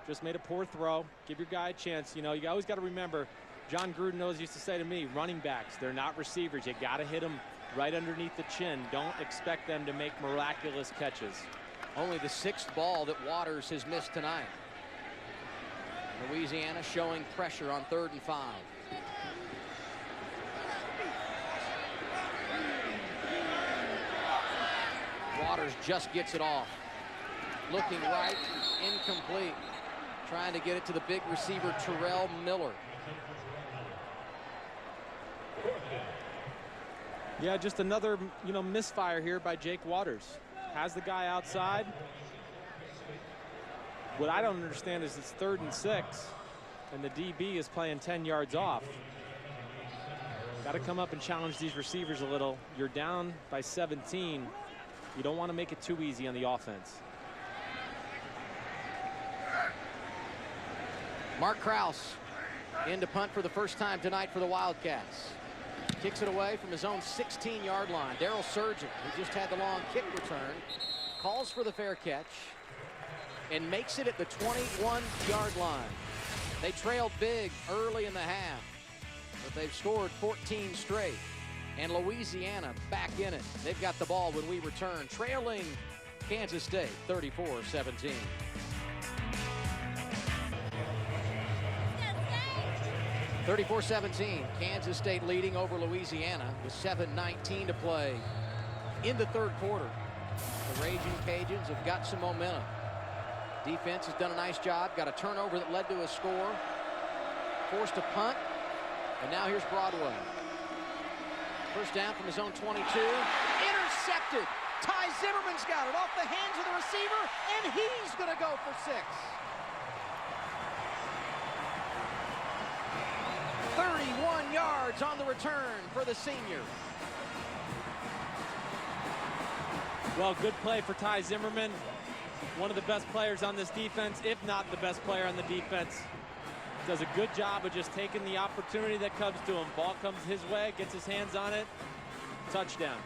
Just made a poor throw. Give your guy a chance. You know, you always got to remember, John Gruden always used to say to me, running backs, they're not receivers. You got to hit them right underneath the chin. Don't expect them to make miraculous catches. Only the 6th ball that Waters has missed tonight. Louisiana showing pressure on 3rd and 5. Waters just gets it off. Looking right, incomplete. Trying to get it to the big receiver, Terrell Miller. Yeah, just another, misfire here by Jake Waters. Has the guy outside. What I don't understand is it's 3rd and 6, and the DB is playing 10 yards off. Got to come up and challenge these receivers a little. You're down by 17. You don't want to make it too easy on the offense. Mark Krause in to punt for the first time tonight for the Wildcats. Kicks it away from his own 16-yard line. Darryl Surgeon, who just had the long kick return, calls for the fair catch and makes it at the 21-yard line. They trailed big early in the half, but they've scored 14 straight. And Louisiana back in it. They've got the ball when we return, trailing Kansas State 34-17. 34-17, Kansas State leading over Louisiana with 7:19 to play in the third quarter. The Raging Cajuns have got some momentum. Defense has done a nice job. Got a turnover that led to a score. Forced a punt. And now here's Broadway. First down from his own 22. Intercepted. Ty Zimmerman's got it off the hands of the receiver, and he's going to go for 6. 31 yards on the return for the senior. Well, good play for Ty Zimmerman. One of the best players on this defense, if not the best player on the defense. Does a good job of just taking the opportunity that comes to him. Ball comes his way, gets his hands on it. Touchdown.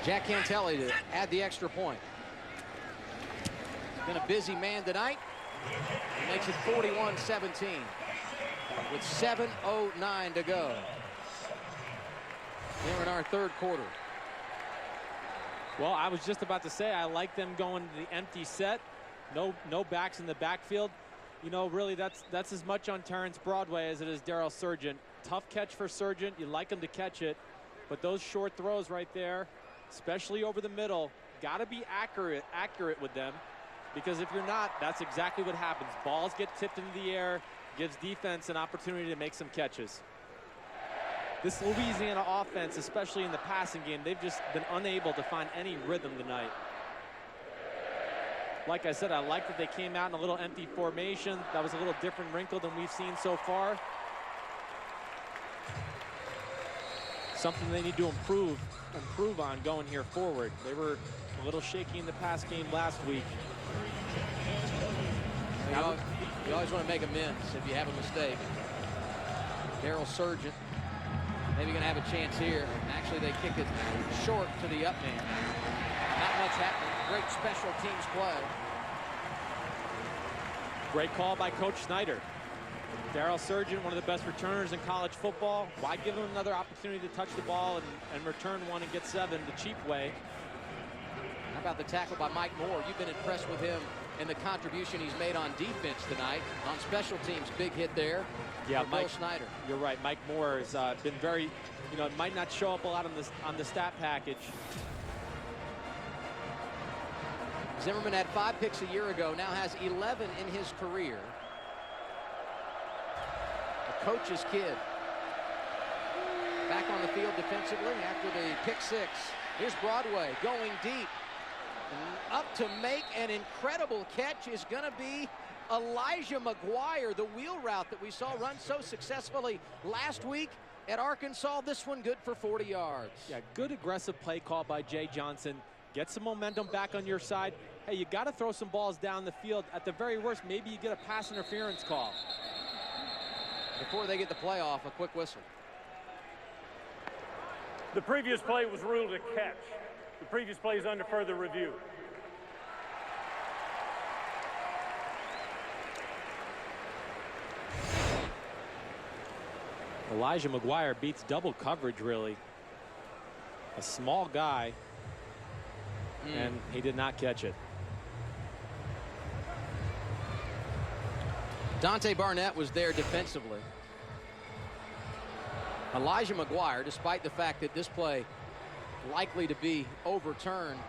Jack Cantelli to add the extra point. Been a busy man tonight. He makes it 41-17 with 7:09 to go. Here in our third quarter. Well, I was just about to say, I like them going to the empty set. No backs in the backfield. You know, really, that's as much on Terrence Broadway as it is Darryl Surgeon. Tough catch for Surgeon. You like him to catch it. But those short throws right there, especially over the middle, got to be accurate with them. Because if you're not, that's exactly what happens. Balls get tipped into the air, gives defense an opportunity to make some catches. This Louisiana offense, especially in the passing game, they've just been unable to find any rhythm tonight. Like I said, I like that they came out in a little empty formation. That was a little different wrinkle than we've seen so far. Something they need to improve on going here forward. They were a little shaky in the pass game last week. You always want to make amends if you have a mistake. Darryl Surgeon maybe going to have a chance here. Actually, they kick it short to the up man. Not much happening. Great special teams play. Great call by Coach Snyder. Darryl Surgeon, one of the best returners in college football. Why give him another opportunity to touch the ball and return one and get 7 the cheap way? How about the tackle by Mike Moore? You've been impressed with him and the contribution he's made on defense tonight. On special teams, big hit there. Yeah, Mike Snyder. You're right. Mike Moore has been very, you know, it might not show up a lot on the stat package. Zimmerman had 5 picks a year ago, now has 11 in his career. A coach's kid. Back on the field defensively after the pick 6. Here's Broadway going deep. Up to make an incredible catch is going to be Elijah McGuire, the wheel route that we saw run so successfully last week at Arkansas. This one good for 40 yards. Yeah, good aggressive play call by Jay Johnson. Get some momentum back on your side. Hey, you got to throw some balls down the field. At the very worst, maybe you get a pass interference call. Before they get the play off, a quick whistle. The previous play was ruled a catch. The previous play is under further review. Elijah McGuire beats double coverage, really. A small guy, and he did not catch it. Dante Barnett was there defensively. Elijah McGuire, despite the fact that this play likely to be overturned,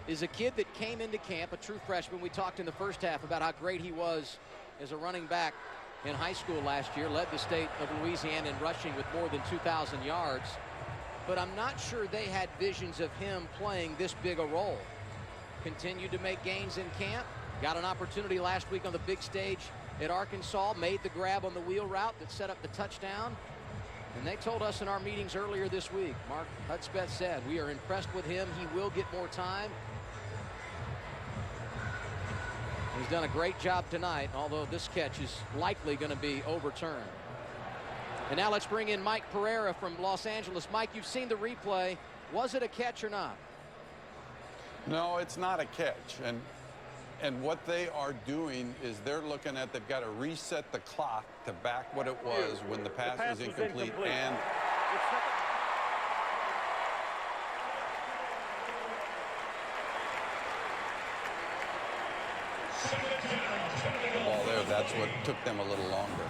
is a kid that came into camp, a true freshman. We talked in the first half about how great he was as a running back in high school last year, led the state of Louisiana in rushing with more than 2,000 yards. But I'm not sure they had visions of him playing this big a role. Continued to make gains in camp, got an opportunity last week on the big stage at Arkansas, made the grab on the wheel route that set up the touchdown. And they told us in our meetings earlier this week, Mark Hudspeth said, we are impressed with him. He will get more time. He's done a great job tonight, although this catch is likely going to be overturned. And now let's bring in Mike Pereira from Los Angeles. Mike, you've seen the replay. Was it a catch or not? No, it's not a catch. And what they are doing is they're looking at, they've got to reset the clock to back what it was when the pass was incomplete. And the ball there, that's what took them a little longer.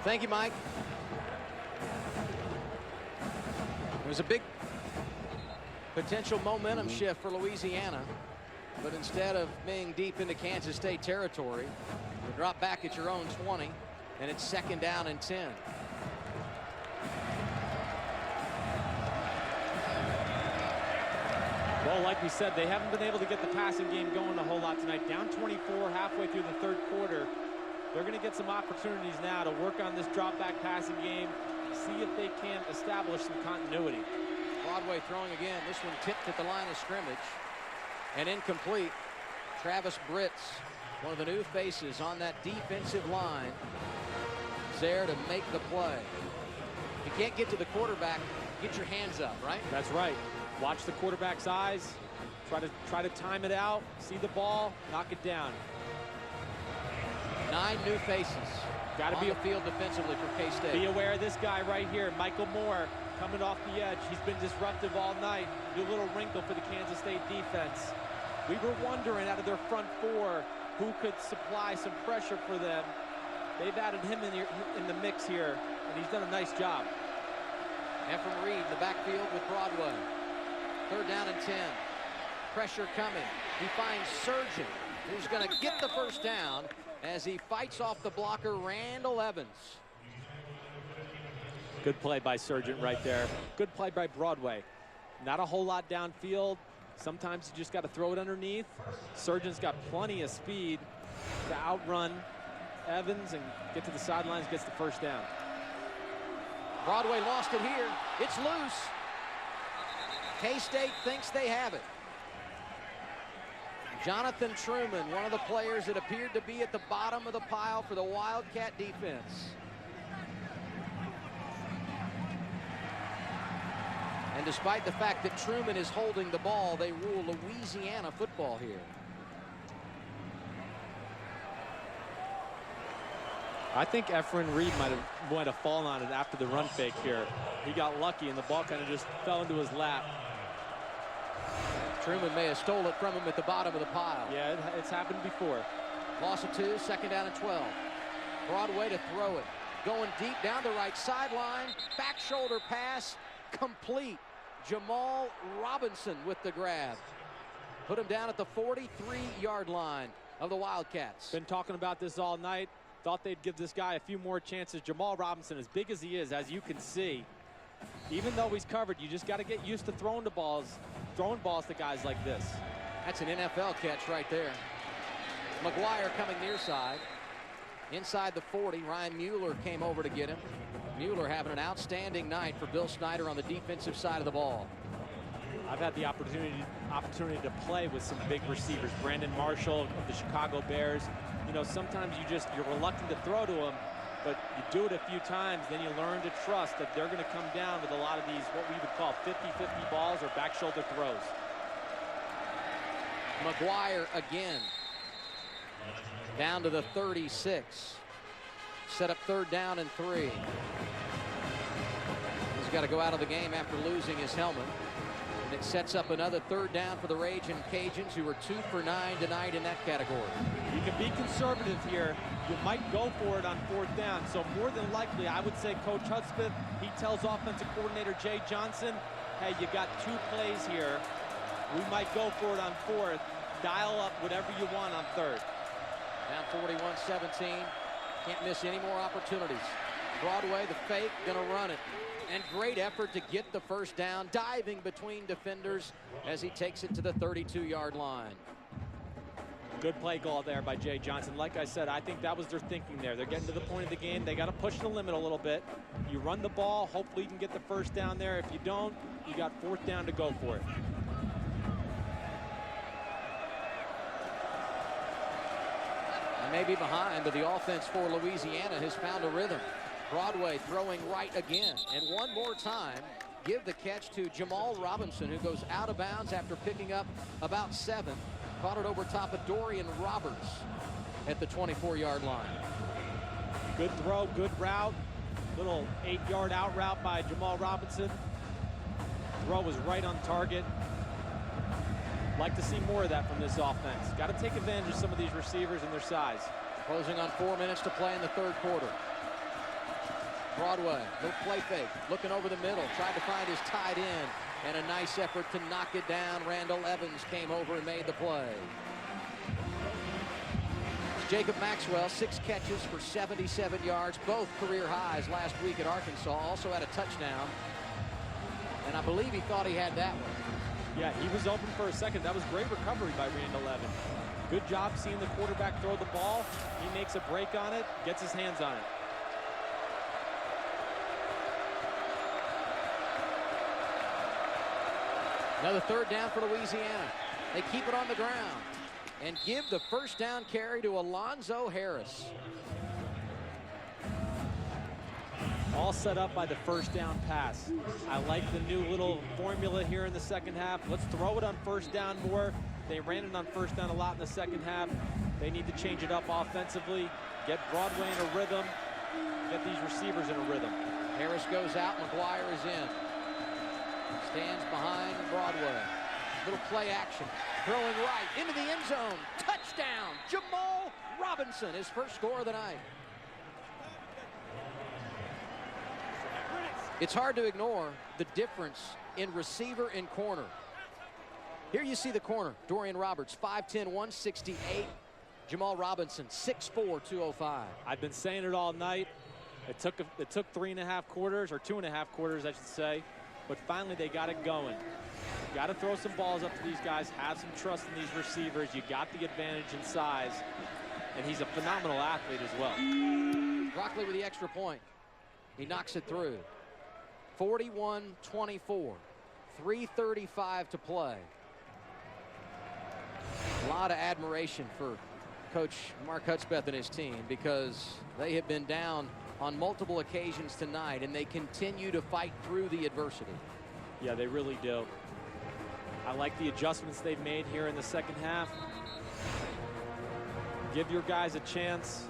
Thank you, Mike. It was a big potential momentum shift for Louisiana. But instead of being deep into Kansas State territory, you drop back at your own 20, and it's 2nd down and 10. Well, like we said, they haven't been able to get the passing game going a whole lot tonight. Down 24 halfway through the 3rd quarter. They're going to get some opportunities now to work on this drop back passing game, see if they can establish some continuity. Broadway throwing again. This one tipped at the line of scrimmage and incomplete. Travis Britz, one of the new faces on that defensive line, is there to make the play. If you can't get to the quarterback, get your hands up, right? That's right. Watch the quarterback's eyes. Try to time it out. See the ball, knock it down. 9 new faces. Got to be on the field defensively for K-State. Be aware of this guy right here, Michael Moore, coming off the edge. He's been disruptive all night. New little wrinkle for the Kansas State defense. We were wondering out of their front 4 who could supply some pressure for them. They've added him in the mix here, and he's done a nice job. Ephraim Reid in the backfield with Broadway. 3rd down and 10. Pressure coming. He finds Surgeon, who's going to get the 1st down as he fights off the blocker, Randall Evans. Good play by Surgeon right there. Good play by Broadway. Not a whole lot downfield. Sometimes you just got to throw it underneath. Surgeon's got plenty of speed to outrun Evans and get to the sidelines, gets the 1st down. Broadway lost it here. It's loose. K-State thinks they have it. Jonathan Truman, one of the players that appeared to be at the bottom of the pile for the Wildcat defense. And despite the fact that Truman is holding the ball, they rule Louisiana football here. I think Ephraim Reid might have fallen on it after the run fake here. He got lucky and the ball kind of just fell into his lap. Truman may have stole it from him at the bottom of the pile. Yeah, it's happened before. Loss of 2, 2nd down and 12. Broadway to throw it. Going deep down the right sideline. Back shoulder pass complete. Jamal Robinson with the grab. Put him down at the 43-yard line of the Wildcats. Been talking about this all night. Thought they'd give this guy a few more chances. Jamal Robinson, as big as he is, as you can see, even though he's covered, you just got to get used to throwing balls to guys like this. That's an NFL catch right there. McGuire coming near side. Inside the 40, Ryan Mueller came over to get him. Mueller having an outstanding night for Bill Snyder on the defensive side of the ball. I've had the opportunity to play with some big receivers. Brandon Marshall of the Chicago Bears. You know, sometimes you're reluctant to throw to them, but you do it a few times, then you learn to trust that they're going to come down with a lot of these, what we would call 50-50 balls or back shoulder throws. McGuire again. Down to the 36. Set up 3rd down and 3. He's got to go out of the game after losing his helmet. And it sets up another 3rd down for the Ragin' Cajuns, who are 2 for 9 tonight in that category. You can be conservative here. You might go for it on 4th down. So more than likely, I would say Coach Hudspeth, he tells offensive coordinator Jay Johnson, hey, you got 2 plays here. We might go for it on 4th. Dial up whatever you want on 3rd. Down 41-17. Can't miss any more opportunities. Broadway, the fake, gonna run it. And great effort to get the 1st down, diving between defenders as he takes it to the 32-yard line. Good play call there by Jay Johnson. Like I said, I think that was their thinking there. They're getting to the point of the game. They got to push the limit a little bit. You run the ball, hopefully you can get the first down there. If you don't, you got 4th down to go for it. They may be behind, but the offense for Louisiana has found a rhythm. Broadway throwing right again. And one more time, give the catch to Jamal Robinson, who goes out of bounds after picking up about 7. Caught it over top of Dorian Roberts at the 24-yard line. Good throw, good route. Little 8-yard out route by Jamal Robinson. Throw was right on target. Like to see more of that from this offense. Got to take advantage of some of these receivers and their size. Closing on 4 minutes to play in the 3rd quarter. Broadway, little play fake, looking over the middle, tried to find his tight end, and a nice effort to knock it down. Randall Evans came over and made the play. Jacob Maxwell, 6 catches for 77 yards, both career highs last week at Arkansas. Also had a touchdown, and I believe he thought he had that one. Yeah, he was open for a second. That was great recovery by Randall Evans. Good job seeing the quarterback throw the ball. He makes a break on it, gets his hands on it. Another 3rd down for Louisiana. They keep it on the ground and give the first down carry to Alonzo Harris. All set up by the first down pass. I like the new little formula here in the second half. Let's throw it on first down more. They ran it on first down a lot in the second half. They need to change it up offensively, get Broadway in a rhythm, get these receivers in a rhythm. Harris goes out, McGuire is in. Stands behind Broadway. Little play action. Throwing right into the end zone. Touchdown, Jamal Robinson, his first score of the night. It's hard to ignore the difference in receiver and corner. Here you see the corner, Dorian Roberts, 5'10", 168. Jamal Robinson, 6'4", 205. I've been saying it all night. It took 3.5 quarters, or 2.5 quarters, I should say. But finally, they got it going. You got to throw some balls up to these guys, have some trust in these receivers. You got the advantage in size, and he's a phenomenal athlete as well. Rockley with the extra point. He knocks it through. 41-24, 3:35 to play. A lot of admiration for Coach Mark Hudspeth and his team, because they have been down on multiple occasions tonight, and they continue to fight through the adversity. Yeah, they really do. I like the adjustments they've made here in the second half. Give your guys a chance.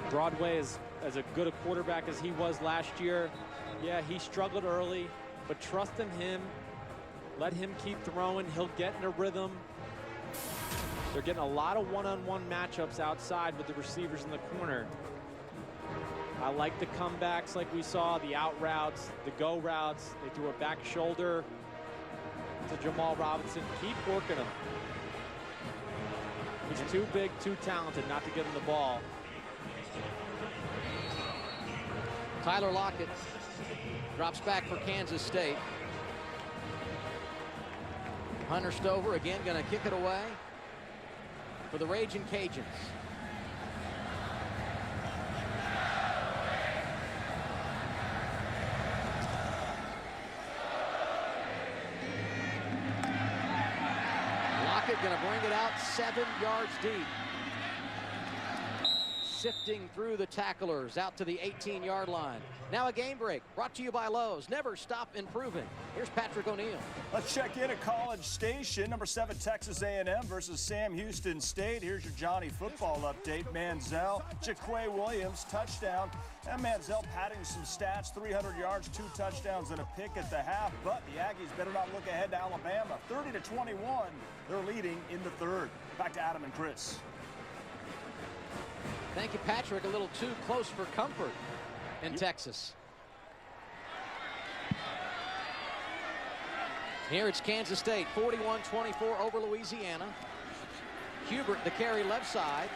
Broadway is as a good a quarterback as he was last year. Yeah, he struggled early, but trust in him. Let him keep throwing. He'll get in a rhythm. They're getting a lot of one-on-one matchups outside with the receivers in the corner. I like the comebacks like we saw, the out routes, the go routes. They threw a back shoulder to Jamal Robinson. Keep working him. He's too big, too talented not to get him the ball. Tyler Lockett drops back for Kansas State. Hunter Stover again going to kick it away for the Raging Cajuns. Lockett going to bring it out 7 yards deep. Sifting through the tacklers out to the 18-yard line. Now a game break brought to you by Lowe's. Never stop improving. Here's Patrick O'Neill. Let's check in at College Station. Number 7 Texas A&M versus Sam Houston State. Here's your Johnny football update. Manziel, Jaquay Williams, touchdown. And Manziel padding some stats, 300 yards, 2 touchdowns, and a pick at the half. But the Aggies better not look ahead to Alabama. 30-21, they're leading in the third. Back to Adam and Chris. Thank you, Patrick. A little too close for comfort in Texas. Here it's Kansas State, 41-24 over Louisiana. Hubert, the carry left side.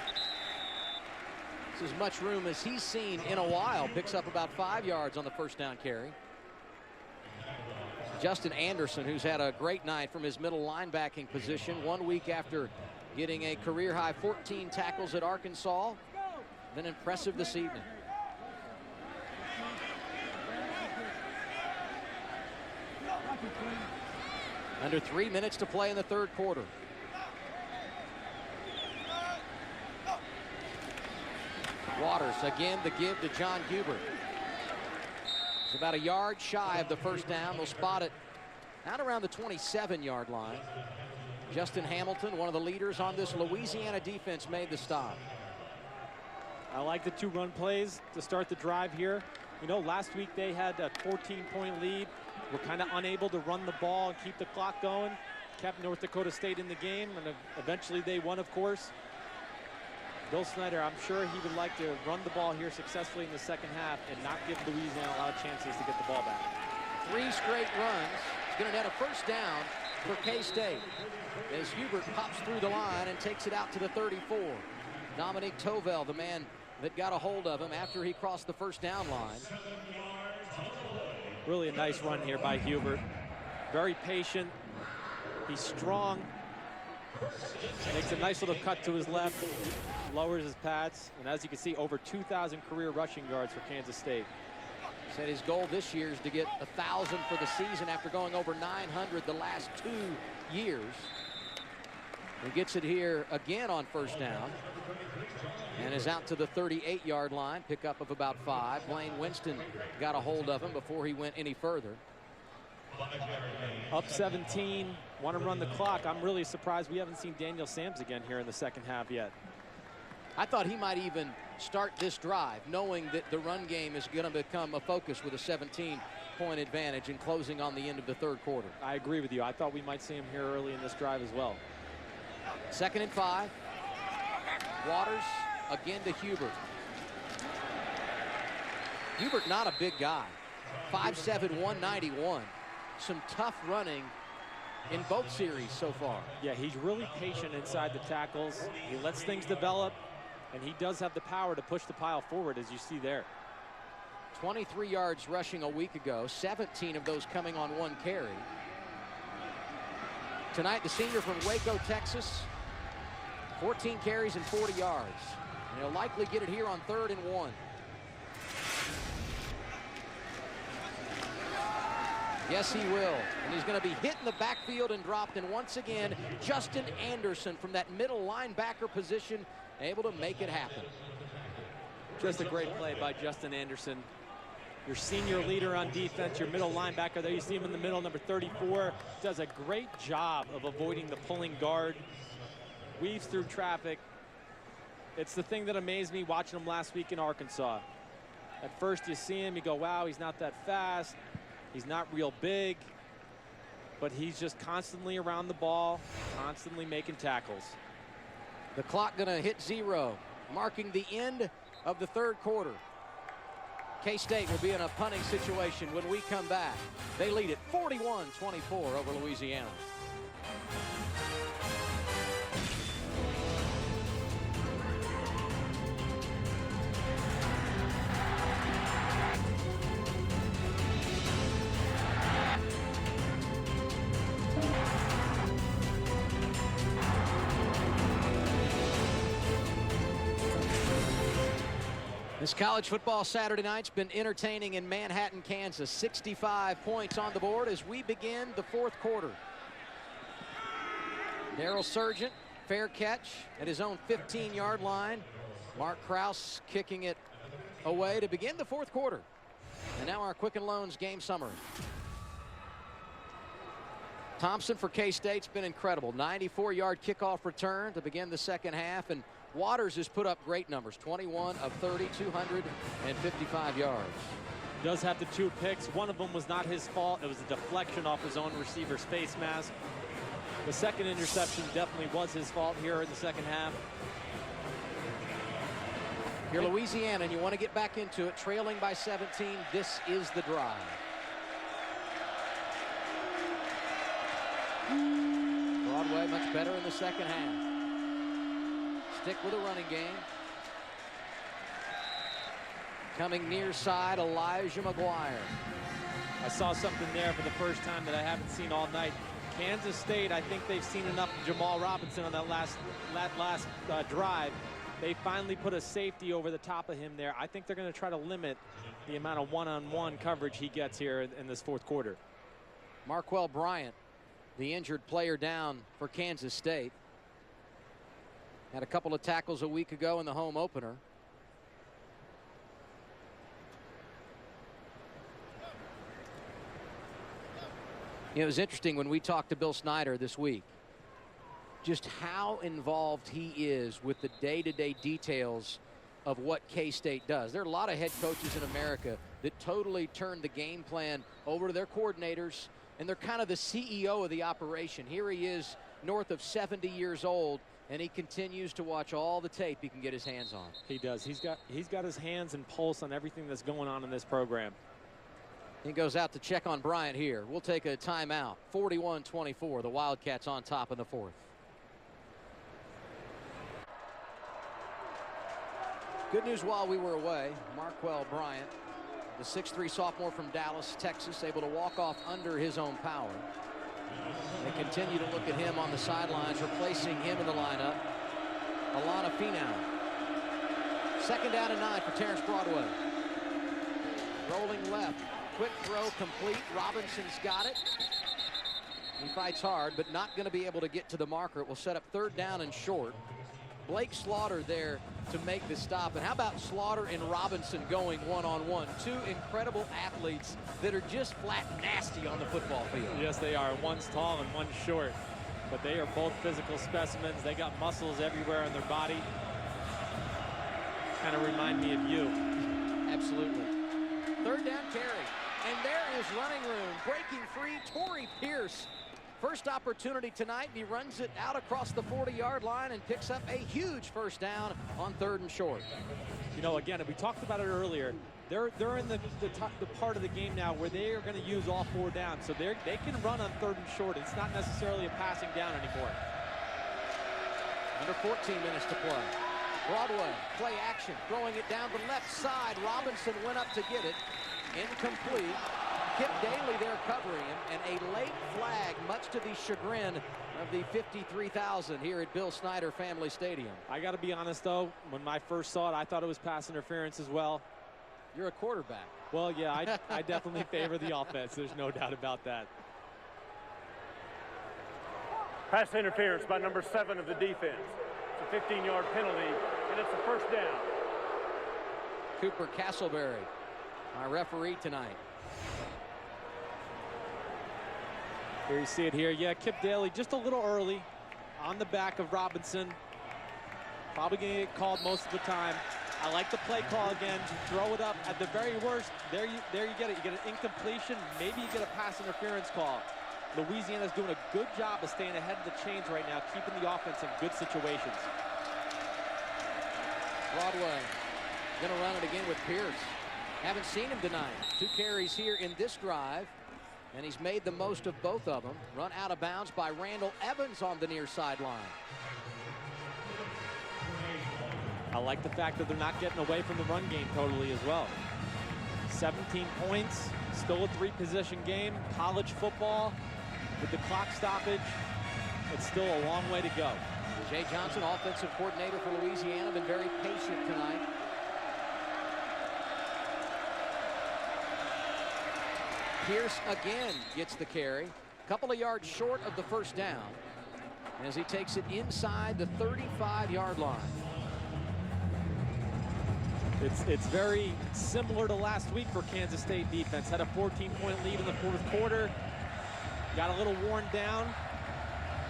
This is as much room as he's seen in a while. Picks up about 5 yards on the first down carry. Justin Anderson, who's had a great night from his middle linebacking position, 1 week after getting a career-high 14 tackles at Arkansas. Been impressive this evening. Under 3 minutes to play in the third quarter. Waters again, the give to John Hubert. It's about a yard shy of the first down. They'll spot it out around the 27-yard line. Justin Hamilton, one of the leaders on this Louisiana defense, made the stop. I like the 2 run plays to start the drive here. You know, last week they had a 14-point lead. Were kind of unable to run the ball and keep the clock going. Kept North Dakota State in the game, and eventually they won, of course. Bill Snyder, I'm sure he would like to run the ball here successfully in the second half and not give Louisiana a lot of chances to get the ball back. 3 straight runs. He's going to net a first down for K-State as Hubert pops through the line and takes it out to the 34. Dominique Tovel, the man that got a hold of him after he crossed the first down line. Really a nice run here by Hubert. Very patient. He's strong. Makes a nice little cut to his left. Lowers his pads. And as you can see, over 2,000 career rushing yards for Kansas State. Said his goal this year is to get 1,000 for the season after going over 900 the last 2 years. He gets it here again on first down. And is out to the 38-yard line. Pickup of about 5. Blaine Winston got a hold of him before he went any further. Up 17, want to run the clock. I'm really surprised we haven't seen Daniel Sams again here in the second half yet. I thought he might even start this drive, knowing that the run game is going to become a focus with a 17-point advantage and closing on the end of the third quarter. I agree with you. I thought we might see him here early in this drive as well. 2nd and 5. Waters again to Hubert. Hubert not a big guy. 5'7", 191. Some tough running in both series so far. Yeah, he's really patient inside the tackles. He lets things develop, and he does have the power to push the pile forward, as you see there. 23 yards rushing a week ago, 17 of those coming on 1 carry. Tonight, the senior from Waco, Texas, 14 carries and 40 yards. And he'll likely get it here on 3rd and 1. Yes, he will. And he's going to be hit in the backfield and dropped. And once again, Justin Anderson from that middle linebacker position able to make it happen. Just a great play by Justin Anderson. Your senior leader on defense, your middle linebacker there. You see him in the middle, number 34. Does a great job of avoiding the pulling guard. Weaves through traffic. It's the thing that amazed me watching him last week in Arkansas. At first you see him, you go, wow, he's not that fast. He's not real big. But he's just constantly around the ball, constantly making tackles. The clock going to hit 0, marking the end of the third quarter. K-State will be in a punting situation when we come back. They lead it 41-24 over Louisiana. This college football Saturday night's been entertaining in Manhattan, Kansas. 65 points on the board as we begin the fourth quarter. Darrell Sargent, fair catch at his own 15-yard line. Mark Krause kicking it away to begin the fourth quarter. And now our Quicken Loans game summary. Thompson for K-State's been incredible. 94-yard kickoff return to begin the second half. And Waters has put up great numbers, 21 of 30, 255 yards. Does have the 2 picks. One of them was not his fault. It was a deflection off his own receiver's face mask. The second interception definitely was his fault here in the second half. You're Louisiana and you want to get back into it, trailing by 17. This is the drive. Broadway much better in the second half. Stick with a running game. Coming near side, Elijah McGuire. I saw something there for the first time that I haven't seen all night. Kansas State, I think they've seen enough of Jamal Robinson on that last drive. They finally put a safety over the top of him there. I think they're going to try to limit the amount of one-on-one coverage he gets here in this fourth quarter. Marquell Bryant, the injured player down for Kansas State. Had a couple of tackles a week ago in the home opener. You know, it was interesting when we talked to Bill Snyder this week, just how involved he is with the day-to-day details of what K-State does. There are a lot of head coaches in America that totally turn the game plan over to their coordinators, and they're kind of the CEO of the operation. Here he is, north of 70 years old, and he continues to watch all the tape he can get his hands on. He does. He's got his hands and pulse on everything that's going on in this program. He goes out to check on Bryant here. We'll take a timeout. 41-24. The Wildcats on top in the fourth. Good news while we were away. Marquell Bryant, the 6'3" sophomore from Dallas, Texas, able to walk off under his own power. They continue to look at him on the sidelines, replacing him in the lineup. Alana Finau. 2nd down and 9 for Terrence Broadway. Rolling left. Quick throw complete. Robinson's got it. He fights hard, but not going to be able to get to the marker. It will set up 3rd down and short. Blake Slaughter there to make the stop. And how about Slaughter and Robinson going one-on-one? Two incredible athletes that are just flat nasty on the football field. Yes, they are. One's tall and one's short. But they are both physical specimens. They got muscles everywhere on their body. Kind of remind me of you. Absolutely. 3rd down carry. And there is running room. Breaking free, Torrey Pierce. First opportunity tonight. He runs it out across the 40-yard line and picks up a huge 1st down on 3rd and short. You know, again, we talked about it earlier. They're in the part of the game now where they are going to use all 4 downs. So they can run on 3rd and short. It's not necessarily a passing down anymore. Under 14 minutes to play. Broadway, play action, throwing it down the left side. Robinson went up to get it. Incomplete. Kip Daly there covering him, and a late flag, much to the chagrin of the 53,000 here at Bill Snyder Family Stadium. I got to be honest, though, when I first saw it, I thought it was pass interference as well. You're a quarterback. Well, yeah, I definitely favor the offense. There's no doubt about that. Pass interference by number 7 of the defense. It's a 15-yard penalty, and it's a 1st down. Cooper Castleberry, our referee tonight. Here you see it here. Yeah, Kip Daly just a little early on the back of Robinson. Probably going to get called most of the time. I like the play call again. Throw it up. At the very worst, there you get it. You get an incompletion. Maybe you get a pass interference call. Louisiana's doing a good job of staying ahead of the chains right now, keeping the offense in good situations. Broadway going to run it again with Pierce. Haven't seen him tonight. 2 carries here in this drive, and he's made the most of both of them. Run out of bounds by Randall Evans on the near sideline. I like the fact that they're not getting away from the run game totally as well. 17 points, still a 3-position game. College football with the clock stoppage, it's still a long way to go. Jay Johnson, offensive coordinator for Louisiana, been very patient tonight. Pierce again gets the carry. Couple of yards short of the 1st down as he takes it inside the 35-yard line. It's very similar to last week for Kansas State defense. Had a 14-point lead in the 4th quarter. Got a little worn down.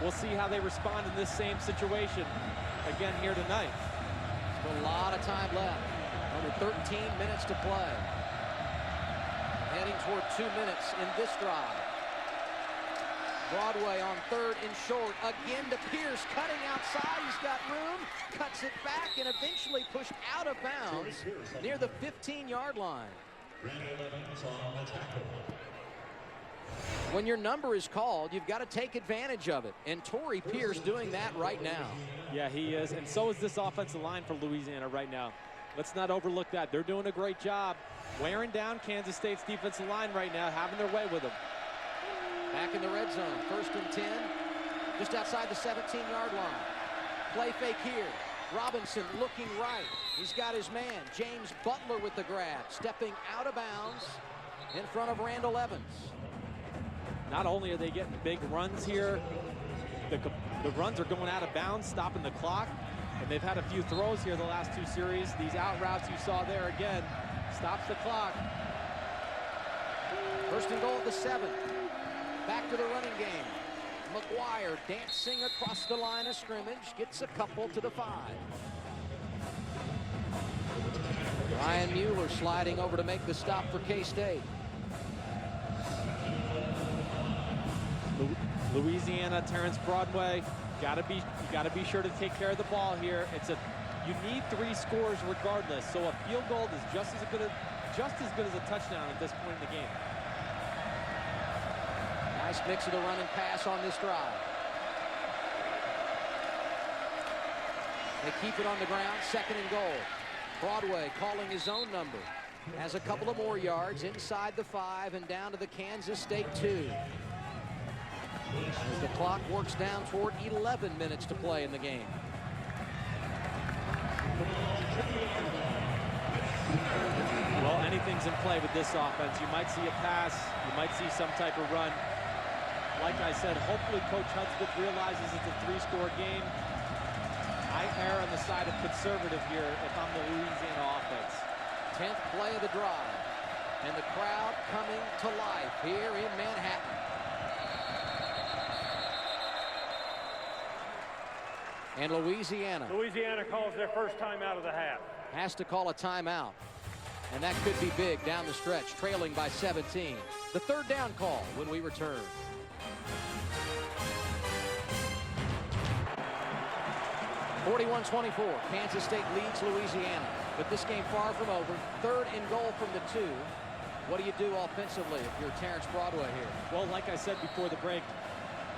We'll see how they respond in this same situation again here tonight. Still a lot of time left. Under 13 minutes to play. Heading toward 2 minutes in this drive. Broadway on 3rd and short. Again to Pierce, cutting outside. He's got room, cuts it back, and eventually pushed out of bounds near the 15-yard line. When your number is called, you've got to take advantage of it. And Torrey Pierce doing that right now. Yeah, he is. And so is this offensive line for Louisiana right now. Let's not overlook that. They're doing a great job wearing down Kansas State's defensive line right now, having their way with them. Back in the red zone, 1st and 10, just outside the 17-yard line. Play fake here. Robinson looking right. He's got his man, James Butler, with the grab, stepping out of bounds in front of Randall Evans. Not only are they getting big runs here, the runs are going out of bounds, stopping the clock. And they've had a few throws here the last 2 series. These out routes you saw there again, stops the clock. 1st and goal at the 7. Back to the running game. McGuire dancing across the line of scrimmage, gets a couple to the 5. Ryan Mueller sliding over to make the stop for K-State. Louisiana, Terrence Broadway, you gotta be sure to take care of the ball here. You need 3 scores regardless, so a field goal is just as good as a touchdown at this point in the game. Nice mix of the run and pass on this drive. They keep it on the ground, 2nd and goal. Broadway calling his own number. Has a couple of more yards inside the 5 and down to the Kansas State 2. As the clock works down toward 11 minutes to play in the game. Well, anything's in play with this offense. You might see a pass, you might see some type of run. Like I said, hopefully Coach Hudspeth realizes it's a 3-score game. I err on the side of conservative here if I'm the Louisiana offense. 10th play of the drive. And the crowd coming to life here in Manhattan. And Louisiana calls their first timeout of the half. Has to call a timeout. And that could be big down the stretch, trailing by 17. The 3rd down call when we return. (41-24). Kansas State leads Louisiana. But this game far from over. 3rd and goal from the 2. What do you do offensively if you're Terrence Broadway here? Well, like I said before the break,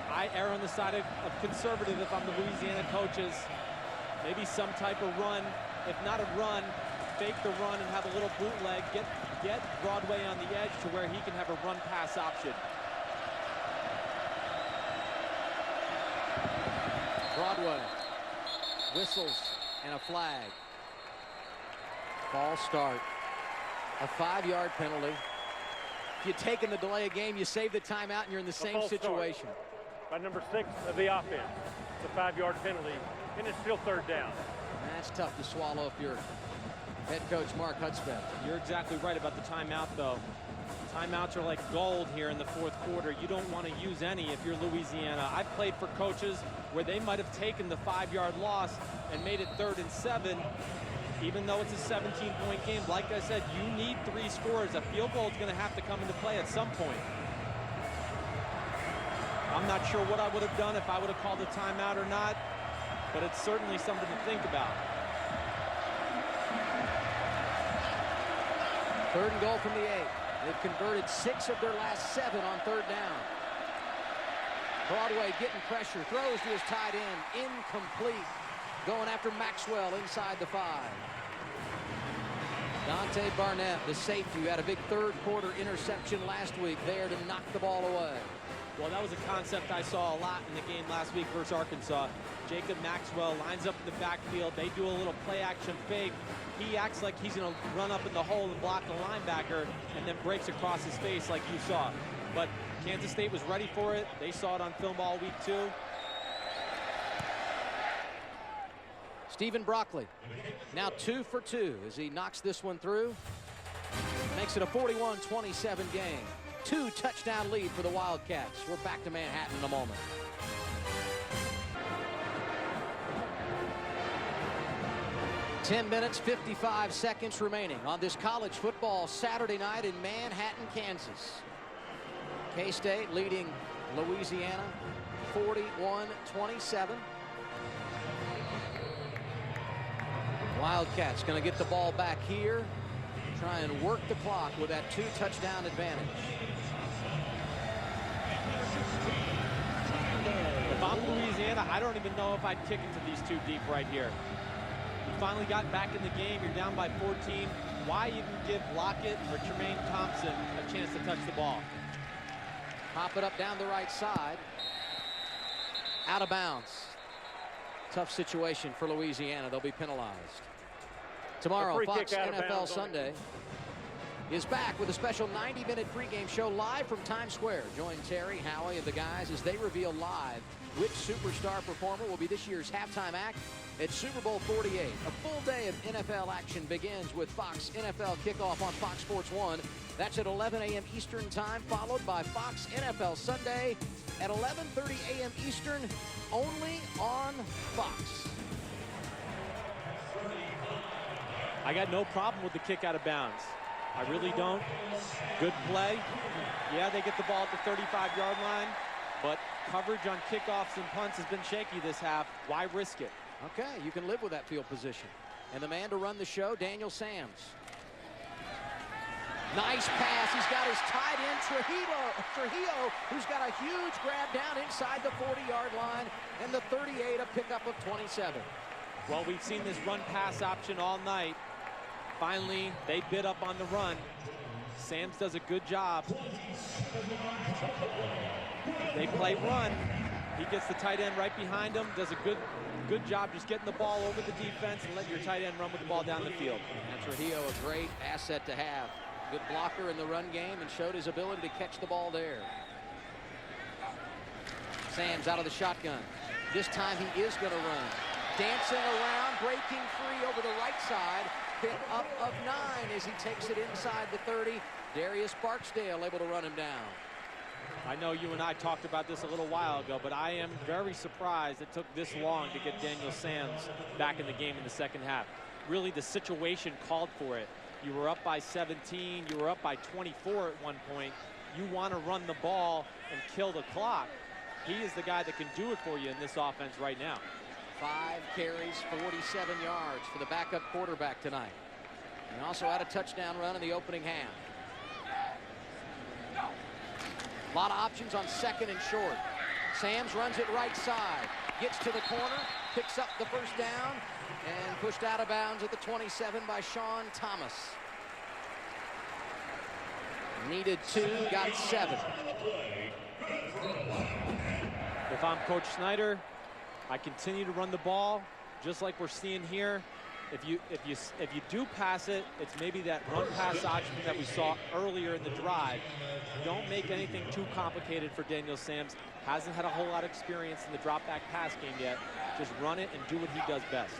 I err on the side of conservative if I'm the Louisiana coaches. Maybe some type of run. If not a run, fake the run and have a little bootleg. Get Broadway on the edge to where he can have a run-pass option. Broadway whistles and a flag. False start. A 5-yard penalty. If you're taking the delay of game, you save the timeout and you're in the same situation. By number 6 of the offense. It's a 5-yard penalty, and it's still 3rd down. That's tough to swallow if you're head coach Mark Hudspeth. You're exactly right about the timeout, though. Timeouts are like gold here in the 4th quarter. You don't want to use any if you're Louisiana. I've played for coaches where they might have taken the 5-yard loss and made it 3rd and 7, even though it's a 17-point game. Like I said, you need 3 scores. A field goal is going to have to come into play at some point. I'm not sure what I would have done if I would have called a timeout or not, but it's certainly something to think about. 3rd and goal from the 8. They've converted 6 of their last 7 on 3rd down. Broadway getting pressure, throws to his tight end, incomplete. Going after Maxwell inside the 5. Dante Barnett, the safety, who had a big 3rd quarter interception last week, there to knock the ball away. Well, that was a concept I saw a lot in the game last week versus Arkansas. Jacob Maxwell lines up in the backfield. They do a little play-action fake. He acts like he's going to run up in the hole and block the linebacker and then breaks across his face like you saw. But Kansas State was ready for it. They saw it on film all week, too. Stephen Broccoli, now 2 for 2 as he knocks this one through. Makes it a 41-27 game. 2-touchdown lead for the Wildcats. We're back to Manhattan in a moment. Ten minutes, 55 seconds remaining on this college football Saturday night in Manhattan, Kansas. K-State leading Louisiana 41-27. Wildcats going to get the ball back here. Try and work the clock with that 2-touchdown advantage. If I'm Louisiana, I don't even know if I'd kick into these 2 deep right here. You finally got back in the game. You're down by 14. Why even give Lockett or Tremaine Thompson a chance to touch the ball? Pop it up down the right side. Out of bounds. Tough situation for Louisiana. They'll be penalized. Tomorrow, Fox NFL Sunday is back with a special 90-minute pregame show live from Times Square. Join Terry, Howie, and the guys as they reveal live which superstar performer will be this year's halftime act at Super Bowl 48. A full day of NFL action begins with Fox NFL Kickoff on Fox Sports 1. That's at 11 a.m. Eastern Time, followed by Fox NFL Sunday at 11:30 a.m. Eastern, only on Fox. I got no problem with the kick out of bounds. I really don't. Good play. Yeah, they get the ball at the 35-yard line, but coverage on kickoffs and punts has been shaky this half. Why risk it? Okay, you can live with that field position. And the man to run the show, Daniel Sams. Nice pass. He's got his tight end, Trujillo, who's got a huge grab down inside the 40-yard line, and the 38, a pickup of 27. Well, we've seen this run-pass option all night. Finally, they bid up on the run. Sams does a good job. They play run. He gets the tight end right behind him, does a good job just getting the ball over the defense and letting your tight end run with the ball down the field. And Trujillo, a great asset to have. Good blocker in the run game and showed his ability to catch the ball there. Sams out of the shotgun. This time he is going to run. Dancing around, breaking free over the right side. Pick up of 9 as he takes it inside the 30. Darius Barksdale able to run him down. I know you and I talked about this a little while ago, but I am very surprised it took this long to get Daniel Sams back in the game in the second half. Really, the situation called for it. You were up by 17. You were up by 24 at one point. You want to run the ball and kill the clock. He is the guy that can do it for you in this offense right now. 5 carries, 47 yards for the backup quarterback tonight. And also had a touchdown run in the opening half. A lot of options on second and short. Sams runs it right side, gets to the corner, picks up the first down, and pushed out of bounds at the 27 by Sean Thomas. Needed 2, got 7. If I'm Coach Snyder, I continue to run the ball just like we're seeing here. If you do pass it, it's maybe that run pass option that we saw earlier in the drive. Don't make anything too complicated for Daniel Sams. Hasn't had a whole lot of experience in the drop back pass game yet. Just run it and do what he does best.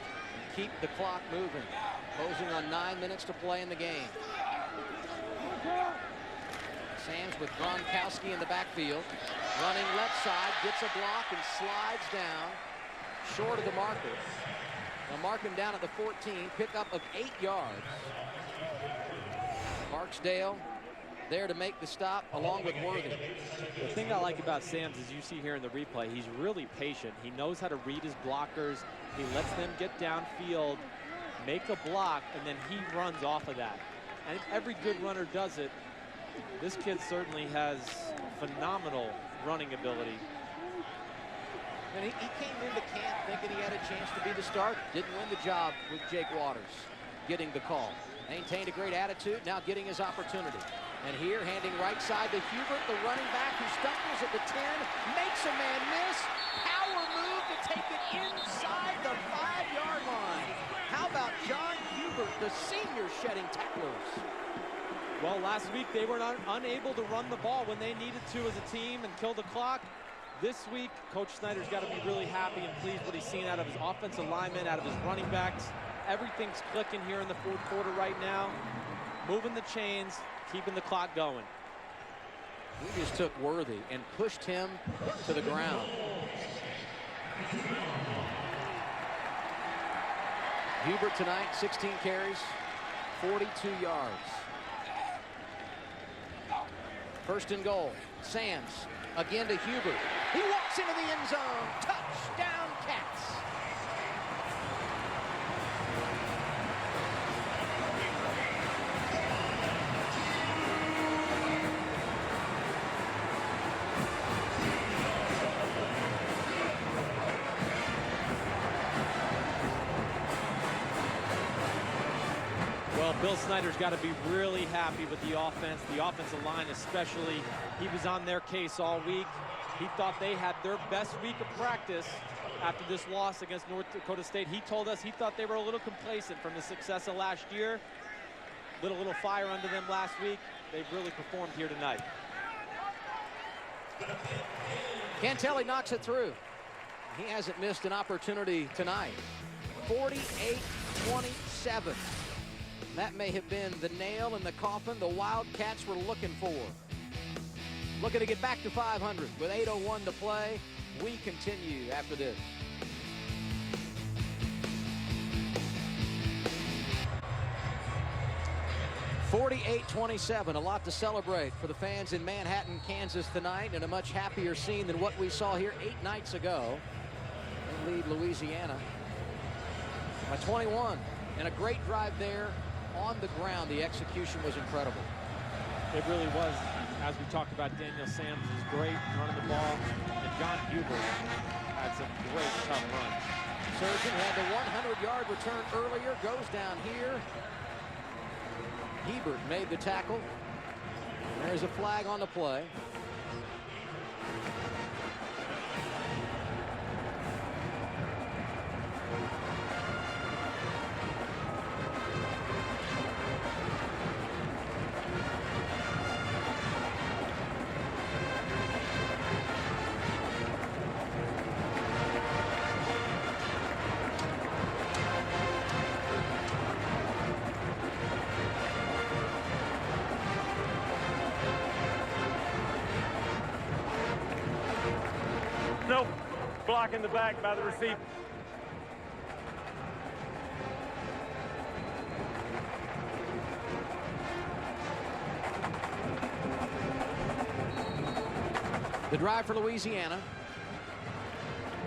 Keep the clock moving. Closing on 9 minutes to play in the game. Sams with Gronkowski in the backfield. Running left side, gets a block and slides down short of the marker. They'll mark him down at the 14, pickup of 8 yards. Barksdale there to make the stop along with Worthy. The thing I like about Sams, as you see here in the replay, he's really patient. He knows how to read his blockers. He lets them get downfield, make a block, and then he runs off of that. And every good runner does it. This kid certainly has phenomenal running ability. And he came into camp thinking he had a chance to be the starter. Didn't win the job with Jake Waters getting the call. Maintained a great attitude, now getting his opportunity. And here, handing right side to Hubert, the running back who stumbles at the 10, makes a man miss. Power move to take it inside the 5-yard line. How about John Hubert, the senior, shedding tacklers? Well, last week they were unable to run the ball when they needed to as a team and kill the clock. This week, Coach Snyder's got to be really happy and pleased what he's seen out of his offensive linemen, out of his running backs. Everything's clicking here in the fourth quarter right now. Moving the chains, keeping the clock going. He just took Worthy and pushed him to the ground. Hubert tonight, 16 carries, 42 yards. First and goal. Sams again to Hubert. He walks into the end zone. Touchdown, Cats. Well, Bill Snyder's got to be really happy with the offense, the offensive line especially. He was on their case all week. He thought they had their best week of practice after this loss against North Dakota State. He told us he thought they were a little complacent from the success of last year. Little fire under them last week. They've really performed here tonight. Cantelli knocks it through. He hasn't missed an opportunity tonight. 48-27. That may have been the nail in the coffin the Wildcats were looking for. Looking to get back to 500 with 8:01 to play. We continue after this. (48-27), a lot to celebrate for the fans in Manhattan, Kansas tonight, and a much happier scene than what we saw here 8 nights ago. They lead Louisiana by 21, and a great drive there on the ground. The execution was incredible. It really was. As we talked about, Daniel Sams was great running the ball, and John Huber had some great tough runs. Surgeon had the 100-yard return earlier, goes down here. Hebert made the tackle. There's a flag on the play. Nope. Block in the back by the receiver. The drive for Louisiana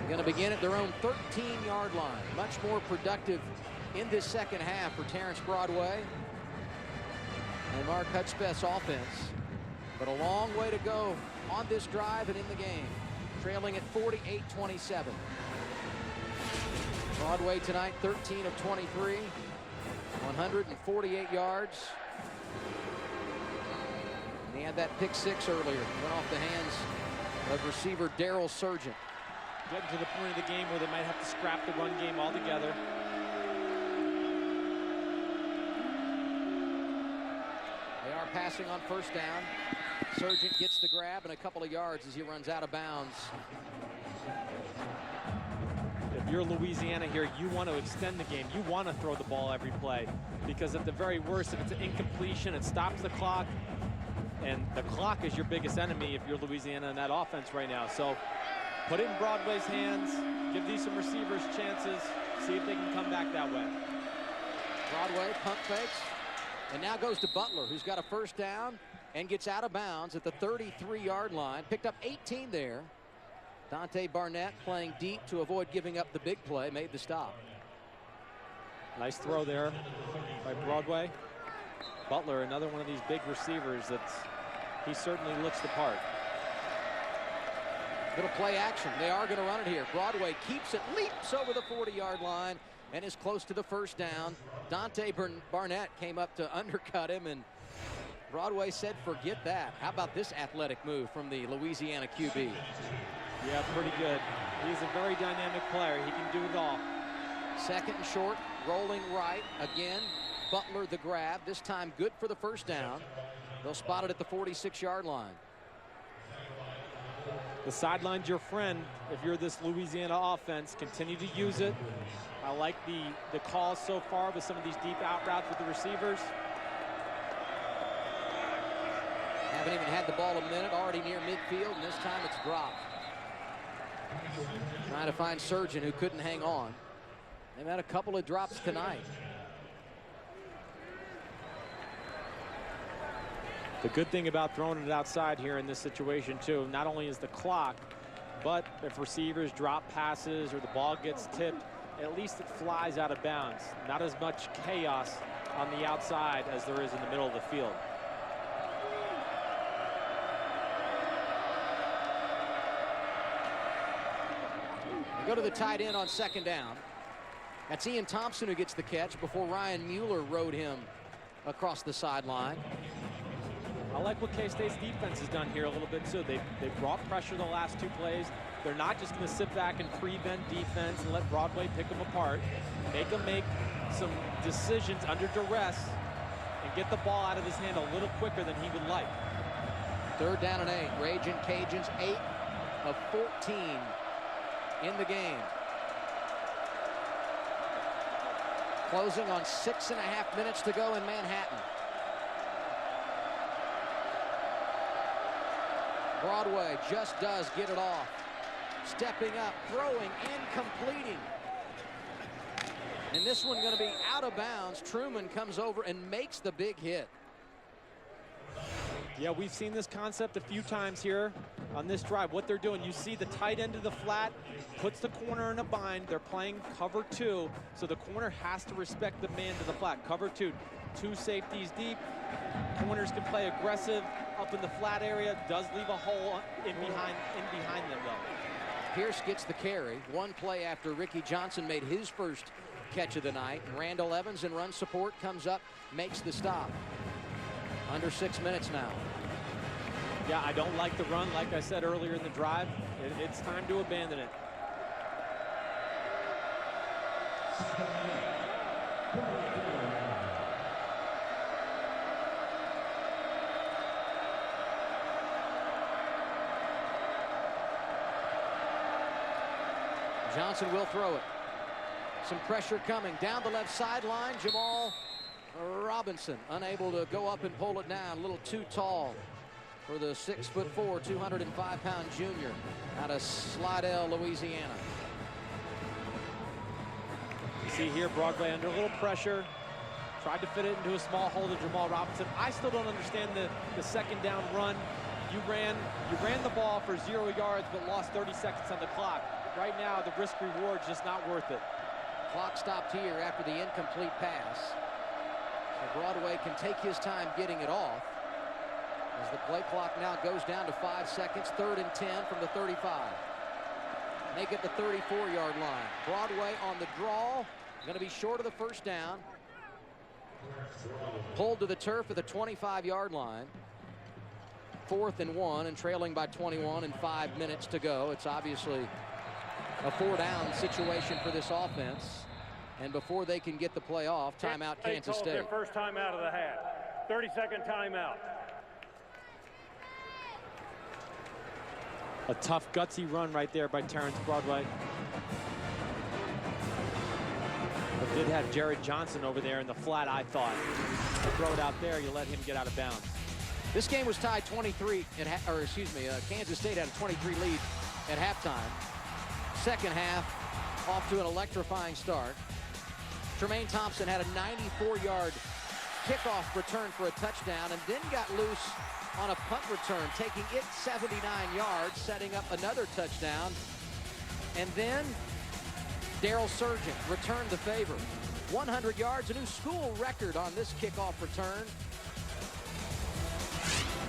going to begin at their own 13-yard line. Much more productive in this second half for Terrence Broadway and Mark Hudspeth's offense. But a long way to go on this drive and in the game. Trailing at 48-27. Broadway tonight, 13 of 23, 148 yards. And he had that pick six earlier. Went off the hands of receiver Darrell Surgeon. Getting to the point of the game where they might have to scrap the run game altogether. They are passing on first down. Surgeon gets the grab and a couple of yards as he runs out of bounds. If you're Louisiana here, you want to extend the game. You want to throw the ball every play, because at the very worst, if it's an incompletion, it stops the clock, and the clock is your biggest enemy if you're Louisiana in that offense right now. So put it in Broadway's hands, give these some receivers chances, see if they can come back that way. Broadway pump fakes, and now goes to Butler, who's got a first down and gets out of bounds at the 33-yard line. Picked up 18 there. Dante Barnett playing deep to avoid giving up the big play, made the stop. Nice throw there by Broadway. Butler, another one of these big receivers that he certainly looks the part. Little play action. They are going to run it here. Broadway keeps it, leaps over the 40-yard line, and is close to the first down. Dante Barnett came up to undercut him, and Broadway said, forget that. How about this athletic move from the Louisiana QB? Yeah, pretty good. He's a very dynamic player. He can do it all. Second and short, rolling right. Again, Butler the grab. This time good for the first down. They'll spot it at the 46-yard line. The sideline's your friend if you're this Louisiana offense. Continue to use it. I like the calls so far with some of these deep out routes with the receivers. Haven't even had the ball a minute, already near midfield, and this time it's dropped. Trying to find Surgeon, who couldn't hang on. They've had a couple of drops tonight. The good thing about throwing it outside here in this situation, too, not only is the clock, but if receivers drop passes or the ball gets tipped, at least it flies out of bounds. Not as much chaos on the outside as there is in the middle of the field. Go to the tight end on second down. That's Ian Thompson who gets the catch before Ryan Mueller rode him across the sideline. I like what K-State's defense has done here a little bit too. They've brought pressure the last 2 plays. They're not just going to sit back and prevent defense and let Broadway pick them apart. Make them make some decisions under duress and get the ball out of his hand a little quicker than he would like. 3rd down and 8. Raging Cajuns 8 of 14 in the game. Closing on 6.5 minutes to go in Manhattan. Broadway just does get it off. Stepping up, throwing, and completing. And this one going to be out of bounds. Truman comes over and makes the big hit. Yeah, we've seen this concept a few times here on this drive. What they're doing, you see the tight end of the flat, puts the corner in a bind. They're playing cover 2, so the corner has to respect the man to the flat. Cover 2, 2 safeties deep. Corners can play aggressive up in the flat area. Does leave a hole in behind them, though. Pierce gets the carry. 1 play after Ricky Johnson made his first catch of the night. And Randall Evans in run support comes up, makes the stop. Under 6 minutes now. Yeah, I don't like the run. Like I said earlier in the drive, it's time to abandon it. Johnson will throw it. Some pressure coming down the left sideline. Jamal Robinson unable to go up and pull it down. A little too tall for the 6'4", 205-pound junior out of Slidell, Louisiana. You see here Broadway under a little pressure. Tried to fit it into a small hole to Jamal Robinson. I still don't understand the 2nd down run. You ran the ball for 0 yards but lost 30 seconds on the clock. Right now the risk reward is just not worth it. Clock stopped here after the incomplete pass. So Broadway can take his time getting it off as the play clock now goes down to 5 seconds. 3rd and 10 from the 35. Make it the 34-yard line. Broadway on the draw, going to be short of the 1st down. Pulled to the turf at the 25-yard line. 4th and 1 and trailing by 21 and 5 minutes to go. It's obviously a 4-down situation for this offense. And before they can get the play off, timeout Kansas State. Their first timeout of the half. 30-second timeout. A tough, gutsy run right there by Terrence Broadway. But did have Jared Johnson over there in the flat, I thought. You throw it out there, you let him get out of bounds. This game was tied 23, Kansas State had a 23 lead at halftime. 2nd half, off to an electrifying start. Tremaine Thompson had a 94-yard kickoff return for a touchdown and then got loose on a punt return, taking it 79 yards, setting up another touchdown. And then Darryl Surgeon returned the favor. 100 yards, a new school record on this kickoff return.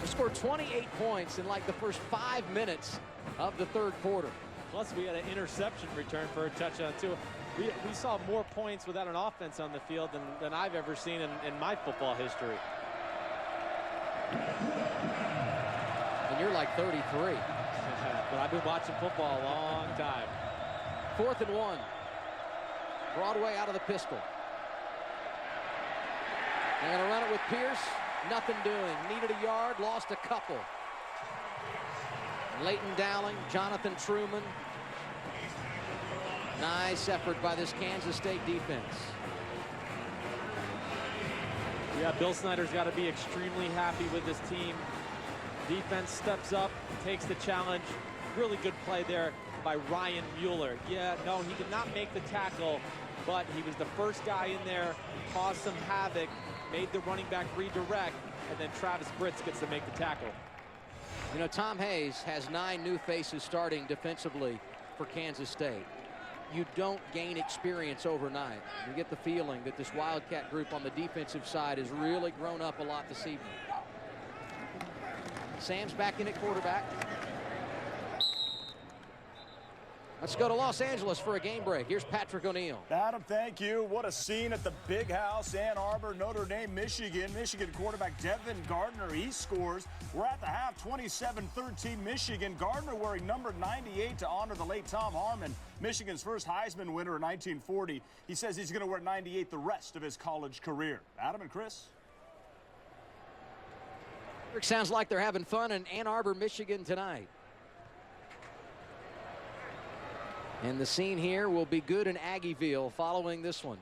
They scored 28 points in like the first 5 minutes of the 3rd quarter. Plus, we had an interception return for a touchdown, too. We saw more points without an offense on the field than I've ever seen in my football history. And you're like 33. But I've been watching football a long time. 4th and 1. Broadway out of the pistol. They're going to run it with Pierce. Nothing doing. Needed a yard, lost a couple. Leighton Dowling, Jonathan Truman. Nice effort by this Kansas State defense. Yeah, Bill Snyder's got to be extremely happy with this team. Defense steps up, takes the challenge. Really good play there by Ryan Mueller. Yeah, no, he did not make the tackle, but he was the first guy in there, caused some havoc, made the running back redirect, and then Travis Britz gets to make the tackle. You know, Tom Hayes has 9 new faces starting defensively for Kansas State. You don't gain experience overnight. You get the feeling that this Wildcat group on the defensive side has really grown up a lot this evening. Sam's back in at quarterback. Let's go to Los Angeles for a game break. Here's Patrick O'Neill. Adam, thank you. What a scene at the Big House, Ann Arbor, Notre Dame, Michigan. Michigan quarterback Devin Gardner, he scores. We're at the half, 27-13 Michigan. Gardner wearing number 98 to honor the late Tom Harmon, Michigan's first Heisman winner in 1940. He says he's going to wear 98 the rest of his college career. Adam and Chris. Sounds like they're having fun in Ann Arbor, Michigan tonight. And the scene here will be good in Aggieville following this one.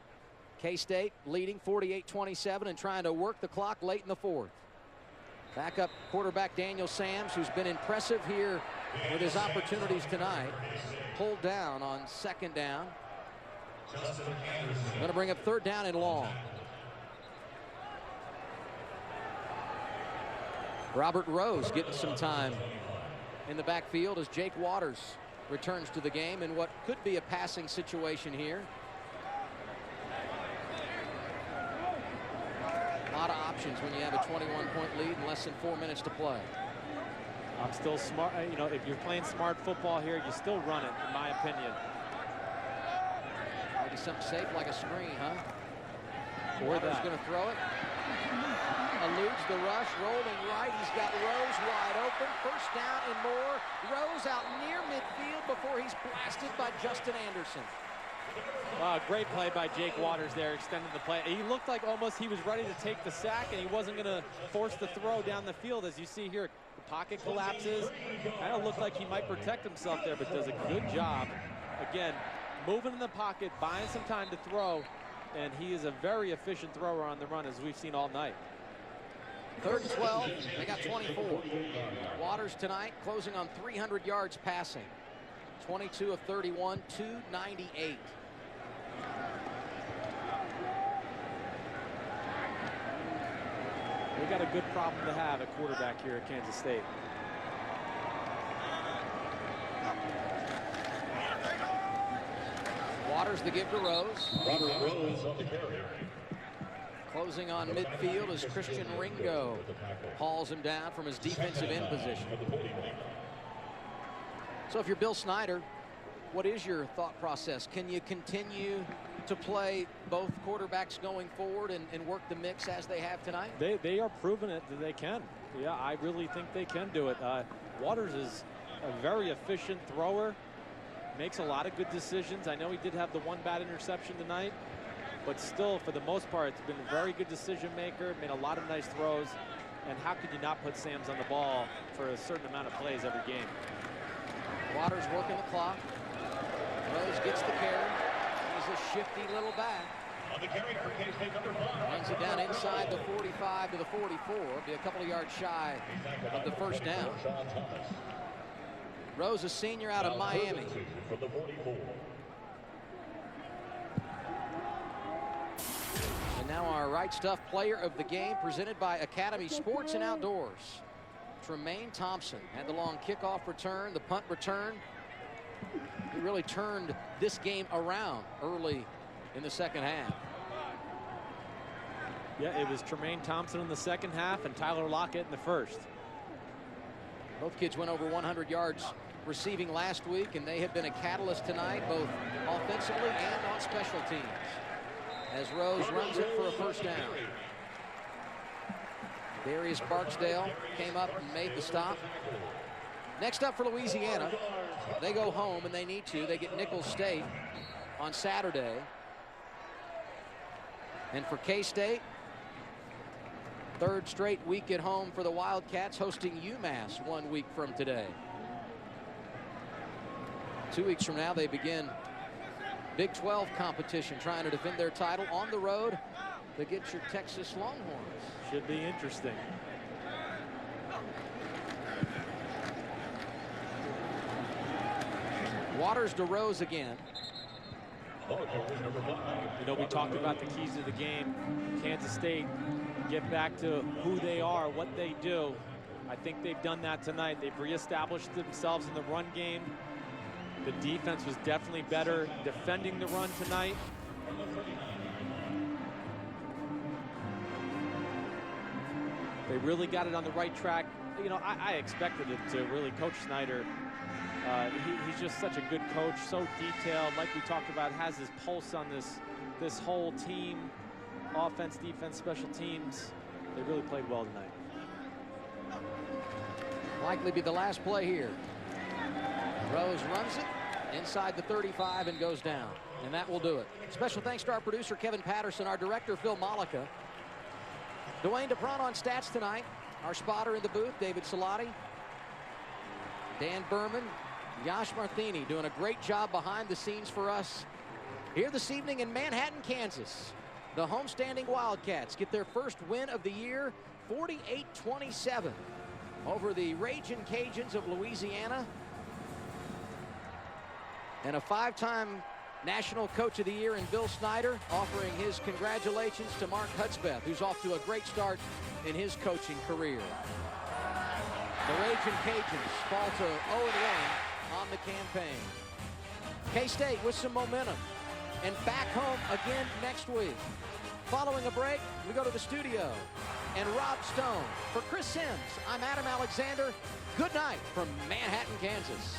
K-State leading 48-27 and trying to work the clock late in the fourth. Backup quarterback Daniel Sams, who's been impressive here with his opportunities tonight, pulled down on second down. Going to bring up third down and long. Robert Rose getting some time in the backfield as Jake Waters returns to the game in what could be a passing situation here. A lot of options when you have a 21-point lead and less than 4 minutes to play. I'm still smart. You know, if you're playing smart football here, you still run it, in my opinion. Maybe something safe like a screen, huh? Or Waters that. going to throw it. Eludes the rush, rolling right. He's got Rose wide open. First down and more. Rose out near midfield before he's blasted by Justin Anderson. Wow, great play by Jake Waters there, extending the play. He looked like almost he was ready to take the sack, and he wasn't going to force the throw down the field. As you see here, the pocket collapses. Kind of looked like he might protect himself there, but does a good job. Again, moving in the pocket, buying some time to throw, and he is a very efficient thrower on the run, as we've seen all night. Third and 12, they got 24. Waters tonight closing on 300 yards passing. 22 of 31, 298. We got a good problem to have at quarterback here at Kansas State. Waters the give to Rose. Robert Rose on the carry. Closing on midfield is Christian Ringo. Hauls him down from his defensive end position. So if you're Bill Snyder, what is your thought process? Can you continue to play both quarterbacks going forward and work the mix as they have tonight? They are proving it that they can. Yeah, I really think they can do it. Waters is a very efficient thrower. Makes a lot of good decisions. I know he did have the one bad interception tonight, but still, for the most part, it's been a very good decision maker, made a lot of nice throws, and how could you not put Sams on the ball for a certain amount of plays every game? Waters working the clock. Rose gets the carry. He's a shifty little back. On the carry for K-State number 5. Runs it down inside the 45 to the 44. Be a couple of yards shy of the first down. Rose, a senior out of Miami. From the 44. And now our Right Stuff player of the game, presented by Academy Sports and Outdoors. Tremaine Thompson had the long kickoff return, the punt return. He really turned this game around early in the second half. Yeah, it was Tremaine Thompson in the second half and Tyler Lockett in the first. Both kids went over 100 yards receiving last week, and they have been a catalyst tonight, both offensively and on special teams, as Rose runs it for a first down. Darius Barksdale came up and made the stop. Next up for Louisiana, they go home, and they need to. They get Nicholls State on Saturday. And for K-State, third straight week at home for the Wildcats, hosting UMass 1 week from today. 2 weeks from now, they begin Big 12 competition, trying to defend their title on the road to get your Texas Longhorns. Should be interesting. Waters to Rose again. You know, we talked about the keys of the game. Kansas State get back to who they are, what they do. I think they've done that tonight. They've reestablished themselves in the run game. The defense was definitely better defending the run tonight. They really got it on the right track. You know, I expected it to really. Coach Snyder He's just such a good coach, so detailed. Like we talked about, has his pulse on this whole team, offense, defense, special teams. They really played well tonight. Likely be the last play here. Rose runs it inside the 35 and goes down. And that will do it. Special thanks to our producer, Kevin Patterson, our director, Phil Malika. Dwayne DePron on stats tonight. Our spotter in the booth, David Salati. Dan Berman, Yash Marthini doing a great job behind the scenes for us here this evening in Manhattan, Kansas. The homestanding Wildcats get their first win of the year, 48-27 over the Ragin' Cajuns of Louisiana. And a 5-time National Coach of the Year in Bill Snyder offering his congratulations to Mark Hudspeth, who's off to a great start in his coaching career. The Ragin' Cajuns fall to 0-1 on the campaign. K-State with some momentum and back home again next week. Following a break, we go to the studio and Rob Stone. For Chris Sims, I'm Adam Alexander. Good night from Manhattan, Kansas.